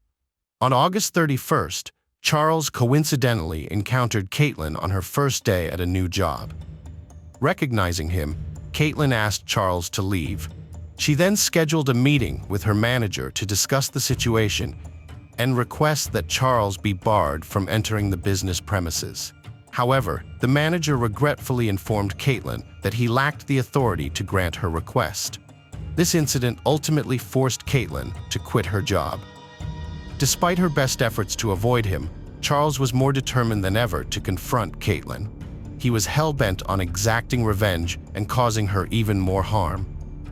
On August 31st, Charles coincidentally encountered Caitlin on her first day at a new job. Recognizing him, Caitlin asked Charles to leave. She then scheduled a meeting with her manager to discuss the situation and request that Charles be barred from entering the business premises. However, the manager regretfully informed Caitlin that he lacked the authority to grant her request. This incident ultimately forced Caitlin to quit her job. Despite her best efforts to avoid him, Charles was more determined than ever to confront Caitlin. He was hell-bent on exacting revenge and causing her even more harm.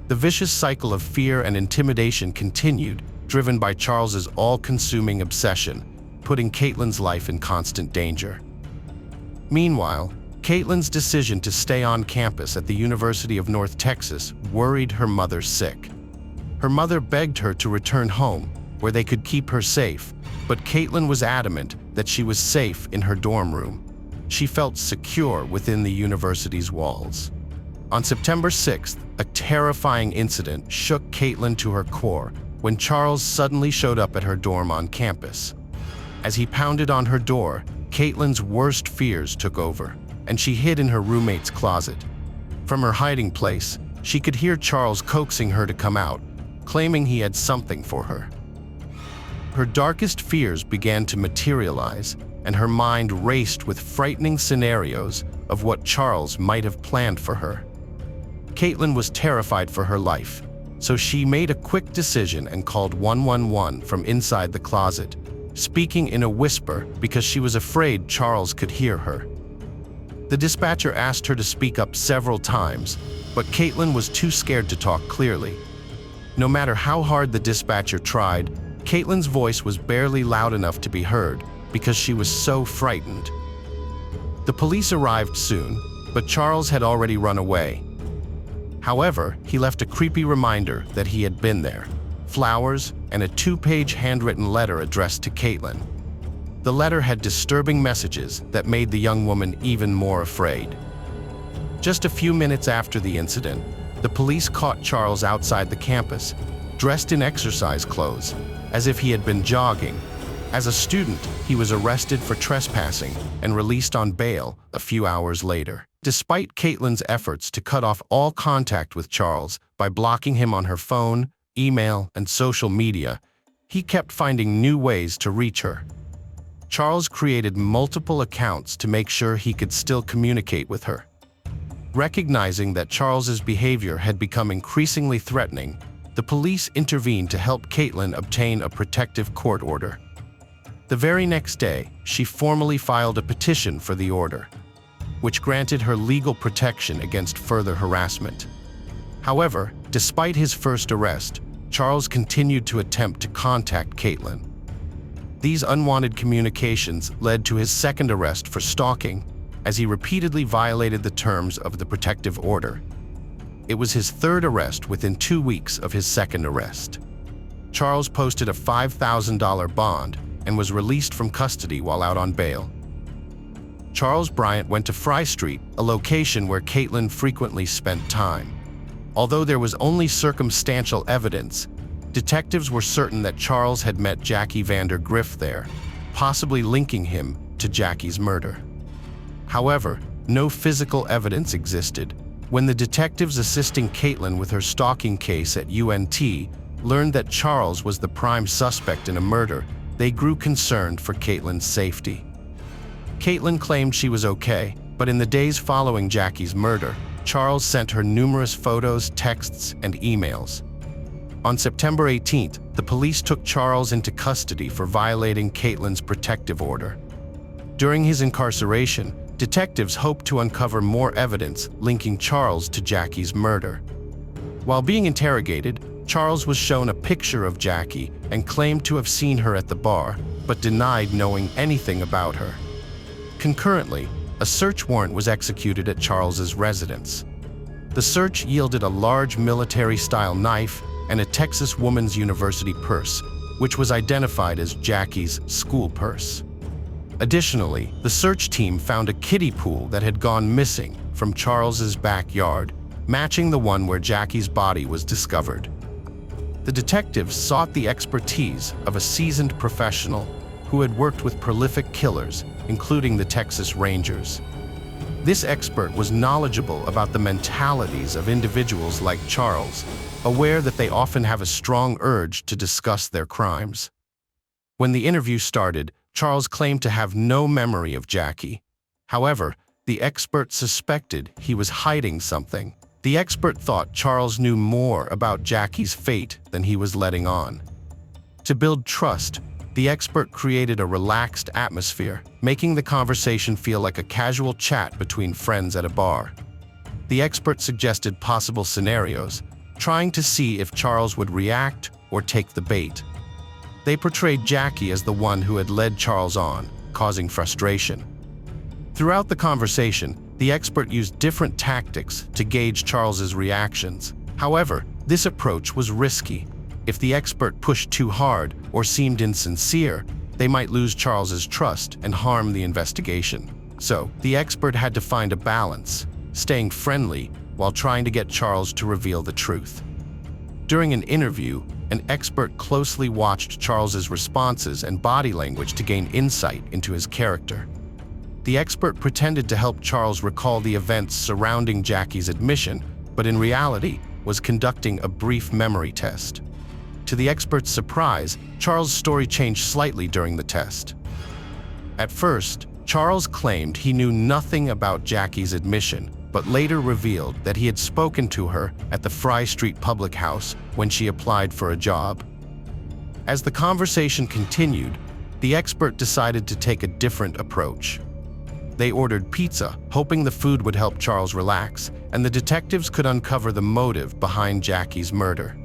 The vicious cycle of fear and intimidation continued, driven by Charles's all-consuming obsession, putting Caitlin's life in constant danger. Meanwhile, Caitlin's decision to stay on campus at the University of North Texas worried her mother sick. Her mother begged her to return home, where they could keep her safe, but Caitlin was adamant that she was safe in her dorm room. She felt secure within the university's walls. On September 6th, a terrifying incident shook Caitlin to her core when Charles suddenly showed up at her dorm on campus. As he pounded on her door, Caitlin's worst fears took over, and she hid in her roommate's closet. From her hiding place, she could hear Charles coaxing her to come out, claiming he had something for her. Her darkest fears began to materialize, and her mind raced with frightening scenarios of what Charles might have planned for her. Caitlin was terrified for her life, so she made a quick decision and called 111 from inside the closet, speaking in a whisper because she was afraid Charles could hear her. The dispatcher asked her to speak up several times, but Caitlin was too scared to talk clearly. No matter how hard the dispatcher tried, Caitlin's voice was barely loud enough to be heard because she was so frightened. The police arrived soon, but Charles had already run away. However, he left a creepy reminder that he had been there, flowers, and a 2-page handwritten letter addressed to Caitlin. The letter had disturbing messages that made the young woman even more afraid. Just a few minutes after the incident, the police caught Charles outside the campus, dressed in exercise clothes, as if he had been jogging. As a student, he was arrested for trespassing and released on bail a few hours later. Despite Caitlin's efforts to cut off all contact with Charles by blocking him on her phone, email, and social media, he kept finding new ways to reach her. Charles created multiple accounts to make sure he could still communicate with her. Recognizing that Charles's behavior had become increasingly threatening, the police intervened to help Caitlin obtain a protective court order. The very next day, she formally filed a petition for the order, which granted her legal protection against further harassment. However, despite his first arrest, Charles continued to attempt to contact Caitlin. These unwanted communications led to his second arrest for stalking, as he repeatedly violated the terms of the protective order. It was his third arrest within 2 weeks of his second arrest. Charles posted a $5,000 bond and was released from custody while out on bail. Charles Bryant went to Fry Street, a location where Caitlin frequently spent time. Although there was only circumstantial evidence, detectives were certain that Charles had met Jackie Vander Griff there, possibly linking him to Jackie's murder. However, no physical evidence existed. When the detectives assisting Caitlin with her stalking case at UNT learned that Charles was the prime suspect in a murder, they grew concerned for Caitlin's safety. Caitlin claimed she was okay, but in the days following Jackie's murder, Charles sent her numerous photos, texts, and emails. On September 18th, the police took Charles into custody for violating Caitlin's protective order. During his incarceration, detectives hoped to uncover more evidence linking Charles to Jackie's murder. While being interrogated, Charles was shown a picture of Jackie and claimed to have seen her at the bar, but denied knowing anything about her. Concurrently, a search warrant was executed at Charles's residence. The search yielded a large military-style knife and a Texas Woman's University purse, which was identified as Jackie's school purse. Additionally, the search team found a kiddie pool that had gone missing from Charles's backyard, matching the one where Jackie's body was discovered. The detectives sought the expertise of a seasoned professional who had worked with prolific killers, including the Texas Rangers. This expert was knowledgeable about the mentalities of individuals like Charles, aware that they often have a strong urge to discuss their crimes. When the interview started, Charles claimed to have no memory of Jackie. However, the expert suspected he was hiding something. The expert thought Charles knew more about Jackie's fate than he was letting on. To build trust, the expert created a relaxed atmosphere, making the conversation feel like a casual chat between friends at a bar. The expert suggested possible scenarios, trying to see if Charles would react or take the bait. They portrayed Jackie as the one who had led Charles on, causing frustration. Throughout the conversation, the expert used different tactics to gauge Charles's reactions. However, this approach was risky. If the expert pushed too hard or seemed insincere, they might lose Charles's trust and harm the investigation. So, the expert had to find a balance, staying friendly while trying to get Charles to reveal the truth. During an interview, an expert closely watched Charles's responses and body language to gain insight into his character. The expert pretended to help Charles recall the events surrounding Jackie's admission, but in reality was conducting a brief memory test. To the expert's surprise, Charles' story changed slightly during the test. At first, Charles claimed he knew nothing about Jackie's admission, but later revealed that he had spoken to her at the Fry Street public house when she applied for a job. As the conversation continued, the expert decided to take a different approach. They ordered pizza, hoping the food would help Charles relax, and the detectives could uncover the motive behind Jackie's murder.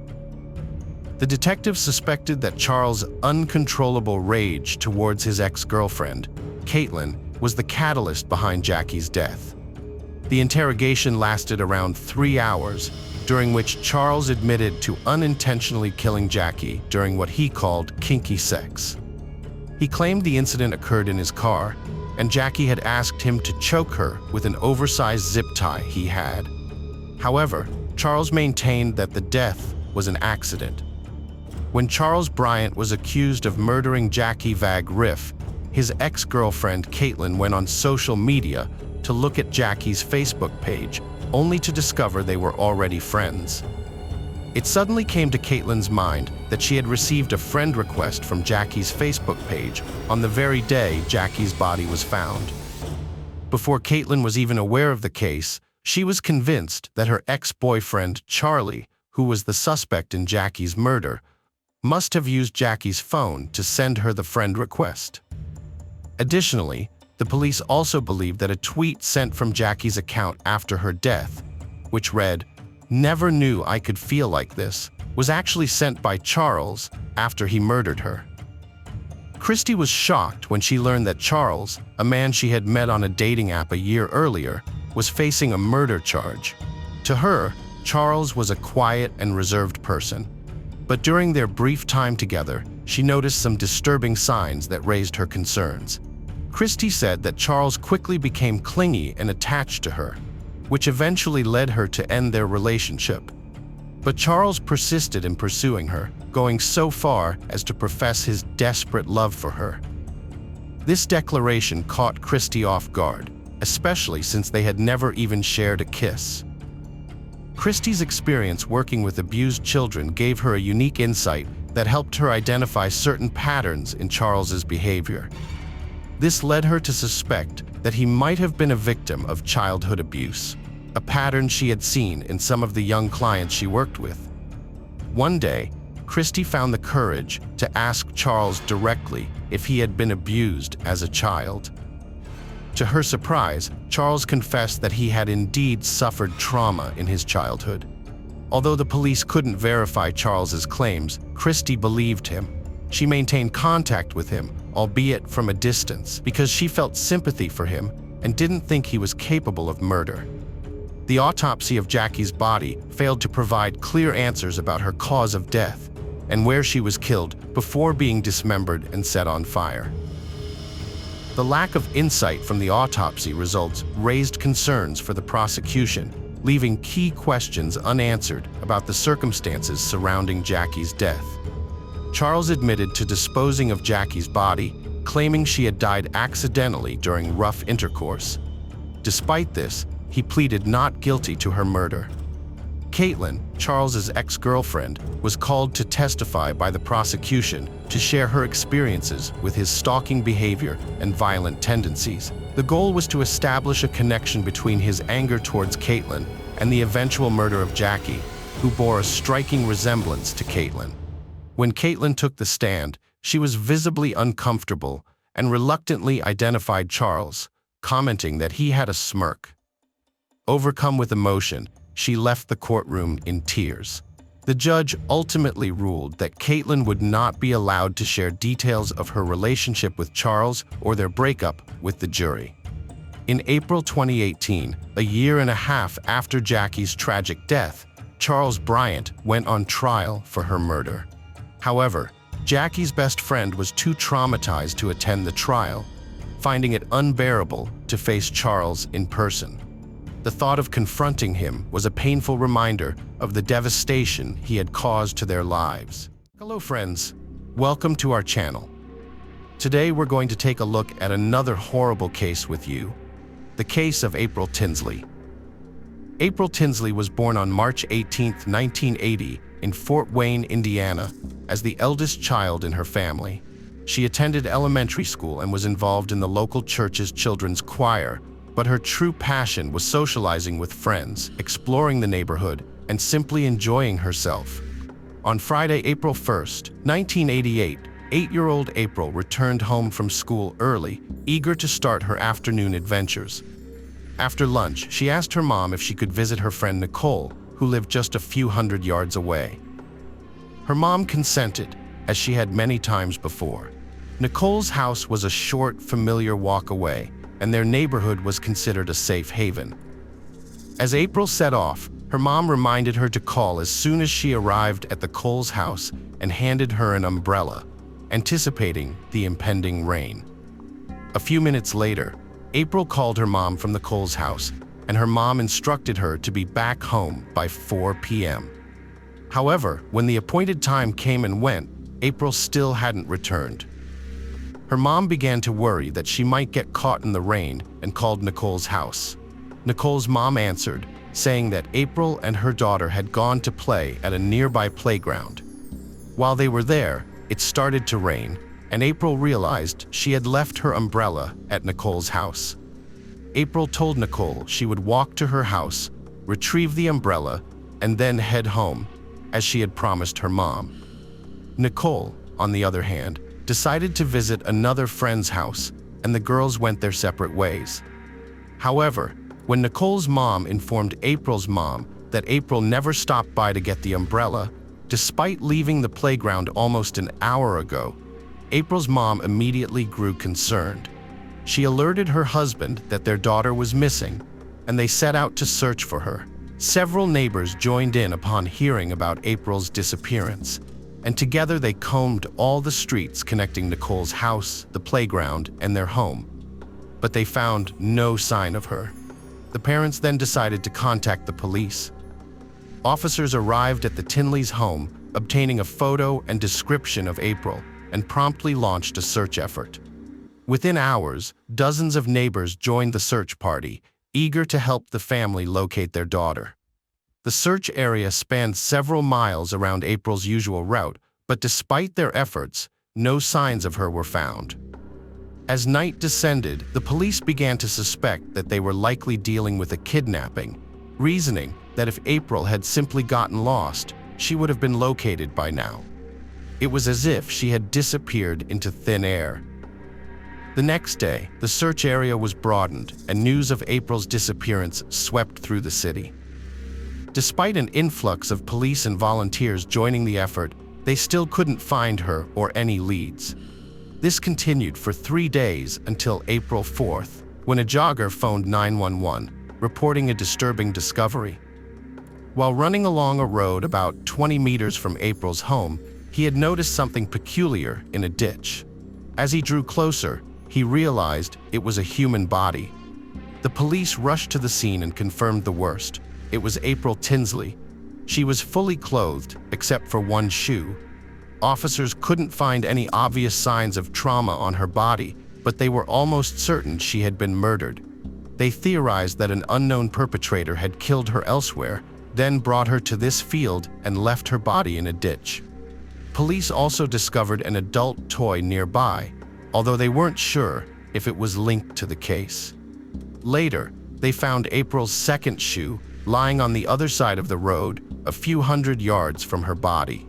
The detectives suspected that Charles' uncontrollable rage towards his ex-girlfriend, Caitlin, was the catalyst behind Jackie's death. The interrogation lasted around 3 hours, during which Charles admitted to unintentionally killing Jackie during what he called kinky sex. He claimed the incident occurred in his car, and Jackie had asked him to choke her with an oversized zip tie he had. However, Charles maintained that the death was an accident. When Charles Bryant was accused of murdering Jackie Vag Riff, his ex-girlfriend Caitlin went on social media to look at Jackie's Facebook page, only to discover they were already friends. It suddenly came to Caitlin's mind that she had received a friend request from Jackie's Facebook page on the very day Jackie's body was found. Before Caitlin was even aware of the case, she was convinced that her ex-boyfriend Charlie, who was the suspect in Jackie's murder, must have used Jackie's phone to send her the friend request. Additionally, the police also believed that a tweet sent from Jackie's account after her death, which read, "Never knew I could feel like this," was actually sent by Charles after he murdered her. Christy was shocked when she learned that Charles, a man she had met on a dating app a year earlier, was facing a murder charge. To her, Charles was a quiet and reserved person. But during their brief time together, she noticed some disturbing signs that raised her concerns. Christy said that Charles quickly became clingy and attached to her, which eventually led her to end their relationship. But Charles persisted in pursuing her, going so far as to profess his desperate love for her. This declaration caught Christy off guard, especially since they had never even shared a kiss. Christy's experience working with abused children gave her a unique insight that helped her identify certain patterns in Charles's behavior. This led her to suspect that he might have been a victim of childhood abuse, a pattern she had seen in some of the young clients she worked with. One day, Christy found the courage to ask Charles directly if he had been abused as a child. To her surprise, Charles confessed that he had indeed suffered trauma in his childhood. Although the police couldn't verify Charles's claims, Christy believed him. She maintained contact with him, albeit from a distance, because she felt sympathy for him and didn't think he was capable of murder. The autopsy of Jackie's body failed to provide clear answers about her cause of death and where she was killed before being dismembered and set on fire. The lack of insight from the autopsy results raised concerns for the prosecution, leaving key questions unanswered about the circumstances surrounding Jackie's death. Charles admitted to disposing of Jackie's body, claiming she had died accidentally during rough intercourse. Despite this, he pleaded not guilty to her murder. Caitlin, Charles's ex-girlfriend, was called to testify by the prosecution to share her experiences with his stalking behavior and violent tendencies. The goal was to establish a connection between his anger towards Caitlin and the eventual murder of Jackie, who bore a striking resemblance to Caitlin. When Caitlin took the stand, she was visibly uncomfortable and reluctantly identified Charles, commenting that he had a smirk. Overcome with emotion, she left the courtroom in tears. The judge ultimately ruled that Caitlin would not be allowed to share details of her relationship with Charles or their breakup with the jury. In April 2018, a year and a half after Jackie's tragic death, Charles Bryant went on trial for her murder. However, Jackie's best friend was too traumatized to attend the trial, finding it unbearable to face Charles in person. The thought of confronting him was a painful reminder of the devastation he had caused to their lives. Hello friends, welcome to our channel. Today we're going to take a look at another horrible case with you, the case of April Tinsley. April Tinsley was born on March 18, 1980 in Fort Wayne, Indiana, as the eldest child in her family. She attended elementary school and was involved in the local church's children's choir, but her true passion was socializing with friends, exploring the neighborhood, and simply enjoying herself. On Friday, April 1st, 1988, 8-year-old April returned home from school early, eager to start her afternoon adventures. After lunch, she asked her mom if she could visit her friend Nicole, who lived just a few hundred yards away. Her mom consented, as she had many times before. Nicole's house was a short, familiar walk away, and their neighborhood was considered a safe haven. As April set off, her mom reminded her to call as soon as she arrived at the Coles house and handed her an umbrella, anticipating the impending rain. A few minutes later, April called her mom from the Coles house, and her mom instructed her to be back home by 4 p.m. However, when the appointed time came and went, April still hadn't returned. Her mom began to worry that she might get caught in the rain and called Nicole's house. Nicole's mom answered, saying that April and her daughter had gone to play at a nearby playground. While they were there, it started to rain, and April realized she had left her umbrella at Nicole's house. April told Nicole she would walk to her house, retrieve the umbrella, and then head home, as she had promised her mom. Nicole, on the other hand, decided to visit another friend's house, and the girls went their separate ways. However, when Nicole's mom informed April's mom that April never stopped by to get the umbrella, despite leaving the playground almost an hour ago, April's mom immediately grew concerned. She alerted her husband that their daughter was missing, and they set out to search for her. Several neighbors joined in upon hearing about April's disappearance, and together they combed all the streets connecting Nicole's house, the playground, and their home. But they found no sign of her. The parents then decided to contact the police. Officers arrived at the Tinleys' home, obtaining a photo and description of April, and promptly launched a search effort. Within hours, dozens of neighbors joined the search party, eager to help the family locate their daughter. The search area spanned several miles around April's usual route, but despite their efforts, no signs of her were found. As night descended, the police began to suspect that they were likely dealing with a kidnapping, reasoning that if April had simply gotten lost, she would have been located by now. It was as if she had disappeared into thin air. The next day, the search area was broadened, and news of April's disappearance swept through the city. Despite an influx of police and volunteers joining the effort, they still couldn't find her or any leads. This continued for 3 days until April 4th, when a jogger phoned 911, reporting a disturbing discovery. While running along a road about 20 meters from April's home, he had noticed something peculiar in a ditch. As he drew closer, he realized it was a human body. The police rushed to the scene and confirmed the worst. It was April Tinsley. She was fully clothed, except for one shoe. Officers couldn't find any obvious signs of trauma on her body, but they were almost certain she had been murdered. They theorized that an unknown perpetrator had killed her elsewhere, then brought her to this field and left her body in a ditch. Police also discovered an adult toy nearby, although they weren't sure if it was linked to the case. Later, they found April's second shoe lying on the other side of the road, a few hundred yards from her body.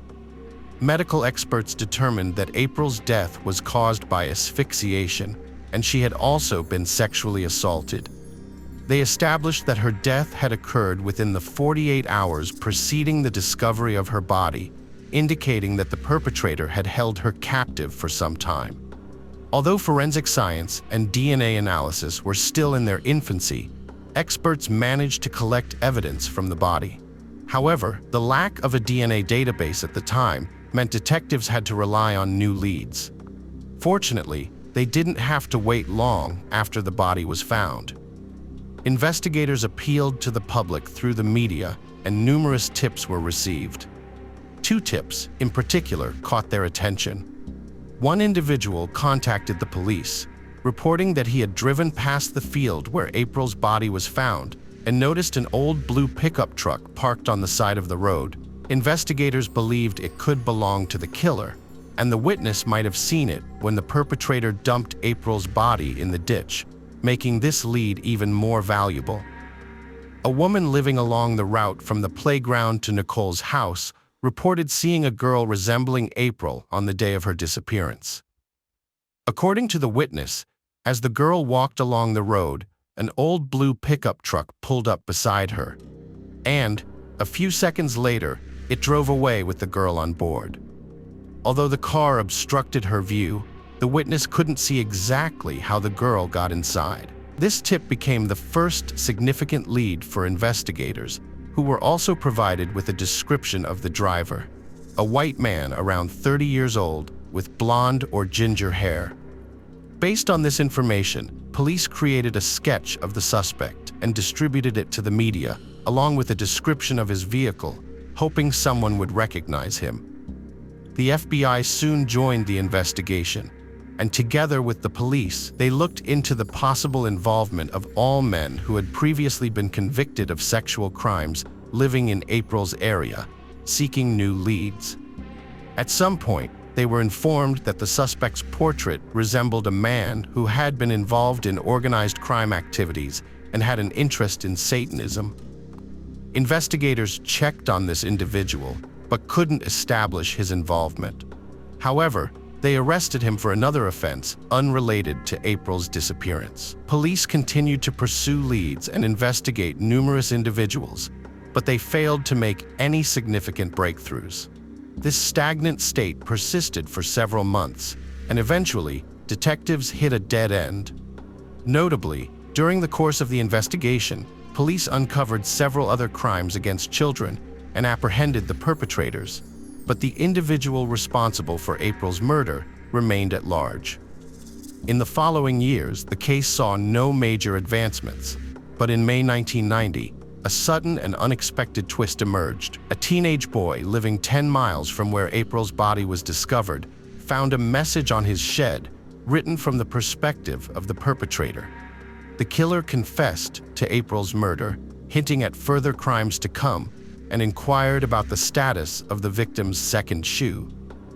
Medical experts determined that April's death was caused by asphyxiation, and she had also been sexually assaulted. They established that her death had occurred within the 48 hours preceding the discovery of her body, indicating that the perpetrator had held her captive for some time. Although forensic science and DNA analysis were still in their infancy, experts managed to collect evidence from the body. However, the lack of a DNA database at the time meant detectives had to rely on new leads. Fortunately, they didn't have to wait long after the body was found. Investigators appealed to the public through the media, and numerous tips were received. 2 tips, in particular, caught their attention. One individual contacted the police, reporting that he had driven past the field where April's body was found and noticed an old blue pickup truck parked on the side of the road. Investigators believed it could belong to the killer, and the witness might have seen it when the perpetrator dumped April's body in the ditch, making this lead even more valuable. A woman living along the route from the playground to Nicole's house reported seeing a girl resembling April on the day of her disappearance. According to the witness, as the girl walked along the road, an old blue pickup truck pulled up beside her, and, a few seconds later, it drove away with the girl on board. Although the car obstructed her view, the witness couldn't see exactly how the girl got inside. This tip became the first significant lead for investigators, who were also provided with a description of the driver: a white man around 30 years old with blonde or ginger hair. Based on this information, police created a sketch of the suspect and distributed it to the media, along with a description of his vehicle, hoping someone would recognize him. The FBI soon joined the investigation, and together with the police, they looked into the possible involvement of all men who had previously been convicted of sexual crimes living in April's area, seeking new leads. At some point, they were informed that the suspect's portrait resembled a man who had been involved in organized crime activities and had an interest in Satanism. Investigators checked on this individual, but couldn't establish his involvement. However, they arrested him for another offense unrelated to April's disappearance. Police continued to pursue leads and investigate numerous individuals, but they failed to make any significant breakthroughs. This stagnant state persisted for several months, and eventually, detectives hit a dead end. Notably, during the course of the investigation, police uncovered several other crimes against children and apprehended the perpetrators, but the individual responsible for April's murder remained at large. In the following years, the case saw no major advancements, but in May 1990, a sudden and unexpected twist emerged. A teenage boy living 10 miles from where April's body was discovered found a message on his shed written from the perspective of the perpetrator. The killer confessed to April's murder, hinting at further crimes to come, and inquired about the status of the victim's second shoe.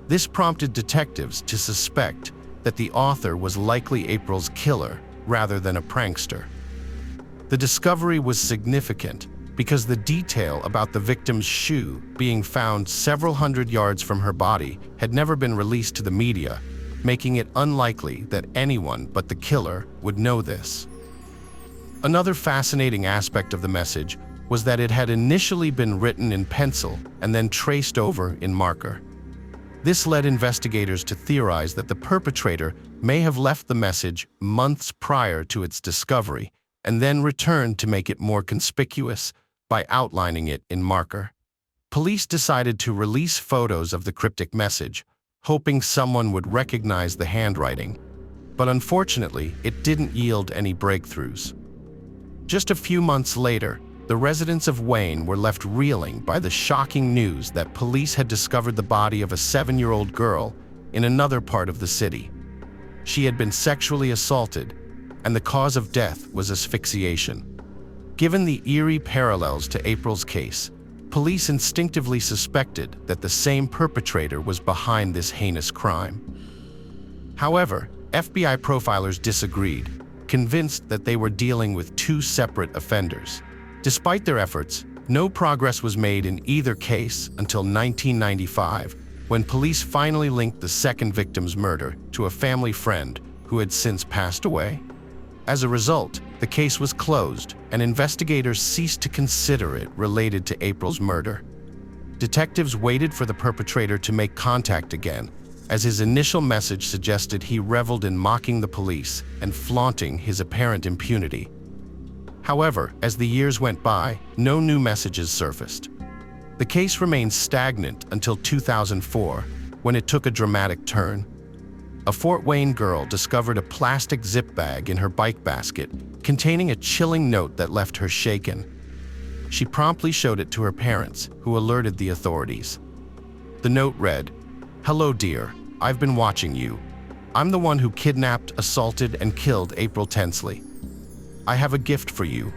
This prompted detectives to suspect that the author was likely April's killer rather than a prankster. The discovery was significant because the detail about the victim's shoe being found several hundred yards from her body had never been released to the media, making it unlikely that anyone but the killer would know this. Another fascinating aspect of the message was that it had initially been written in pencil and then traced over in marker. This led investigators to theorize that the perpetrator may have left the message months prior to its discovery and then returned to make it more conspicuous by outlining it in marker. Police decided to release photos of the cryptic message, hoping someone would recognize the handwriting, but unfortunately, it didn't yield any breakthroughs. Just a few months later, the residents of Wayne were left reeling by the shocking news that police had discovered the body of a 7-year-old girl in another part of the city. She had been sexually assaulted, and the cause of death was asphyxiation. Given the eerie parallels to April's case, police instinctively suspected that the same perpetrator was behind this heinous crime. However, FBI profilers disagreed, convinced that they were dealing with two separate offenders. Despite their efforts, no progress was made in either case until 1995, when police finally linked the second victim's murder to a family friend who had since passed away. As a result, the case was closed, and investigators ceased to consider it related to April's murder. Detectives waited for the perpetrator to make contact again, as his initial message suggested he reveled in mocking the police and flaunting his apparent impunity. However, as the years went by, no new messages surfaced. The case remained stagnant until 2004, when it took a dramatic turn. A Fort Wayne girl discovered a plastic zip bag in her bike basket containing a chilling note that left her shaken. She promptly showed it to her parents, who alerted the authorities. The note read, "Hello dear, I've been watching you. I'm the one who kidnapped, assaulted, and killed April Tensley. I have a gift for you.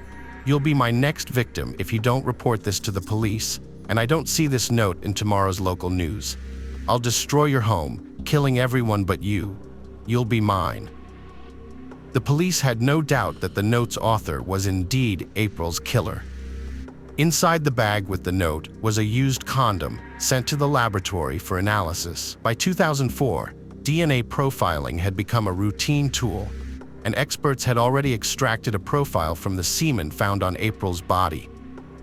You'll be my next victim if you don't report this to the police, and I don't see this note in tomorrow's local news. I'll destroy your home, killing everyone but you. You'll be mine." The police had no doubt that the note's author was indeed April's killer. Inside the bag with the note was a used condom sent to the laboratory for analysis. By 2004, DNA profiling had become a routine tool, and experts had already extracted a profile from the semen found on April's body.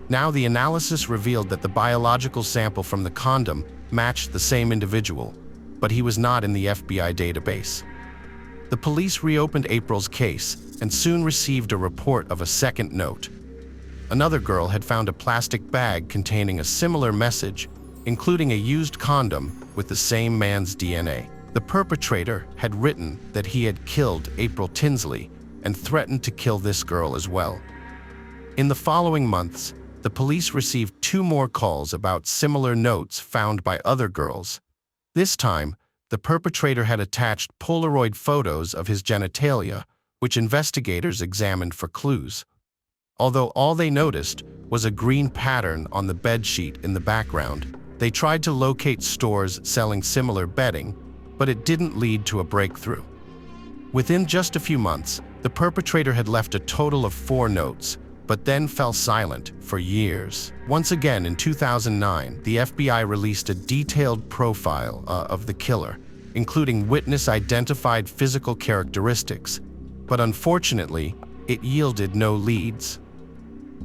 Now the analysis revealed that the biological sample from the condom matched the same individual, but he was not in the FBI database. The police reopened April's case and soon received a report of a second note. Another girl had found a plastic bag containing a similar message, including a used condom with the same man's DNA. The perpetrator had written that he had killed April Tinsley and threatened to kill this girl as well. In the following months, the police received 2 more calls about similar notes found by other girls. This time, the perpetrator had attached Polaroid photos of his genitalia, which investigators examined for clues. Although all they noticed was a green pattern on the bedsheet in the background, they tried to locate stores selling similar bedding, but it didn't lead to a breakthrough. Within just a few months, the perpetrator had left a total of 4 notes, but then fell silent for years. Once again, in 2009, the FBI released a detailed profile of the killer, including witness-identified physical characteristics, but unfortunately, it yielded no leads.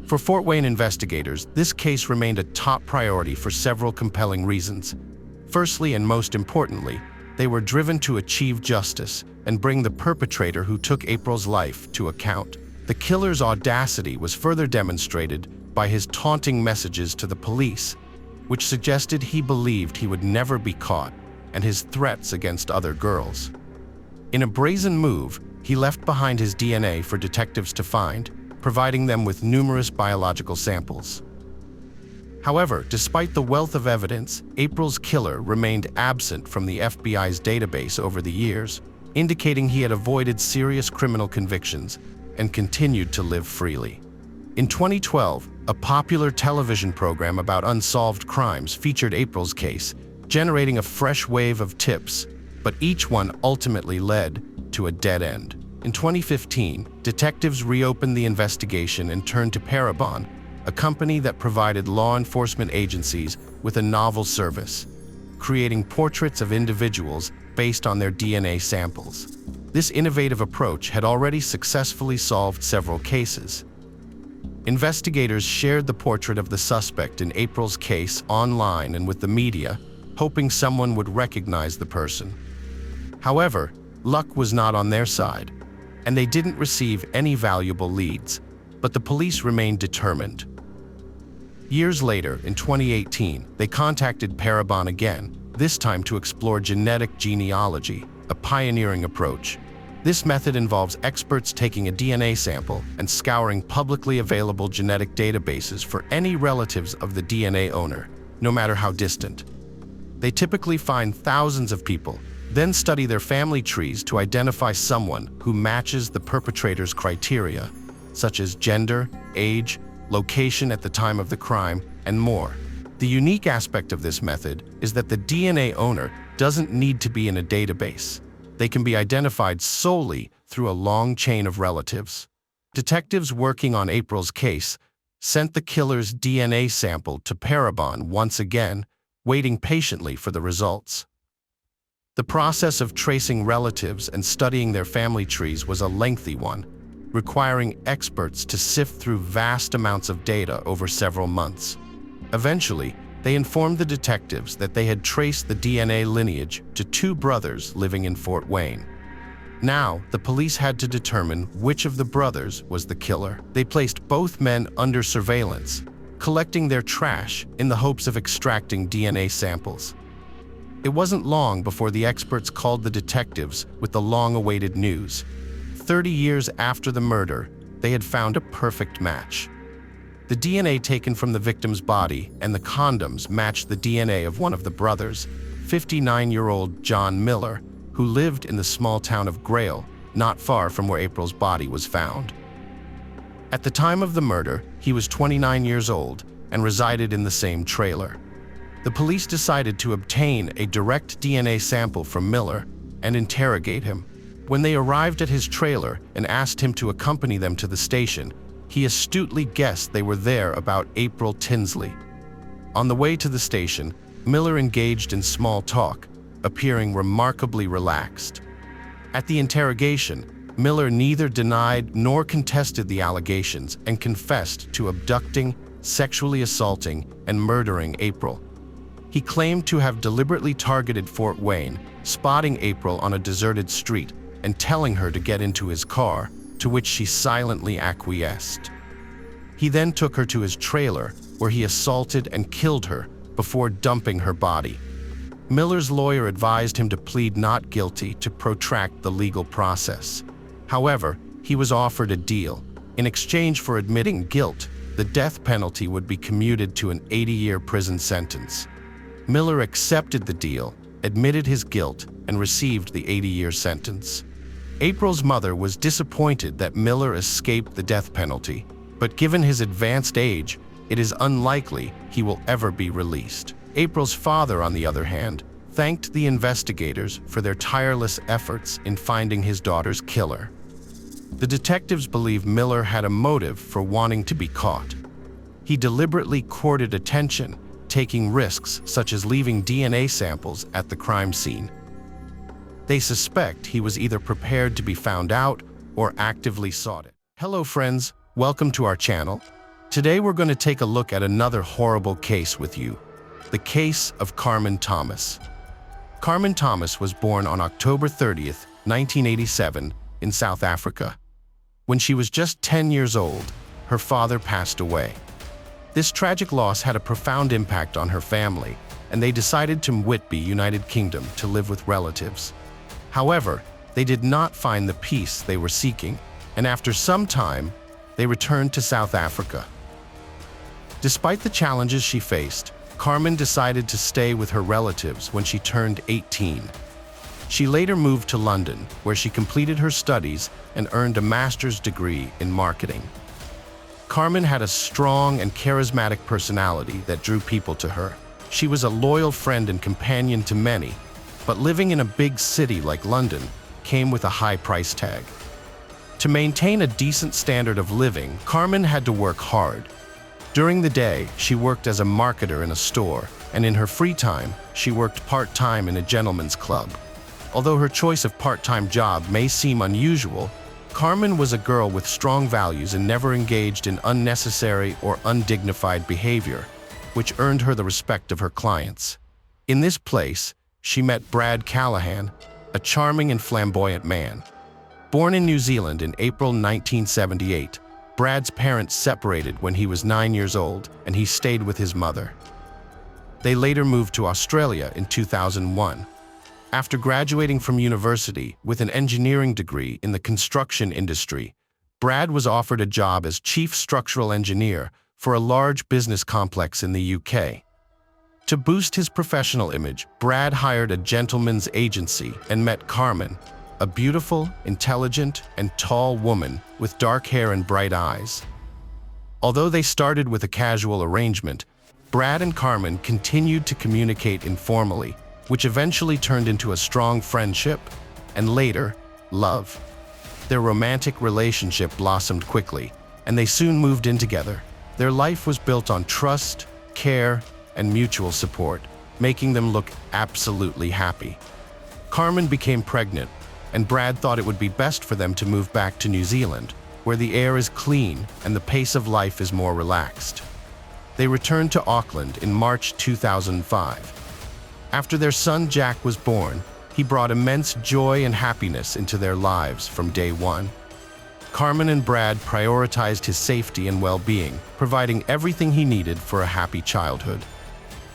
For Fort Wayne investigators, this case remained a top priority for several compelling reasons. Firstly, and most importantly, they were driven to achieve justice and bring the perpetrator who took April's life to account. The killer's audacity was further demonstrated by his taunting messages to the police, which suggested he believed he would never be caught, and his threats against other girls. In a brazen move, he left behind his DNA for detectives to find, providing them with numerous biological samples. However, despite the wealth of evidence, April's killer remained absent from the FBI's database over the years, indicating he had avoided serious criminal convictions and continued to live freely. In 2012, a popular television program about unsolved crimes featured April's case, generating a fresh wave of tips, but each one ultimately led to a dead end. In 2015, detectives reopened the investigation and turned to Parabon, a company that provided law enforcement agencies with a novel service, creating portraits of individuals based on their DNA samples. This innovative approach had already successfully solved several cases. Investigators shared the portrait of the suspect in April's case online and with the media, hoping someone would recognize the person. However, luck was not on their side, and they didn't receive any valuable leads, but the police remained determined. Years later, in 2018, they contacted Parabon again, this time to explore genetic genealogy, a pioneering approach. This method involves experts taking a DNA sample and scouring publicly available genetic databases for any relatives of the DNA owner, no matter how distant. They typically find thousands of people, then study their family trees to identify someone who matches the perpetrator's criteria, such as gender, age, location at the time of the crime, and more. The unique aspect of this method is that the DNA owner doesn't need to be in a database. They can be identified solely through a long chain of relatives. Detectives working on April's case sent the killer's DNA sample to Parabon once again, waiting patiently for the results. The process of tracing relatives and studying their family trees was a lengthy one, requiring experts to sift through vast amounts of data over several months. Eventually, they informed the detectives that they had traced the DNA lineage to 2 brothers living in Fort Wayne. Now, the police had to determine which of the brothers was the killer. They placed both men under surveillance, collecting their trash in the hopes of extracting DNA samples. It wasn't long before the experts called the detectives with the long-awaited news. 30 years after the murder, they had found a perfect match. The DNA taken from the victim's body and the condoms matched the DNA of one of the brothers, 59-year-old John Miller, who lived in the small town of Grail, not far from where April's body was found. At the time of the murder, he was 29 years old and resided in the same trailer. The police decided to obtain a direct DNA sample from Miller and interrogate him. When they arrived at his trailer and asked him to accompany them to the station, he astutely guessed they were there about April Tinsley. On the way to the station, Miller engaged in small talk, appearing remarkably relaxed. At the interrogation, Miller neither denied nor contested the allegations and confessed to abducting, sexually assaulting, and murdering April. He claimed to have deliberately targeted Fort Wayne, spotting April on a deserted street and telling her to get into his car, to which she silently acquiesced. He then took her to his trailer, where he assaulted and killed her before dumping her body. Miller's lawyer advised him to plead not guilty to protract the legal process. However, he was offered a deal. In exchange for admitting guilt, the death penalty would be commuted to an 80-year prison sentence. Miller accepted the deal, admitted his guilt, and received the 80-year sentence. April's mother was disappointed that Miller escaped the death penalty, but given his advanced age, it is unlikely he will ever be released. April's father, on the other hand, thanked the investigators for their tireless efforts in finding his daughter's killer. The detectives believe Miller had a motive for wanting to be caught. He deliberately courted attention, taking risks such as leaving DNA samples at the crime scene. They suspect he was either prepared to be found out or actively sought it. Hello friends, welcome to our channel. Today we're going to take a look at another horrible case with you, the case of Carmen Thomas. Carmen Thomas was born on October 30th, 1987, in South Africa. When she was just 10 years old, her father passed away. This tragic loss had a profound impact on her family, and they decided to Whitby, United Kingdom, to live with relatives. However, they did not find the peace they were seeking, and after some time, they returned to South Africa. Despite the challenges she faced, Carmen decided to stay with her relatives when she turned 18. She later moved to London, where she completed her studies and earned a master's degree in marketing. Carmen had a strong and charismatic personality that drew people to her. She was a loyal friend and companion to many, but living in a big city like London came with a high price tag. To maintain a decent standard of living, Carmen had to work hard. During the day, she worked as a marketer in a store, and in her free time, she worked part-time in a gentleman's club. Although her choice of part-time job may seem unusual, Carmen was a girl with strong values and never engaged in unnecessary or undignified behavior, which earned her the respect of her clients. In this place, she met Brad Callahan, a charming and flamboyant man. Born in New Zealand in April 1978, Brad's parents separated when he was 9 years old, and he stayed with his mother. They later moved to Australia in 2001. After graduating from university with an engineering degree in the construction industry, Brad was offered a job as chief structural engineer for a large business complex in the UK. To boost his professional image, Brad hired a gentleman's agency and met Carmen, a beautiful, intelligent, and tall woman with dark hair and bright eyes. Although they started with a casual arrangement, Brad and Carmen continued to communicate informally, which eventually turned into a strong friendship, and later, love. Their romantic relationship blossomed quickly, and they soon moved in together. Their life was built on trust, care, and mutual support, making them look absolutely happy. Carmen became pregnant, and Brad thought it would be best for them to move back to New Zealand, where the air is clean and the pace of life is more relaxed. They returned to Auckland in March 2005. After their son Jack was born, he brought immense joy and happiness into their lives from day one. Carmen and Brad prioritized his safety and well-being, providing everything he needed for a happy childhood.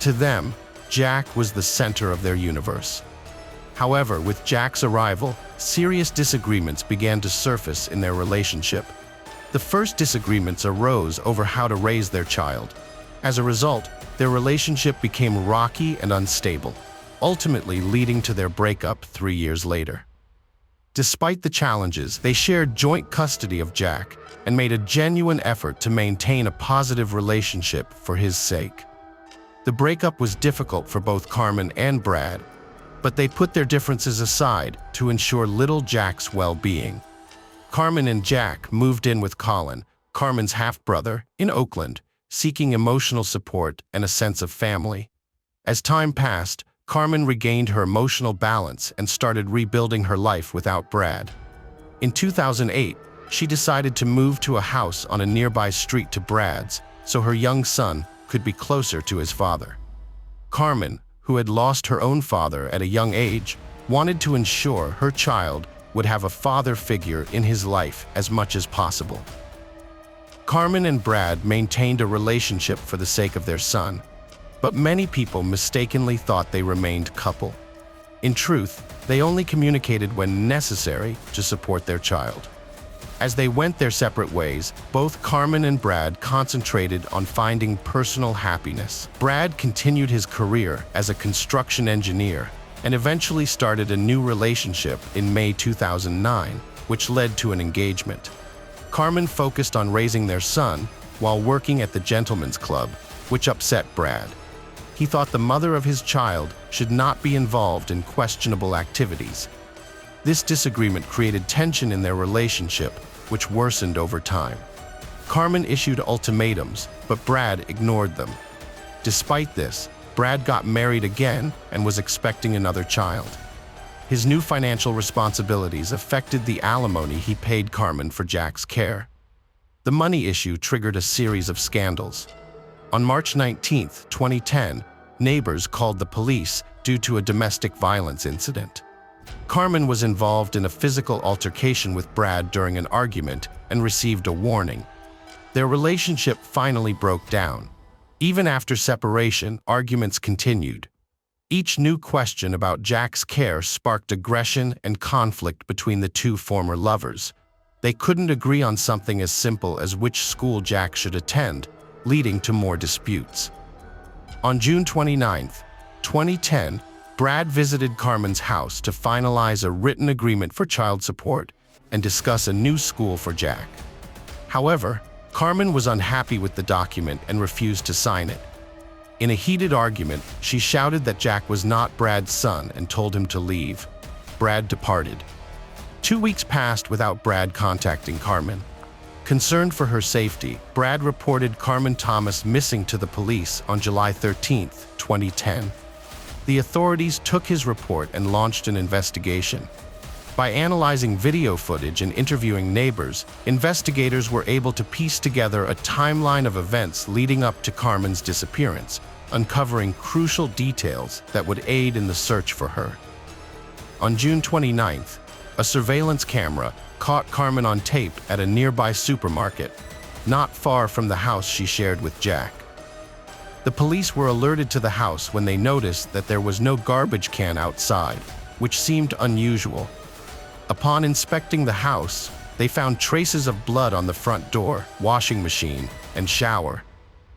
To them, Jack was the center of their universe. However, with Jack's arrival, serious disagreements began to surface in their relationship. The first disagreements arose over how to raise their child. As a result, their relationship became rocky and unstable, ultimately leading to their breakup 3 years later. Despite the challenges, they shared joint custody of Jack and made a genuine effort to maintain a positive relationship for his sake. The breakup was difficult for both Carmen and Brad, but they put their differences aside to ensure little Jack's well-being. Carmen and Jack moved in with Colin, Carmen's half-brother, in Oakland, seeking emotional support and a sense of family. As time passed, Carmen regained her emotional balance and started rebuilding her life without Brad. In 2008, she decided to move to a house on a nearby street to Brad's so her young son could be closer to his father. Carmen, who had lost her own father at a young age, wanted to ensure her child would have a father figure in his life as much as possible. Carmen and Brad maintained a relationship for the sake of their son, but many people mistakenly thought they remained couple. In truth, they only communicated when necessary to support their child. As they went their separate ways, both Carmen and Brad concentrated on finding personal happiness. Brad continued his career as a construction engineer and eventually started a new relationship in May 2009, which led to an engagement. Carmen focused on raising their son while working at the Gentlemen's Club, which upset Brad. He thought the mother of his child should not be involved in questionable activities. This disagreement created tension in their relationship, which worsened over time. Carmen issued ultimatums, but Brad ignored them. Despite this, Brad got married again and was expecting another child. His new financial responsibilities affected the alimony he paid Carmen for Jack's care. The money issue triggered a series of scandals. On March 19, 2010, neighbors called the police due to a domestic violence incident. Carmen was involved in a physical altercation with Brad during an argument and received a warning. Their relationship finally broke down. Even after separation, arguments continued. Each new question about Jack's care sparked aggression and conflict between the two former lovers. They couldn't agree on something as simple as which school Jack should attend, leading to more disputes. On June 29, 2010, Brad visited Carmen's house to finalize a written agreement for child support and discuss a new school for Jack. However, Carmen was unhappy with the document and refused to sign it. In a heated argument, she shouted that Jack was not Brad's son and told him to leave. Brad departed. 2 weeks passed without Brad contacting Carmen. Concerned for her safety, Brad reported Carmen Thomas missing to the police on July 13, 2010. The authorities took his report and launched an investigation. By analyzing video footage and interviewing neighbors, investigators were able to piece together a timeline of events leading up to Carmen's disappearance, uncovering crucial details that would aid in the search for her. On June 29th, a surveillance camera caught Carmen on tape at a nearby supermarket, not far from the house she shared with Jack. The police were alerted to the house when they noticed that there was no garbage can outside, which seemed unusual. Upon inspecting the house, they found traces of blood on the front door, washing machine, and shower.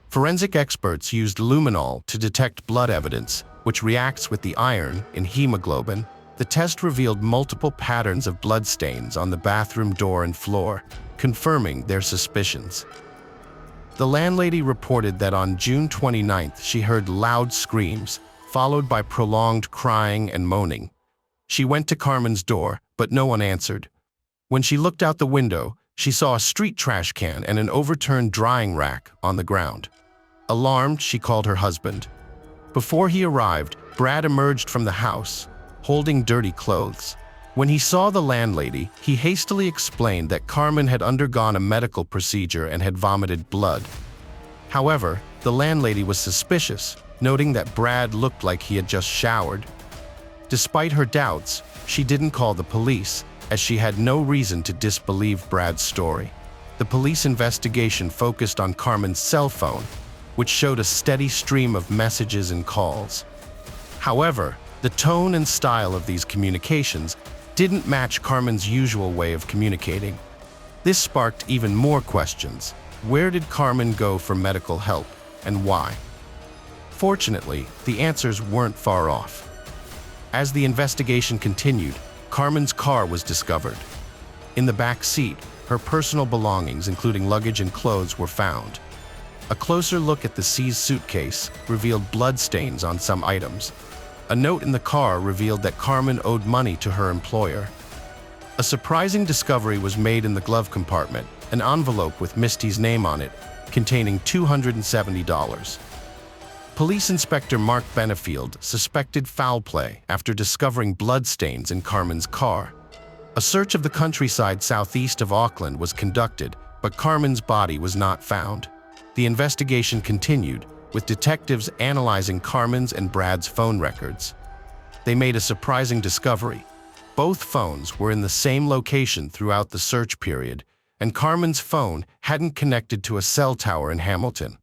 Forensic experts used luminol to detect blood evidence, which reacts with the iron in hemoglobin. The test revealed multiple patterns of bloodstains on the bathroom door and floor, confirming their suspicions. The landlady reported that on June 29th she heard loud screams, followed by prolonged crying and moaning. She went to Carmen's door, but no one answered. When she looked out the window, she saw a street trash can and an overturned drying rack on the ground. Alarmed, she called her husband. Before he arrived, Brad emerged from the house, holding dirty clothes. When he saw the landlady, he hastily explained that Carmen had undergone a medical procedure and had vomited blood. However, the landlady was suspicious, noting that Brad looked like he had just showered. Despite her doubts, she didn't call the police, as she had no reason to disbelieve Brad's story. The police investigation focused on Carmen's cell phone, which showed a steady stream of messages and calls. However, the tone and style of these communications didn't match Carmen's usual way of communicating. This sparked even more questions. Where did Carmen go for medical help, and why? Fortunately, the answers weren't far off. As the investigation continued, Carmen's car was discovered. In the back seat, her personal belongings, including luggage and clothes, were found. A closer look at the seized suitcase revealed bloodstains on some items. A note in the car revealed that Carmen owed money to her employer. A surprising discovery was made in the glove compartment, an envelope with Misty's name on it, containing $270. Police Inspector Mark Benefield suspected foul play after discovering bloodstains in Carmen's car. A search of the countryside southeast of Auckland was conducted, but Carmen's body was not found. The investigation continued, with detectives analyzing Carmen's and Brad's phone records. They made a surprising discovery. Both phones were in the same location throughout the search period, and Carmen's phone hadn't connected to a cell tower in Hamilton.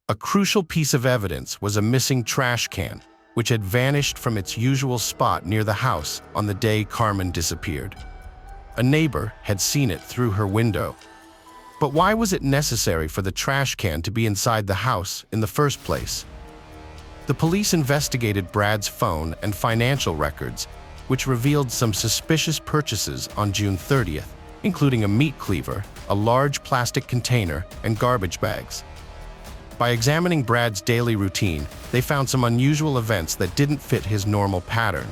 A crucial piece of evidence was a missing trash can, which had vanished from its usual spot near the house on the day Carmen disappeared. A neighbor had seen it through her window. But why was it necessary for the trash can to be inside the house in the first place? The police investigated Brad's phone and financial records, which revealed some suspicious purchases on June 30th, including a meat cleaver, a large plastic container, and garbage bags. By examining Brad's daily routine, they found some unusual events that didn't fit his normal pattern.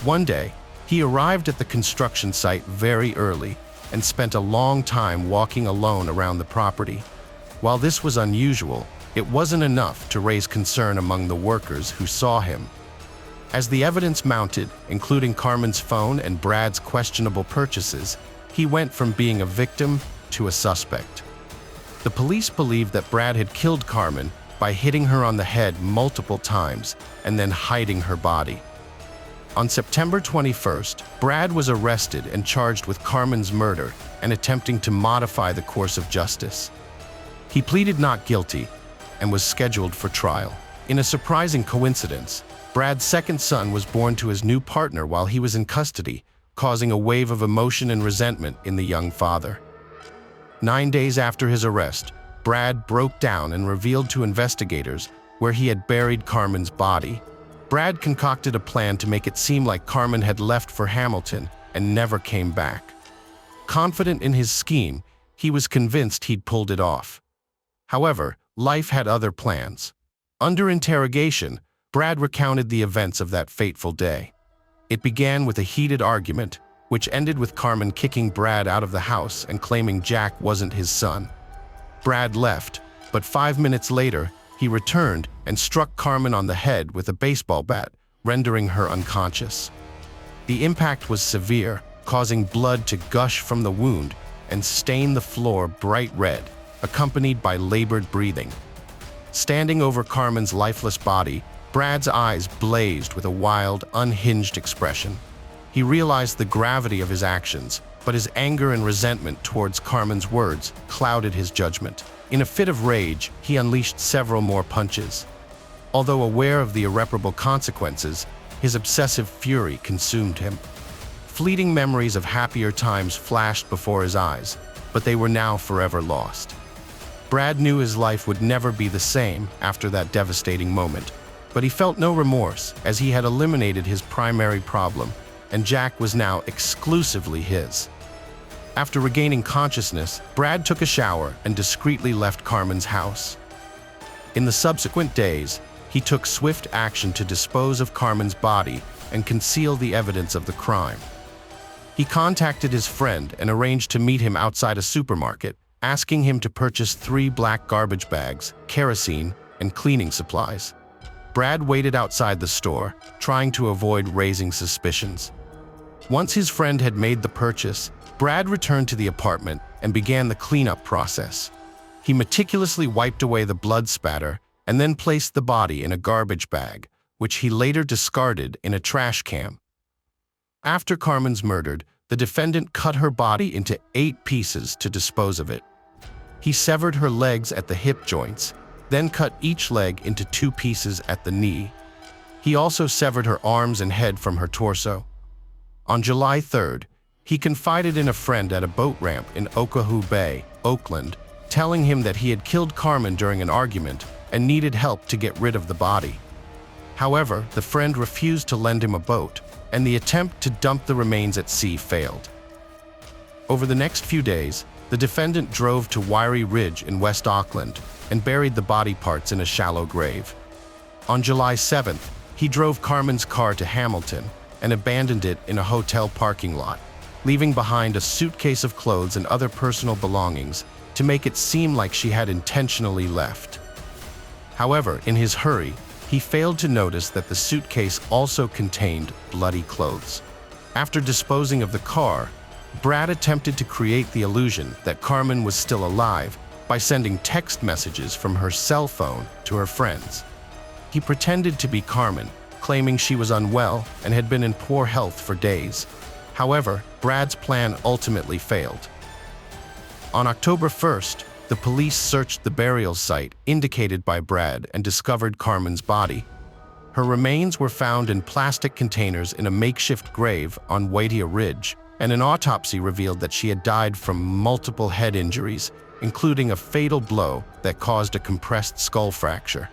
One day, he arrived at the construction site very early and spent a long time walking alone around the property. While this was unusual, it wasn't enough to raise concern among the workers who saw him. As the evidence mounted, including Carmen's phone and Brad's questionable purchases, he went from being a victim to a suspect. The police believed that Brad had killed Carmen by hitting her on the head multiple times and then hiding her body. On September 21st, Brad was arrested and charged with Carmen's murder and attempting to modify the course of justice. He pleaded not guilty and was scheduled for trial. In a surprising coincidence, Brad's second son was born to his new partner while he was in custody, causing a wave of emotion and resentment in the young father. 9 days after his arrest, Brad broke down and revealed to investigators where he had buried Carmen's body. Brad concocted a plan to make it seem like Carmen had left for Hamilton and never came back. Confident in his scheme, he was convinced he'd pulled it off. However, life had other plans. Under interrogation, Brad recounted the events of that fateful day. It began with a heated argument, which ended with Carmen kicking Brad out of the house and claiming Jack wasn't his son. Brad left, but 5 minutes later, he returned and struck Carmen on the head with a baseball bat, rendering her unconscious. The impact was severe, causing blood to gush from the wound and stain the floor bright red, accompanied by labored breathing. Standing over Carmen's lifeless body, Brad's eyes blazed with a wild, unhinged expression. He realized the gravity of his actions, but his anger and resentment towards Carmen's words clouded his judgment. In a fit of rage, he unleashed several more punches. Although aware of the irreparable consequences, his obsessive fury consumed him. Fleeting memories of happier times flashed before his eyes, but they were now forever lost. Brad knew his life would never be the same after that devastating moment, but he felt no remorse as he had eliminated his primary problem, and Jack was now exclusively his. After regaining consciousness, Brad took a shower and discreetly left Carmen's house. In the subsequent days, he took swift action to dispose of Carmen's body and conceal the evidence of the crime. He contacted his friend and arranged to meet him outside a supermarket, asking him to purchase 3 black garbage bags, kerosene, and cleaning supplies. Brad waited outside the store, trying to avoid raising suspicions. Once his friend had made the purchase, Brad returned to the apartment and began the cleanup process. He meticulously wiped away the blood spatter and then placed the body in a garbage bag, which he later discarded in a trash can. After Carmen's murdered, the defendant cut her body into 8 pieces to dispose of it. He severed her legs at the hip joints, then cut each leg into 2 pieces at the knee. He also severed her arms and head from her torso. On July 3rd, he confided in a friend at a boat ramp in Oahu Bay, Oakland, telling him that he had killed Carmen during an argument and needed help to get rid of the body. However, the friend refused to lend him a boat, and the attempt to dump the remains at sea failed. Over the next few days, the defendant drove to Wyrie Ridge in West Auckland and buried the body parts in a shallow grave. On July 7th, he drove Carmen's car to Hamilton and abandoned it in a hotel parking lot, leaving behind a suitcase of clothes and other personal belongings to make it seem like she had intentionally left. However, in his hurry, he failed to notice that the suitcase also contained bloody clothes. After disposing of the car, Brad attempted to create the illusion that Carmen was still alive by sending text messages from her cell phone to her friends. He pretended to be Carmen, claiming she was unwell and had been in poor health for days. However, Brad's plan ultimately failed. On October 1st, the police searched the burial site indicated by Brad and discovered Carmen's body. Her remains were found in plastic containers in a makeshift grave on Wyrie Ridge, and an autopsy revealed that she had died from multiple head injuries, including a fatal blow that caused a compressed skull fracture.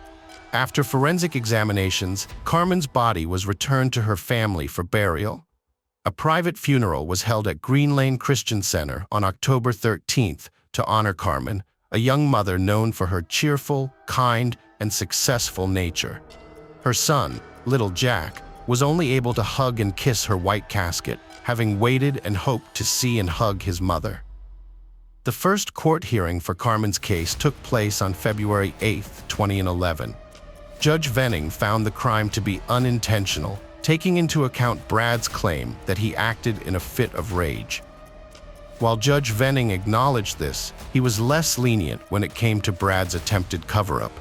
After forensic examinations, Carmen's body was returned to her family for burial. A private funeral was held at Green Lane Christian Center on October 13th to honor Carmen, a young mother known for her cheerful, kind, and successful nature. Her son, little Jack, was only able to hug and kiss her white casket, having waited and hoped to see and hug his mother. The first court hearing for Carmen's case took place on February 8, 2011. Judge Venning found the crime to be unintentional, taking into account Brad's claim that he acted in a fit of rage. While Judge Venning acknowledged this, he was less lenient when it came to Brad's attempted cover-up.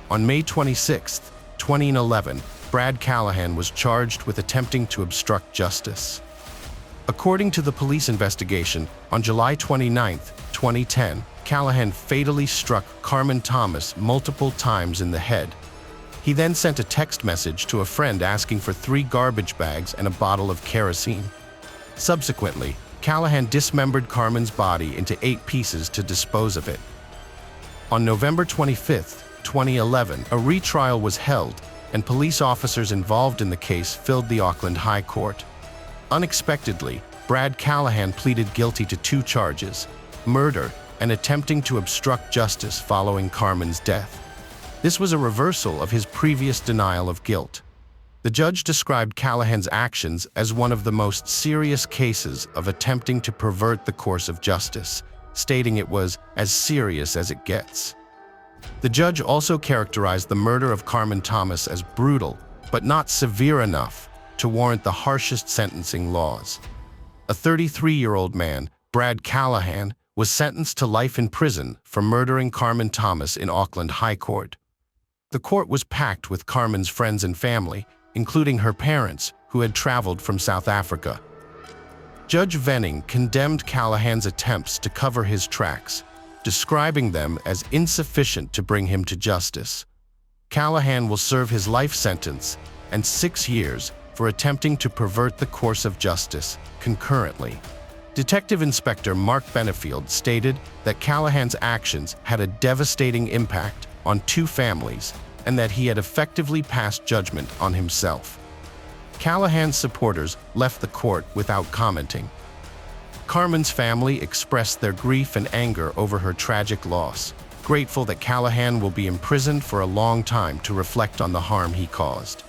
On May 26, 2011, Brad Callahan was charged with attempting to obstruct justice. According to the police investigation, on July 29, 2010, Callahan fatally struck Carmen Thomas multiple times in the head. He then sent a text message to a friend asking for 3 garbage bags and a bottle of kerosene. Subsequently, Callahan dismembered Carmen's body into 8 pieces to dispose of it. On November 25, 2011, a retrial was held, and police officers involved in the case filled the Auckland High Court. Unexpectedly, Brad Callahan pleaded guilty to 2 charges: murder and attempting to obstruct justice following Carmen's death. This was a reversal of his previous denial of guilt. The judge described Callahan's actions as one of the most serious cases of attempting to pervert the course of justice, stating it was as serious as it gets. The judge also characterized the murder of Carmen Thomas as brutal, but not severe enough to warrant the harshest sentencing laws. A 33-year-old man, Brad Callahan, was sentenced to life in prison for murdering Carmen Thomas in Auckland High Court. The court was packed with Carmen's friends and family, including her parents, who had traveled from South Africa. Judge Venning condemned Callahan's attempts to cover his tracks, describing them as insufficient to bring him to justice. Callahan will serve his life sentence and 6 years for attempting to pervert the course of justice concurrently. Detective Inspector Mark Benefield stated that Callahan's actions had a devastating impact on 2 families and that he had effectively passed judgment on himself. Callahan's supporters left the court without commenting. Carmen's family expressed their grief and anger over her tragic loss, grateful that Callahan will be imprisoned for a long time to reflect on the harm he caused.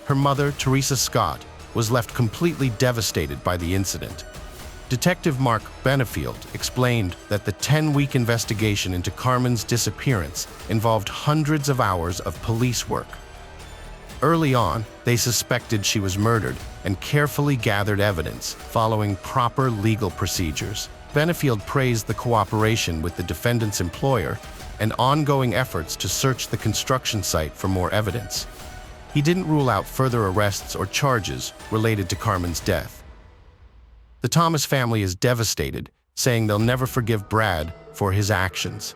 Her mother, Teresa Scott, was left completely devastated by the incident. Detective Mark Benefield explained that the 10-week investigation into Carmen's disappearance involved hundreds of hours of police work. Early on, they suspected she was murdered and carefully gathered evidence following proper legal procedures. Benefield praised the cooperation with the defendant's employer and ongoing efforts to search the construction site for more evidence. He didn't rule out further arrests or charges related to Carmen's death. The Thomas family is devastated, saying they'll never forgive Brad for his actions.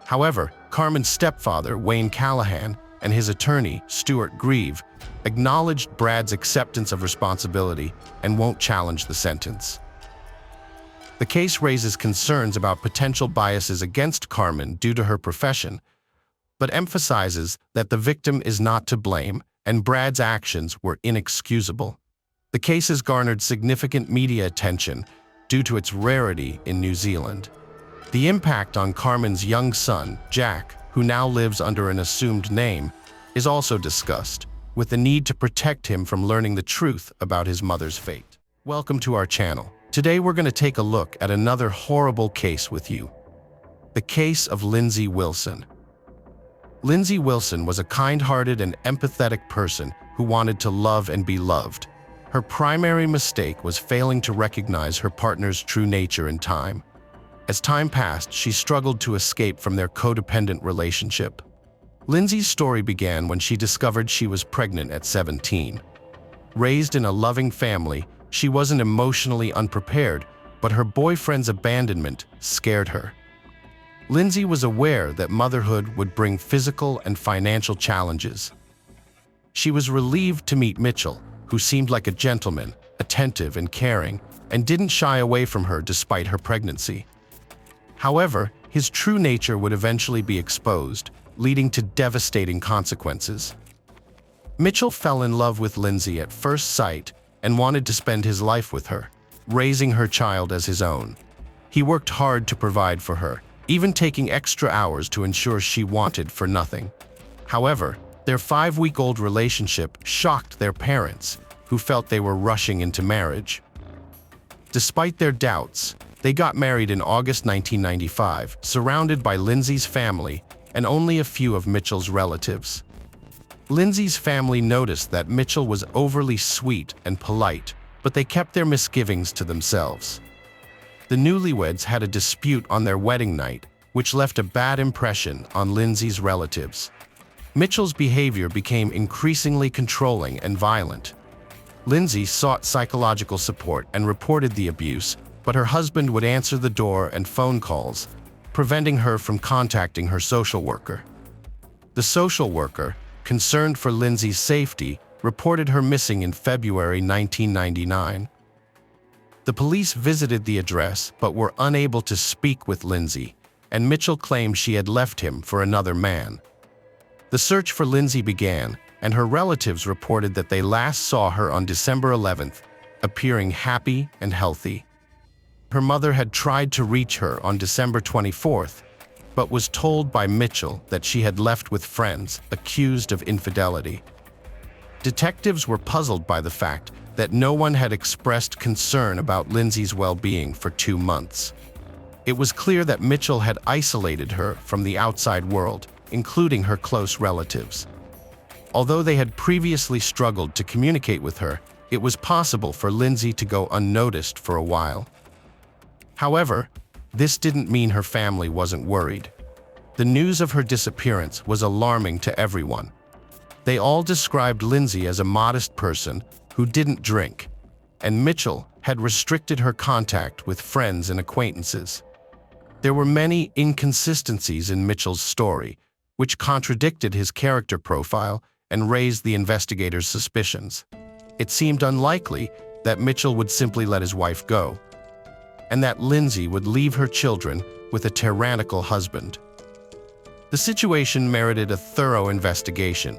However, Carmen's stepfather, Wayne Callahan, and his attorney, Stuart Grieve, acknowledged Brad's acceptance of responsibility and won't challenge the sentence. The case raises concerns about potential biases against Carmen due to her profession, but emphasizes that the victim is not to blame and Brad's actions were inexcusable. The case has garnered significant media attention due to its rarity in New Zealand. The impact on Carmen's young son, Jack, who now lives under an assumed name, is also discussed, with the need to protect him from learning the truth about his mother's fate. Welcome to our channel. Today we're going to take a look at another horrible case with you. The case of Lindsay Wilson. Lindsay Wilson was a kind-hearted and empathetic person who wanted to love and be loved. Her primary mistake was failing to recognize her partner's true nature in time. As time passed, she struggled to escape from their codependent relationship. Lindsay's story began when she discovered she was pregnant at 17. Raised in a loving family, she wasn't emotionally unprepared, but her boyfriend's abandonment scared her. Lindsay was aware that motherhood would bring physical and financial challenges. She was relieved to meet Mitchell, who seemed like a gentleman, attentive and caring, and didn't shy away from her despite her pregnancy. However, his true nature would eventually be exposed, leading to devastating consequences. Mitchell fell in love with Lindsay at first sight and wanted to spend his life with her, raising her child as his own. He worked hard to provide for her, even taking extra hours to ensure she wanted for nothing. However, their 5-week-old relationship shocked their parents, who felt they were rushing into marriage. Despite their doubts, they got married in August 1995, surrounded by Lindsay's family and only a few of Mitchell's relatives. Lindsay's family noticed that Mitchell was overly sweet and polite, but they kept their misgivings to themselves. The newlyweds had a dispute on their wedding night, which left a bad impression on Lindsay's relatives. Mitchell's behavior became increasingly controlling and violent. Lindsay sought psychological support and reported the abuse, but her husband would answer the door and phone calls, preventing her from contacting her social worker. The social worker, concerned for Lindsay's safety, reported her missing in February 1999. The police visited the address but were unable to speak with Lindsay, and Mitchell claimed she had left him for another man. The search for Lindsay began, and her relatives reported that they last saw her on December 11th, appearing happy and healthy. Her mother had tried to reach her on December 24th, but was told by Mitchell that she had left with friends, accused of infidelity. Detectives were puzzled by the fact that no one had expressed concern about Lindsay's well-being for 2 months. It was clear that Mitchell had isolated her from the outside world, including her close relatives. Although they had previously struggled to communicate with her, it was possible for Lindsay to go unnoticed for a while. However, this didn't mean her family wasn't worried. The news of her disappearance was alarming to everyone. They all described Lindsay as a modest person who didn't drink, and Mitchell had restricted her contact with friends and acquaintances. There were many inconsistencies in Mitchell's story, which contradicted his character profile and raised the investigators' suspicions. It seemed unlikely that Mitchell would simply let his wife go, and that Lindsay would leave her children with a tyrannical husband. The situation merited a thorough investigation,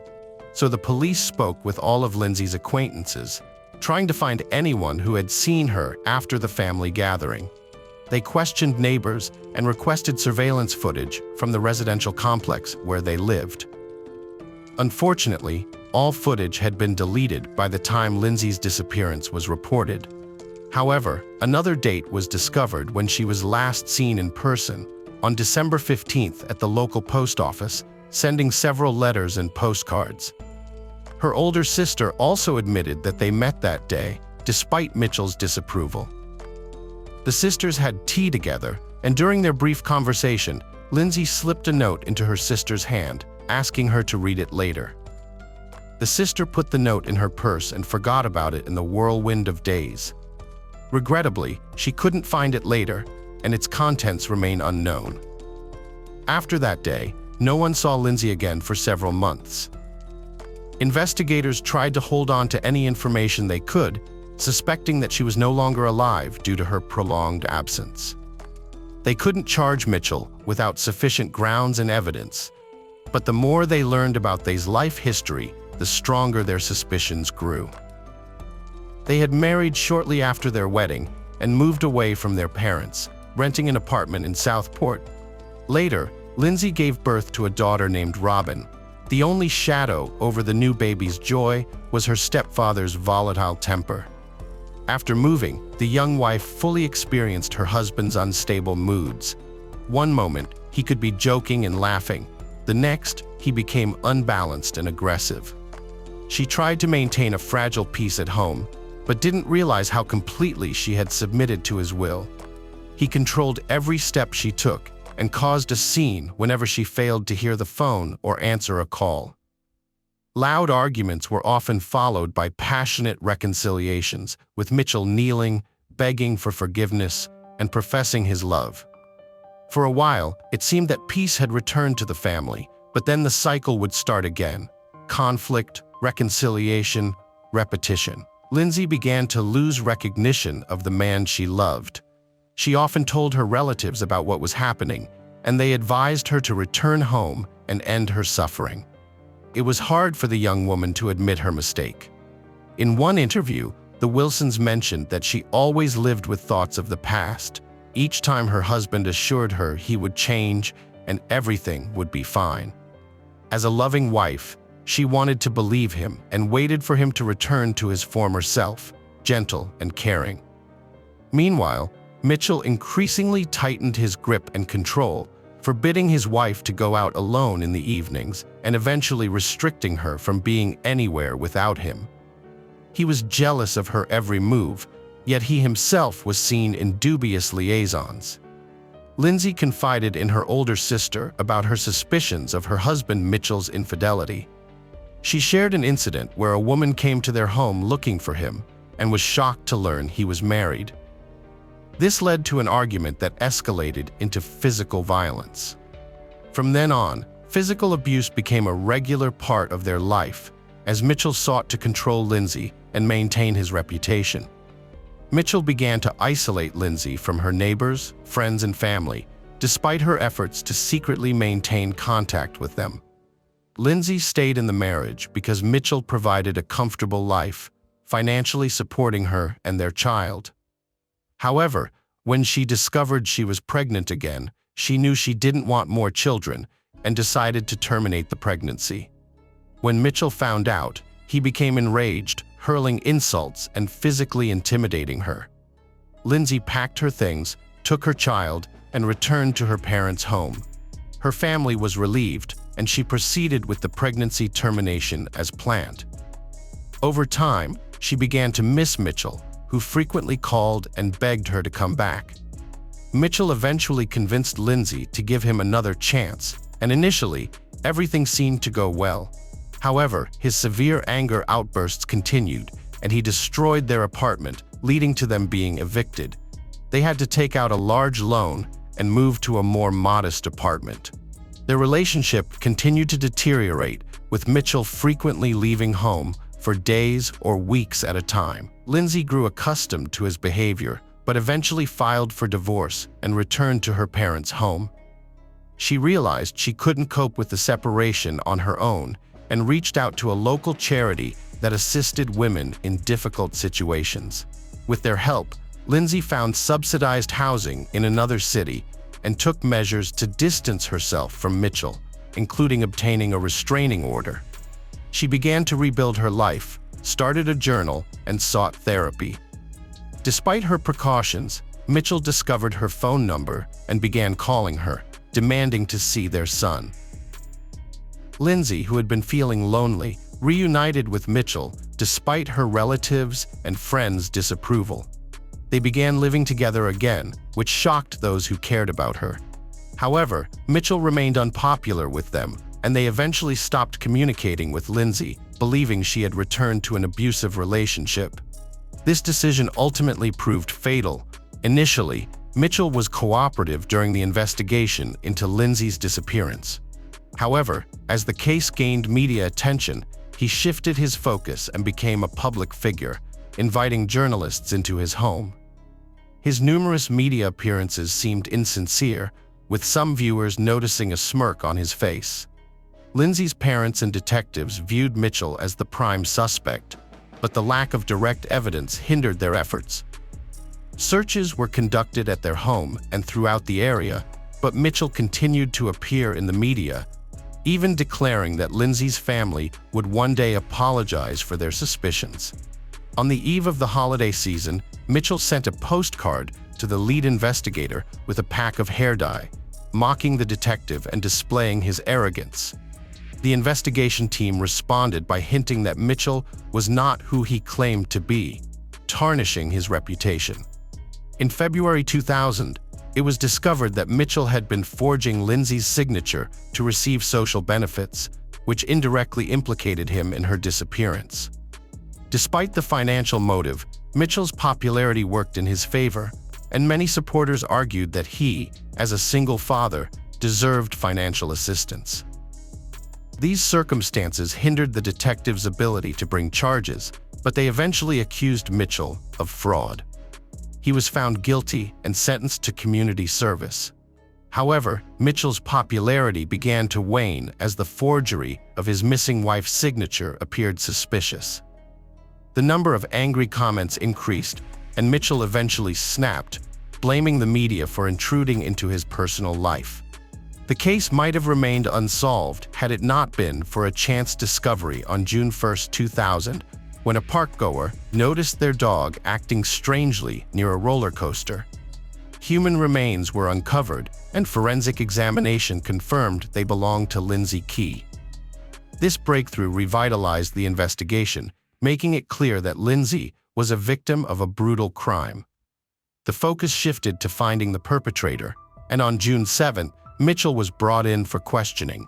so the police spoke with all of Lindsay's acquaintances, trying to find anyone who had seen her after the family gathering. They questioned neighbors and requested surveillance footage from the residential complex where they lived. Unfortunately, all footage had been deleted by the time Lindsay's disappearance was reported. However, another date was discovered when she was last seen in person, on December 15th at the local post office, sending several letters and postcards. Her older sister also admitted that they met that day, despite Mitchell's disapproval. The sisters had tea together, and during their brief conversation, Lindsay slipped a note into her sister's hand, asking her to read it later. The sister put the note in her purse and forgot about it in the whirlwind of days. Regrettably, she couldn't find it later, and its contents remain unknown. After that day, no one saw Lindsay again for several months. Investigators tried to hold on to any information they could, suspecting that she was no longer alive due to her prolonged absence. They couldn't charge Mitchell without sufficient grounds and evidence, but the more they learned about Thay's life history, the stronger their suspicions grew. They had married shortly after their wedding and moved away from their parents, renting an apartment in Southport. Later, Lindsay gave birth to a daughter named Robin. The only shadow over the new baby's joy was her stepfather's volatile temper. After moving, the young wife fully experienced her husband's unstable moods. One moment, he could be joking and laughing. The next, he became unbalanced and aggressive. She tried to maintain a fragile peace at home, but didn't realize how completely she had submitted to his will. He controlled every step she took and caused a scene whenever she failed to hear the phone or answer a call. Loud arguments were often followed by passionate reconciliations, with Mitchell kneeling, begging for forgiveness, and professing his love. For a while, it seemed that peace had returned to the family, but then the cycle would start again. Conflict, reconciliation, repetition. Lindsay began to lose recognition of the man she loved. She often told her relatives about what was happening, and they advised her to return home and end her suffering. It was hard for the young woman to admit her mistake. In one interview, the Wilsons mentioned that she always lived with thoughts of the past, each time her husband assured her he would change and everything would be fine. As a loving wife, she wanted to believe him and waited for him to return to his former self, gentle and caring. Meanwhile, Mitchell increasingly tightened his grip and control, forbidding his wife to go out alone in the evenings and eventually restricting her from being anywhere without him. He was jealous of her every move, yet he himself was seen in dubious liaisons. Lindsay confided in her older sister about her suspicions of her husband Mitchell's infidelity. She shared an incident where a woman came to their home looking for him and was shocked to learn he was married. This led to an argument that escalated into physical violence. From then on, physical abuse became a regular part of their life as Mitchell sought to control Lindsay and maintain his reputation. Mitchell began to isolate Lindsay from her neighbors, friends, and family, despite her efforts to secretly maintain contact with them. Lindsay stayed in the marriage because Mitchell provided a comfortable life, financially supporting her and their child. However, when she discovered she was pregnant again, she knew she didn't want more children and decided to terminate the pregnancy. When Mitchell found out, he became enraged, hurling insults and physically intimidating her. Lindsay packed her things, took her child, and returned to her parents' home. Her family was relieved, and she proceeded with the pregnancy termination as planned. Over time, she began to miss Mitchell, who frequently called and begged her to come back. Mitchell eventually convinced Lindsay to give him another chance, and initially, everything seemed to go well. However, his severe anger outbursts continued, and he destroyed their apartment, leading to them being evicted. They had to take out a large loan and move to a more modest apartment. Their relationship continued to deteriorate, with Mitchell frequently leaving home for days or weeks at a time. Lindsay grew accustomed to his behavior, but eventually filed for divorce and returned to her parents' home. She realized she couldn't cope with the separation on her own and reached out to a local charity that assisted women in difficult situations. With their help, Lindsay found subsidized housing in another city and took measures to distance herself from Mitchell, including obtaining a restraining order. She began to rebuild her life, started a journal, and sought therapy. Despite her precautions, Mitchell discovered her phone number and began calling her, demanding to see their son. Lindsay, who had been feeling lonely, reunited with Mitchell despite her relatives' and friends' disapproval. They began living together again, which shocked those who cared about her. However, Mitchell remained unpopular with them, and they eventually stopped communicating with Lindsay, believing she had returned to an abusive relationship. This decision ultimately proved fatal. Initially, Mitchell was cooperative during the investigation into Lindsay's disappearance. However, as the case gained media attention, he shifted his focus and became a public figure, inviting journalists into his home. His numerous media appearances seemed insincere, with some viewers noticing a smirk on his face. Lindsay's parents and detectives viewed Mitchell as the prime suspect, but the lack of direct evidence hindered their efforts. Searches were conducted at their home and throughout the area, but Mitchell continued to appear in the media, even declaring that Lindsay's family would one day apologize for their suspicions. On the eve of the holiday season, Mitchell sent a postcard to the lead investigator with a pack of hair dye, mocking the detective and displaying his arrogance. The investigation team responded by hinting that Mitchell was not who he claimed to be, tarnishing his reputation. In February 2000, it was discovered that Mitchell had been forging Lindsay's signature to receive social benefits, which indirectly implicated him in her disappearance. Despite the financial motive, Mitchell's popularity worked in his favor, and many supporters argued that he, as a single father, deserved financial assistance. These circumstances hindered the detective's ability to bring charges, but they eventually accused Mitchell of fraud. He was found guilty and sentenced to community service. However, Mitchell's popularity began to wane as the forgery of his missing wife's signature appeared suspicious. The number of angry comments increased, and Mitchell eventually snapped, blaming the media for intruding into his personal life. The case might have remained unsolved had it not been for a chance discovery on June 1, 2000, when a parkgoer noticed their dog acting strangely near a roller coaster. Human remains were uncovered, and forensic examination confirmed they belonged to Lindsay Key. This breakthrough revitalized the investigation, making it clear that Lindsay was a victim of a brutal crime. The focus shifted to finding the perpetrator, and on June 7, Mitchell was brought in for questioning.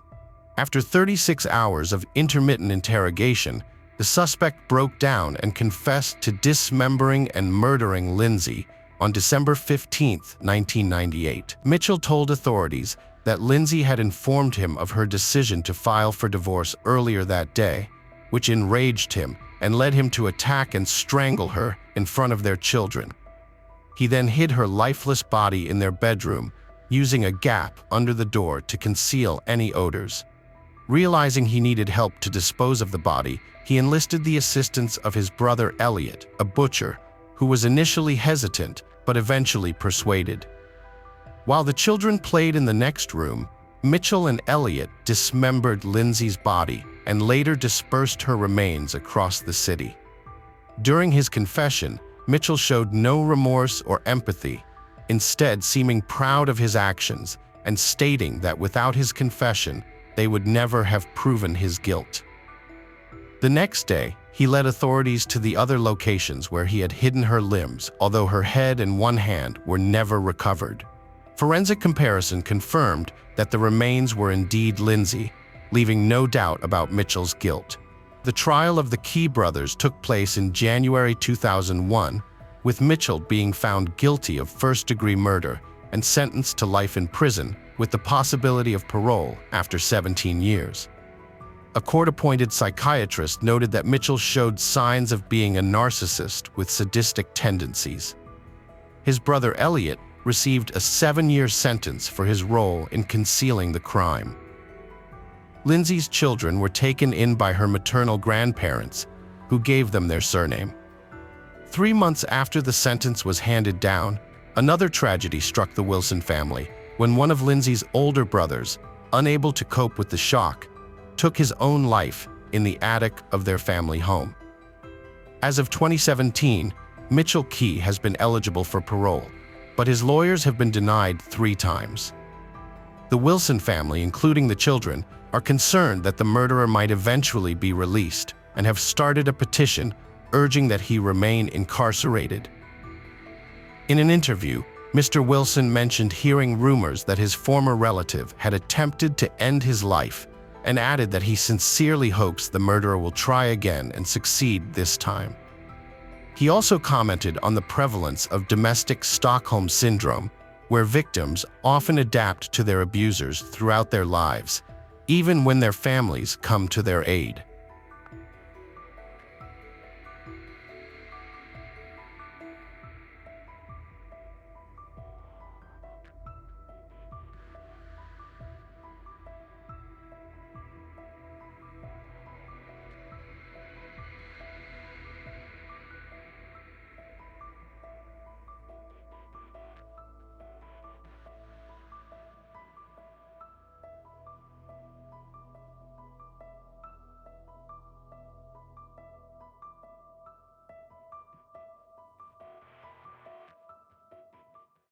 After 36 hours of intermittent interrogation, the suspect broke down and confessed to dismembering and murdering Lindsay on December 15, 1998. Mitchell told authorities that Lindsay had informed him of her decision to file for divorce earlier that day, which enraged him and led him to attack and strangle her in front of their children. He then hid her lifeless body in their bedroom, using a gap under the door to conceal any odors. Realizing he needed help to dispose of the body, he enlisted the assistance of his brother Elliot, a butcher, who was initially hesitant but eventually persuaded. While the children played in the next room, Mitchell and Elliot dismembered Lindsay's body and later dispersed her remains across the city. During his confession, Mitchell showed no remorse or empathy, instead seeming proud of his actions and stating that without his confession, they would never have proven his guilt. The next day, he led authorities to the other locations where he had hidden her limbs, although her head and one hand were never recovered. Forensic comparison confirmed that the remains were indeed Lindsay, leaving no doubt about Mitchell's guilt. The trial of the Key brothers took place in January 2001, with Mitchell being found guilty of first-degree murder and sentenced to life in prison with the possibility of parole after 17 years. A court-appointed psychiatrist noted that Mitchell showed signs of being a narcissist with sadistic tendencies. His brother Elliot received a 7-year sentence for his role in concealing the crime. Lindsay's children were taken in by her maternal grandparents, who gave them their surname. 3 months after the sentence was handed down, another tragedy struck the Wilson family when one of Lindsay's older brothers, unable to cope with the shock, took his own life in the attic of their family home. As of 2017, Mitchell Key has been eligible for parole, but his lawyers have been denied 3 times. The Wilson family, including the children, are concerned that the murderer might eventually be released and have started a petition urging that he remain incarcerated. In an interview, Mr. Wilson mentioned hearing rumors that his former relative had attempted to end his life and added that he sincerely hopes the murderer will try again and succeed this time. He also commented on the prevalence of domestic Stockholm syndrome, where victims often adapt to their abusers throughout their lives, even when their families come to their aid.